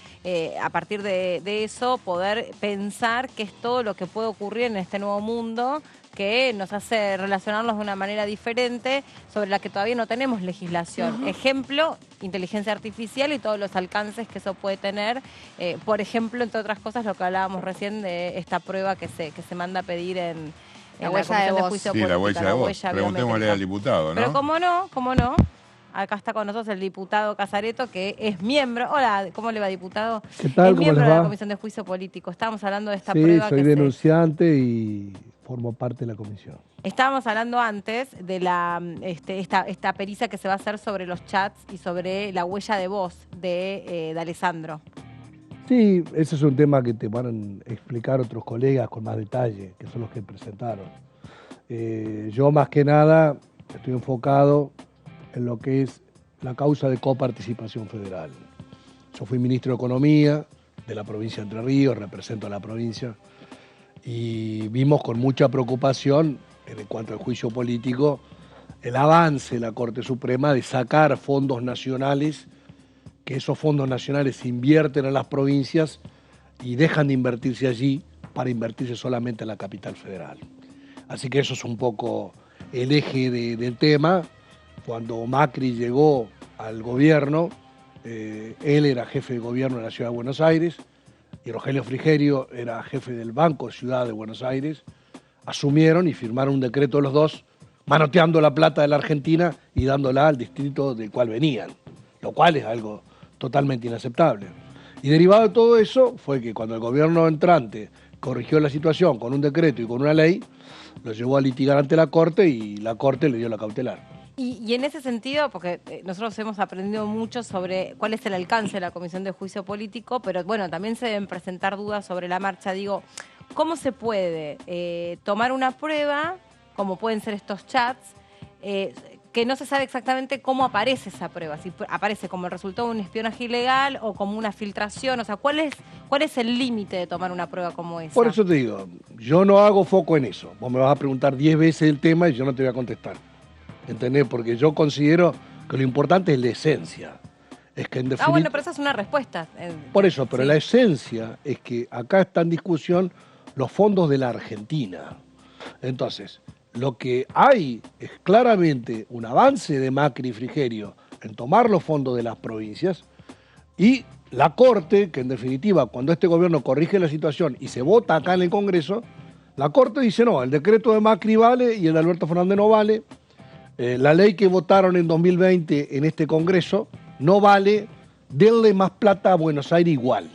a partir de eso poder pensar qué es todo lo que puede ocurrir en este nuevo mundo que nos hace relacionarnos de una manera diferente sobre la que todavía no tenemos legislación. Ejemplo, inteligencia artificial y todos los alcances que eso puede tener. Por ejemplo, entre otras cosas, lo que hablábamos recién de esta prueba que se manda a pedir en la huella de voz. Sí, la huella de voz. Preguntémosle al diputado, ¿no? Pero cómo no. Acá está con nosotros el diputado Casareto, que es miembro. Hola, ¿cómo le va, diputado? ¿Qué tal? Es ¿Cómo miembro les de va? la Comisión de Juicio Político. Estábamos hablando de esta prueba. Sí, soy denunciante y formo parte de la comisión. Estábamos hablando antes de esta pericia que se va a hacer sobre los chats y sobre la huella de voz de Alessandro. Sí, ese es un tema que te van a explicar otros colegas con más detalle, que son los que presentaron. Yo más que nada estoy enfocado en lo que es la causa de coparticipación federal. Yo fui ministro de Economía de la provincia de Entre Ríos, represento a la provincia, y vimos con mucha preocupación, en cuanto al juicio político, el avance de la Corte Suprema de sacar fondos nacionales, que esos fondos nacionales se invierten en las provincias y dejan de invertirse allí para invertirse solamente en la capital federal. Así que eso es un poco el eje del tema. Cuando Macri llegó al gobierno, él era jefe de gobierno de la Ciudad de Buenos Aires y Rogelio Frigerio era jefe del Banco Ciudad de Buenos Aires. Asumieron y firmaron un decreto los dos, manoteando la plata de la Argentina y dándola al distrito del cual venían, lo cual es algo totalmente inaceptable. Y derivado de todo eso fue que cuando el gobierno entrante corrigió la situación con un decreto y con una ley, lo llevó a litigar ante la Corte y la Corte le dio la cautelar. Y en ese sentido, porque nosotros hemos aprendido mucho sobre cuál es el alcance de la Comisión de Juicio Político, pero bueno, también se deben presentar dudas sobre la marcha. Digo, ¿cómo se puede tomar una prueba, como pueden ser estos chats, que no se sabe exactamente cómo aparece esa prueba? Si aparece como el resultado de un espionaje ilegal o como una filtración, o sea, ¿cuál es el límite de tomar una prueba como esa? Por eso te digo, yo no hago foco en eso. Vos me vas a preguntar 10 veces el tema y yo no te voy a contestar. ¿Entendés? Porque yo considero que lo importante es la esencia. Es que en definitiva... bueno, pero esa es una respuesta. Por eso, pero sí. La esencia es que acá está en discusión los fondos de la Argentina. Entonces, lo que hay es claramente un avance de Macri y Frigerio en tomar los fondos de las provincias y la Corte, que en definitiva, cuando este gobierno corrige la situación y se vota acá en el Congreso, la Corte dice no, el decreto de Macri vale y el de Alberto Fernández no vale. La ley que votaron en 2020 en este Congreso no vale, denle más plata a Buenos Aires igual.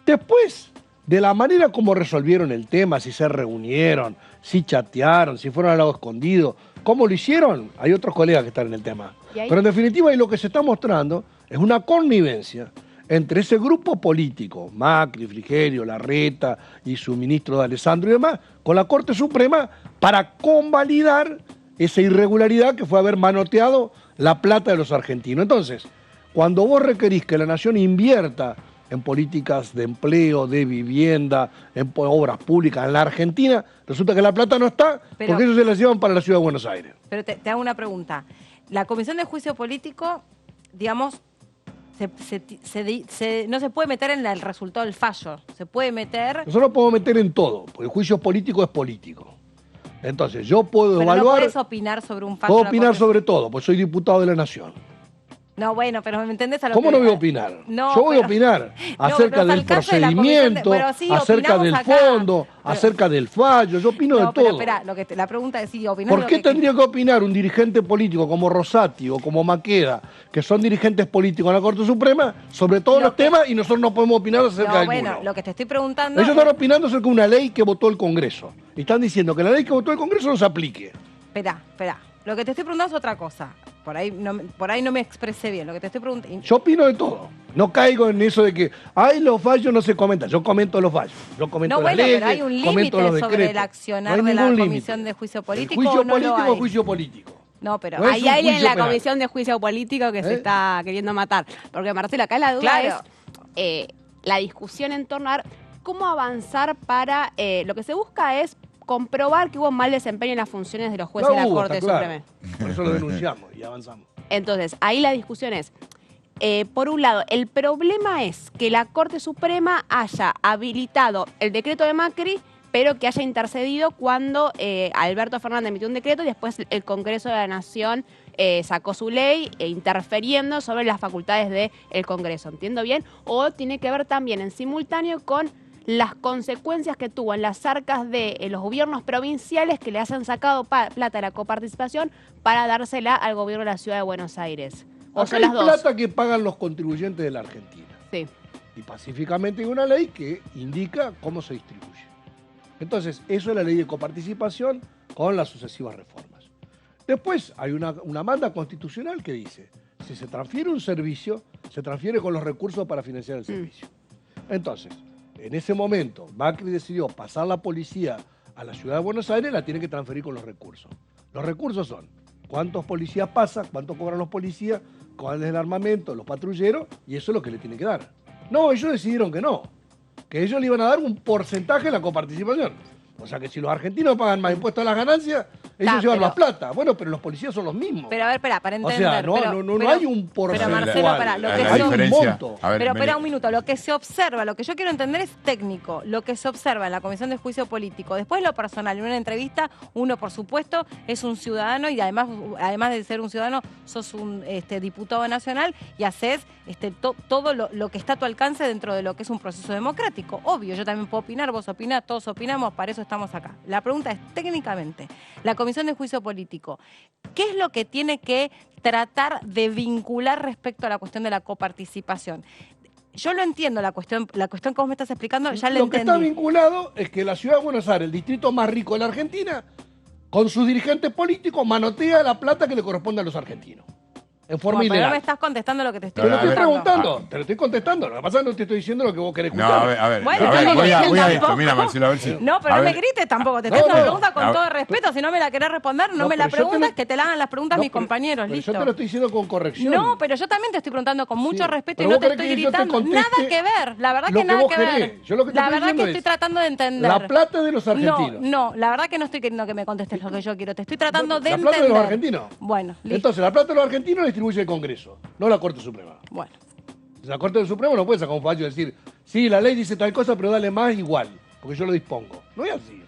Después, de la manera como resolvieron el tema, si se reunieron, si chatearon, si fueron al lado escondido, cómo lo hicieron, hay otros colegas que están en el tema. Pero en definitiva, ahí lo que se está mostrando es una connivencia entre ese grupo político, Macri, Frigerio, Larreta y su ministro D'Alessandro y demás, con la Corte Suprema para convalidar esa irregularidad que fue haber manoteado la plata de los argentinos. Entonces, cuando vos requerís que la nación invierta en políticas de empleo, de vivienda, en obras públicas en la Argentina, resulta que la plata no está porque ellos se la llevan para la Ciudad de Buenos Aires. Pero te hago una pregunta. La Comisión de Juicio Político, digamos, no se puede meter en el resultado del fallo. Se puede meter... Nosotros podemos meter en todo, porque el juicio político es político. Entonces, yo puedo evaluar... Pero no podés opinar sobre un fallo. Puedo opinar sobre todo, porque soy diputado de la Nación. No, bueno, pero ¿me entendés a lo ¿Cómo que... no voy a opinar? No, yo voy a opinar acerca del procedimiento, acerca del fondo, acerca del fallo, yo opino de todo. Pero espera, la pregunta es si opinás... ¿Por qué tendría que opinar un dirigente político como Rosati o como Maqueda, que son dirigentes políticos en la Corte Suprema, sobre todos los temas y nosotros no podemos opinar acerca del bueno, lo que te estoy preguntando... Ellos están opinando acerca de una ley que votó el Congreso. Y están diciendo que la ley que votó el Congreso no se aplique. Espera. Lo que te estoy preguntando es otra cosa. Por ahí no me expresé bien. Lo que te estoy preguntando... Yo opino de todo. No caigo en eso de que, los fallos no se comentan. Yo comento los fallos. Yo comento las leyes, pero hay un límite sobre el accionar de la Comisión de Juicio Político. El juicio político es juicio político. No, pero no hay alguien en la penal. Comisión de Juicio Político que se está queriendo matar. Porque, Marcelo, acá la duda es la discusión en torno a cómo avanzar para... lo que se busca es comprobar que hubo mal desempeño en las funciones de los jueces de la Corte Suprema. Por eso lo denunciamos y avanzamos. Entonces, ahí la discusión es, por un lado, el problema es que la Corte Suprema haya habilitado el decreto de Macri, pero que haya intercedido cuando Alberto Fernández emitió un decreto y después el Congreso de la Nación sacó su ley interfiriendo sobre las facultades del Congreso. ¿Entiendo bien? O tiene que ver también en simultáneo con las consecuencias que tuvo en las arcas de los gobiernos provinciales que le hayan sacado plata de la coparticipación para dársela al gobierno de la Ciudad de Buenos Aires. O acá son las hay dos. Plata que pagan los contribuyentes de la Argentina. Sí. Y pacíficamente hay una ley que indica cómo se distribuye. Entonces, eso es la ley de coparticipación con las sucesivas reformas. Después hay una manda constitucional que dice, si se transfiere un servicio, se transfiere con los recursos para financiar el servicio. Entonces, en ese momento, Macri decidió pasar la policía a la Ciudad de Buenos Aires, la tiene que transferir con los recursos. Los recursos son cuántos policías pasan, cuánto cobran los policías, cuál es el armamento, los patrulleros, y eso es lo que le tienen que dar. No, ellos decidieron que no, que ellos le iban a dar un porcentaje de la coparticipación. O sea que si los argentinos pagan más impuestos a las ganancias, ellos llevan más plata. Bueno, pero los policías son los mismos. Pero a ver, espera, para entender. O sea, no hay un porcentaje. Pero Marcelo, para, lo que hay un monto. Pero espera un minuto, lo que se observa, lo que yo quiero entender es técnico, lo que se observa en la Comisión de Juicio Político. Después lo personal, en una entrevista, uno por supuesto es un ciudadano y además de ser un ciudadano, sos un diputado nacional y haces todo lo que está a tu alcance dentro de lo que es un proceso democrático. Obvio, yo también puedo opinar, vos opinás, todos opinamos, para eso estamos acá. La pregunta es, técnicamente, la Comisión de Juicio Político, ¿qué es lo que tiene que tratar de vincular respecto a la cuestión de la coparticipación? Yo lo entiendo, la cuestión que vos me estás explicando, ya la entendí. Lo que está vinculado es que la ciudad de Buenos Aires, el distrito más rico de la Argentina, con sus dirigentes políticos manotea la plata que le corresponde a los argentinos. En forma ilegal. Pero no me estás contestando lo que te estoy preguntando. Te lo estoy preguntando, Ah. te lo estoy contestando. Lo que pasa es que no te estoy diciendo lo que vos querés No, escuchar. a ver, Bueno, voy a esto. tampoco. Mira, Marcelo, a ver si... No, pero a no me ver. grites tampoco. Te estoy haciendo no. una pregunta con A todo ver. respeto. Si no me la querés responder, no No, me la pero yo te preguntas, lo- que te la hagan las preguntas No, mis pero- compañeros. pero Listo. yo te lo estoy diciendo con corrección. No, pero yo también te estoy preguntando con mucho Sí, respeto y pero no vos te querés estoy que yo te gritando. conteste Nada que ver. La verdad lo que que nada vos que ver. querés. Yo lo que te La estoy verdad que diciendo estoy es tratando de entender. la plata de los argentinos. No, la verdad que no estoy queriendo que me contestes lo que yo quiero. Te estoy tratando de La entender. plata de los argentinos. Bueno, listo. Entonces, la plata de los argentinos la distribuye el Congreso, no la Corte Suprema. Bueno. La Corte Suprema no puede sacar un fallo y decir, sí, la ley dice tal cosa, pero dale más igual, porque yo lo dispongo. No es así.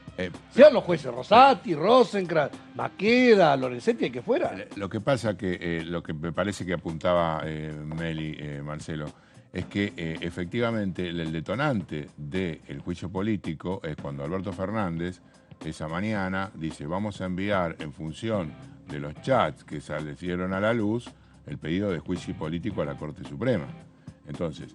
Sean los jueces Rosati, Rosenkrantz, Maqueda, Lorenzetti, el que fuera. Lo que pasa que lo que me parece que apuntaba Meli, Marcelo, es que efectivamente el detonante del juicio político es cuando Alberto Fernández esa mañana dice vamos a enviar en función de los chats que salieron a la luz el pedido de juicio político a la Corte Suprema. Entonces,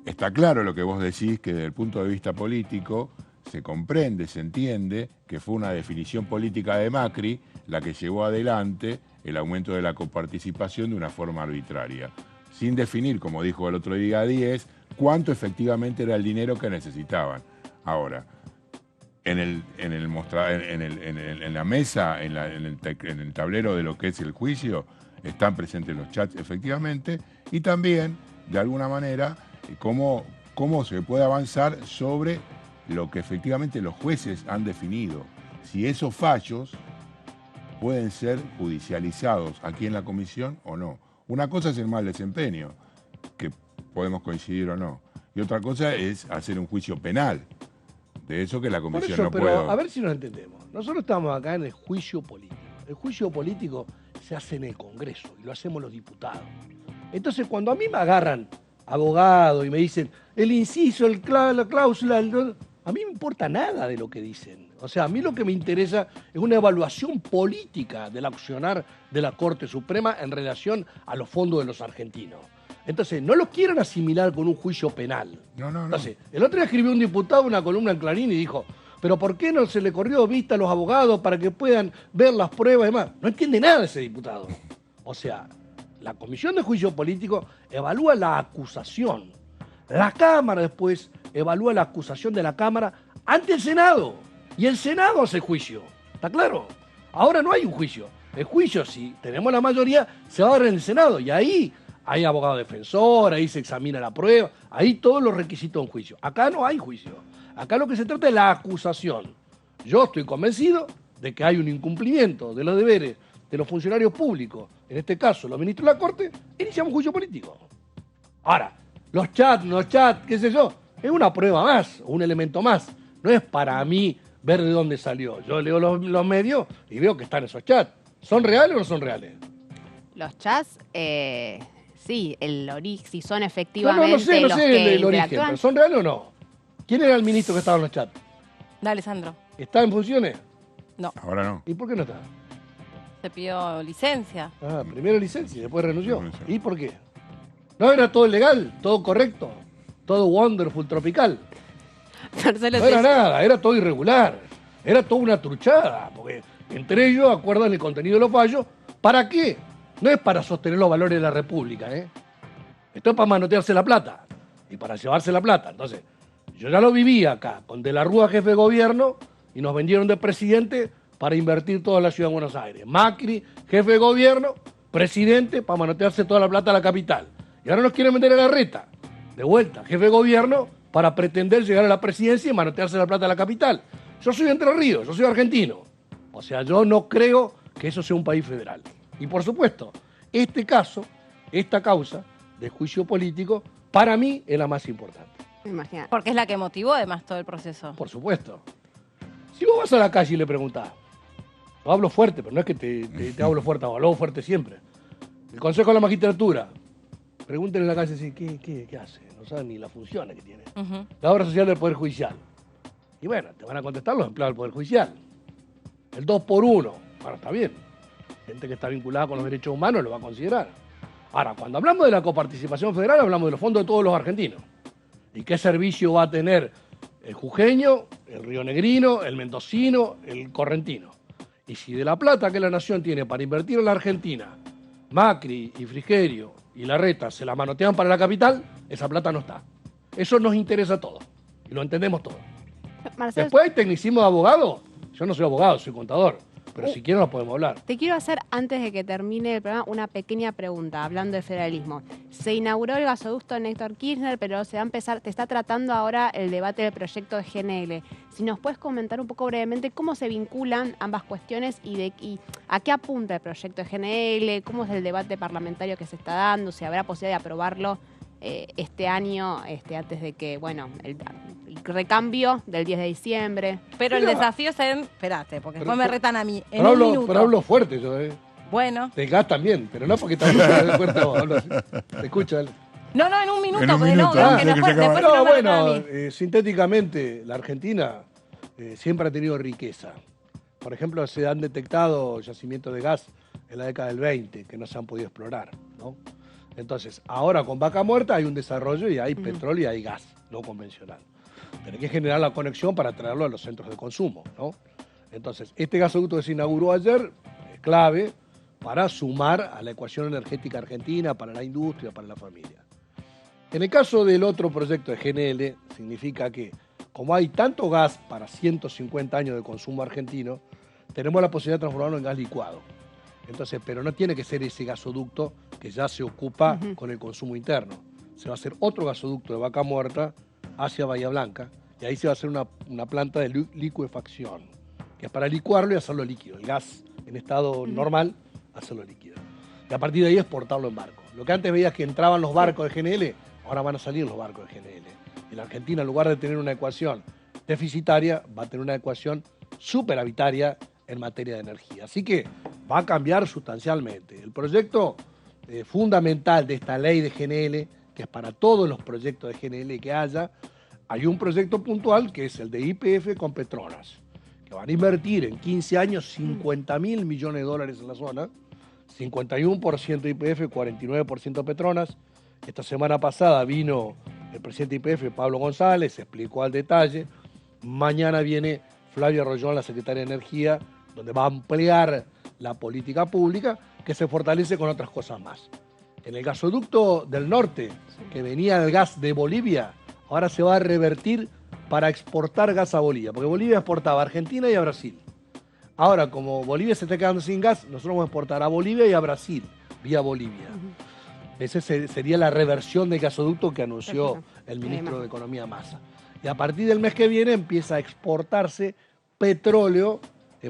está claro lo que vos decís, que desde el punto de vista político se comprende, se entiende que fue una definición política de Macri la que llevó adelante el aumento de la coparticipación de una forma arbitraria, sin definir, como dijo el otro día 10, cuánto efectivamente era el dinero que necesitaban. Ahora, en la mesa, en el tablero de lo que es el juicio, están presentes los chats efectivamente, y también, de alguna manera, cómo se puede avanzar sobre lo que efectivamente los jueces han definido. Si esos fallos pueden ser judicializados aquí en la comisión o no. Una cosa es el mal desempeño, que podemos coincidir o no, y otra cosa es hacer un juicio penal. De eso que la Por comisión eso, no pero puede... a ver si nos entendemos. Nosotros estamos acá en el juicio político. El juicio político se hace en el Congreso y lo hacemos los diputados. Entonces, cuando a mí me agarran abogado y me dicen el inciso, la cláusula, a mí no me importa nada de lo que dicen. O sea, a mí lo que me interesa es una evaluación política del accionar de la Corte Suprema en relación a los fondos de los argentinos. Entonces, no lo quieren asimilar con un juicio penal. No. Entonces, el otro día escribió un diputado una columna en Clarín y dijo, pero ¿por qué no se le corrió vista a los abogados para que puedan ver las pruebas y demás? No entiende nada ese diputado. O sea, la Comisión de Juicio Político evalúa la acusación. La Cámara después evalúa la acusación de la Cámara ante el Senado. Y el Senado hace juicio. ¿Está claro? Ahora no hay un juicio. El juicio, si tenemos la mayoría, se va a dar en el Senado. Y ahí hay abogado defensor, ahí se examina la prueba, ahí todos los requisitos de un juicio. Acá no hay juicio. Acá lo que se trata es la acusación. Yo estoy convencido de que hay un incumplimiento de los deberes de los funcionarios públicos, en este caso los ministros de la Corte, iniciamos un juicio político. Ahora, los chats, qué sé yo, es una prueba más, un elemento más. No es para mí ver de dónde salió. Yo leo los medios y veo que están esos chats. ¿Son reales o no son reales? Los chats, sí, si son efectivamente No sé los que el origen, interactúan. pero ¿son reales o no? ¿Quién era el ministro que estaba en los chats? Dale, Sandro. ¿Está en funciones? No. Ahora no. ¿Y por qué no está? Se pidió licencia. Ah, primero licencia y después renunció. ¿Y por qué? No era todo legal, todo correcto, todo wonderful, tropical. Marcelo, No era nada, era todo irregular. Era toda una truchada, porque entre ellos acuerdan el contenido de los fallos. ¿Para qué? No es para sostener los valores de la República, ¿eh? Esto es para manotearse la plata y para llevarse la plata. Entonces, yo ya lo viví acá, con De la Rúa jefe de gobierno, y nos vendieron de presidente para invertir toda la ciudad de Buenos Aires. Macri, jefe de gobierno, presidente para manotearse toda la plata a la capital. Y ahora nos quieren meter a Larreta, de vuelta, jefe de gobierno, para pretender llegar a la presidencia y manotearse la plata a la capital. Yo soy de Entre Ríos, yo soy argentino. O sea, yo no creo que eso sea un país federal. Y por supuesto, este caso, esta causa de juicio político, para mí es la más importante. Imagínate. Porque es la que motivó además todo el proceso. Por supuesto. Si vos vas a la calle y le preguntás, yo hablo fuerte, pero no es que te hablo fuerte, hablo fuerte siempre. El Consejo de la Magistratura, pregúntenle en la calle, ¿qué hace? No saben ni las funciones que tiene. La obra social del Poder Judicial. Y bueno, te van a contestar los empleados del Poder Judicial. El 2x1, bueno, está bien. Gente que está vinculada con los derechos humanos lo va a considerar. Ahora, cuando hablamos de la coparticipación federal, hablamos de los fondos de todos los argentinos. ¿Y qué servicio va a tener el jujeño, el rionegrino, el mendocino, el correntino? Y si de la plata que la nación tiene para invertir en la Argentina, Macri y Frigerio y Larreta se la manotean para la capital, esa plata no está. Eso nos interesa a todos. Y lo entendemos todos. Marcelo, Después hay tecnicismo de abogado. Yo no soy abogado, soy contador. Pero si quieren nos podemos hablar. te quiero hacer, antes de que termine el programa, una pequeña pregunta, hablando de federalismo. Se inauguró el gasoducto de Néstor Kirchner, pero se está tratando ahora el debate del proyecto de GNL. Si nos puedes comentar un poco brevemente cómo se vinculan ambas cuestiones y a qué apunta el proyecto de GNL, cómo es el debate parlamentario que se está dando, si habrá posibilidad de aprobarlo este año, antes de que, bueno, el recambio del 10 de diciembre. Pero el desafío es en... Espérate, porque después me retan a mí. En Pero un minuto. Pero hablo fuerte yo, Bueno. Del gas también, pero no porque también fuerte vos, hablo así. Te escucho, dale. No, en un minuto. En un porque minuto, no, que no fue, después no, no me retan a bueno, mí. sintéticamente, la Argentina siempre ha tenido riqueza. Por ejemplo, se han detectado yacimientos de gas en la década del 20 que no se han podido explorar, ¿no? Entonces, ahora con Vaca Muerta hay un desarrollo y hay petróleo y hay gas no convencional. Tenés que generar la conexión para traerlo a los centros de consumo, ¿no? Entonces, este gasoducto que se inauguró ayer es clave para sumar a la ecuación energética argentina, para la industria, para la familia. En el caso del otro proyecto de GNL, significa que como hay tanto gas para 150 años de consumo argentino, tenemos la posibilidad de transformarlo en gas licuado. Entonces, pero no tiene que ser ese gasoducto que ya se ocupa con el consumo interno. Se va a hacer otro gasoducto de Vaca Muerta hacia Bahía Blanca y ahí se va a hacer una planta de licuefacción, que es para licuarlo y hacerlo líquido. El gas en estado normal, hacerlo líquido. Y a partir de ahí exportarlo en barco. Lo que antes veías que entraban los barcos de GNL, ahora van a salir los barcos de GNL. Y la Argentina, en lugar de tener una ecuación deficitaria, va a tener una ecuación superavitaria en materia de energía. Así que va a cambiar sustancialmente. El proyecto fundamental de esta ley de GNL, que es para todos los proyectos de GNL que haya, hay un proyecto puntual que es el de YPF con Petronas, que van a invertir en 15 años 50.000 millones de dólares en la zona, 51% YPF, 49% Petronas. Esta semana pasada vino el presidente de YPF, Pablo González, explicó al detalle. Mañana viene Flavia Rollón, la secretaria de Energía, donde va a ampliar la política pública que se fortalece con otras cosas más. En el gasoducto del norte, que venía el gas de Bolivia, ahora se va a revertir para exportar gas a Bolivia, porque Bolivia exportaba a Argentina y a Brasil. Ahora, como Bolivia se está quedando sin gas, nosotros vamos a exportar a Bolivia y a Brasil, vía Bolivia. Esa sería la reversión del gasoducto que anunció el ministro de Economía Massa. Y a partir del mes que viene empieza a exportarse petróleo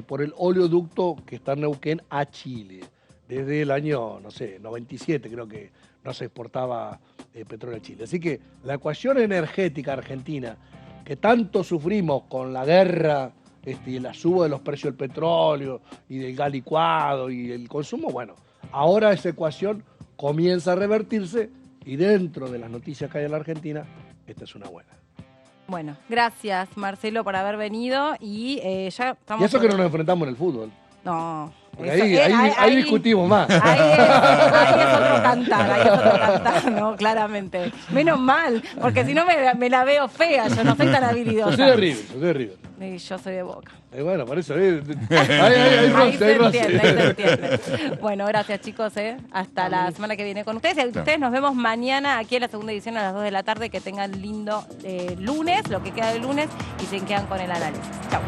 por el oleoducto que está en Neuquén a Chile. Desde el año, 97 creo que no se exportaba petróleo a Chile. Así que la ecuación energética argentina, que tanto sufrimos con la guerra y la suba de los precios del petróleo y del gas licuado y el consumo, bueno, ahora esa ecuación comienza a revertirse y dentro de las noticias que hay en la Argentina, esta es una buena. Bueno, gracias Marcelo por haber venido y ya estamos... Y eso que no nos enfrentamos en el fútbol. No. Porque ahí discutimos más. Ahí es otro cantar, ¿no? Claramente. Menos mal, porque si no me la veo fea, yo no soy tan habilidosa. Yo soy de River. Y yo soy de Boca. Bueno, por eso. Ahí se entiende. Bueno, gracias chicos. Hasta la semana que viene con ustedes. Y ustedes nos vemos mañana aquí en la segunda edición a las 2 de la tarde. Que tengan lindo lunes, lo que queda de lunes, y se quedan con el análisis. Chau.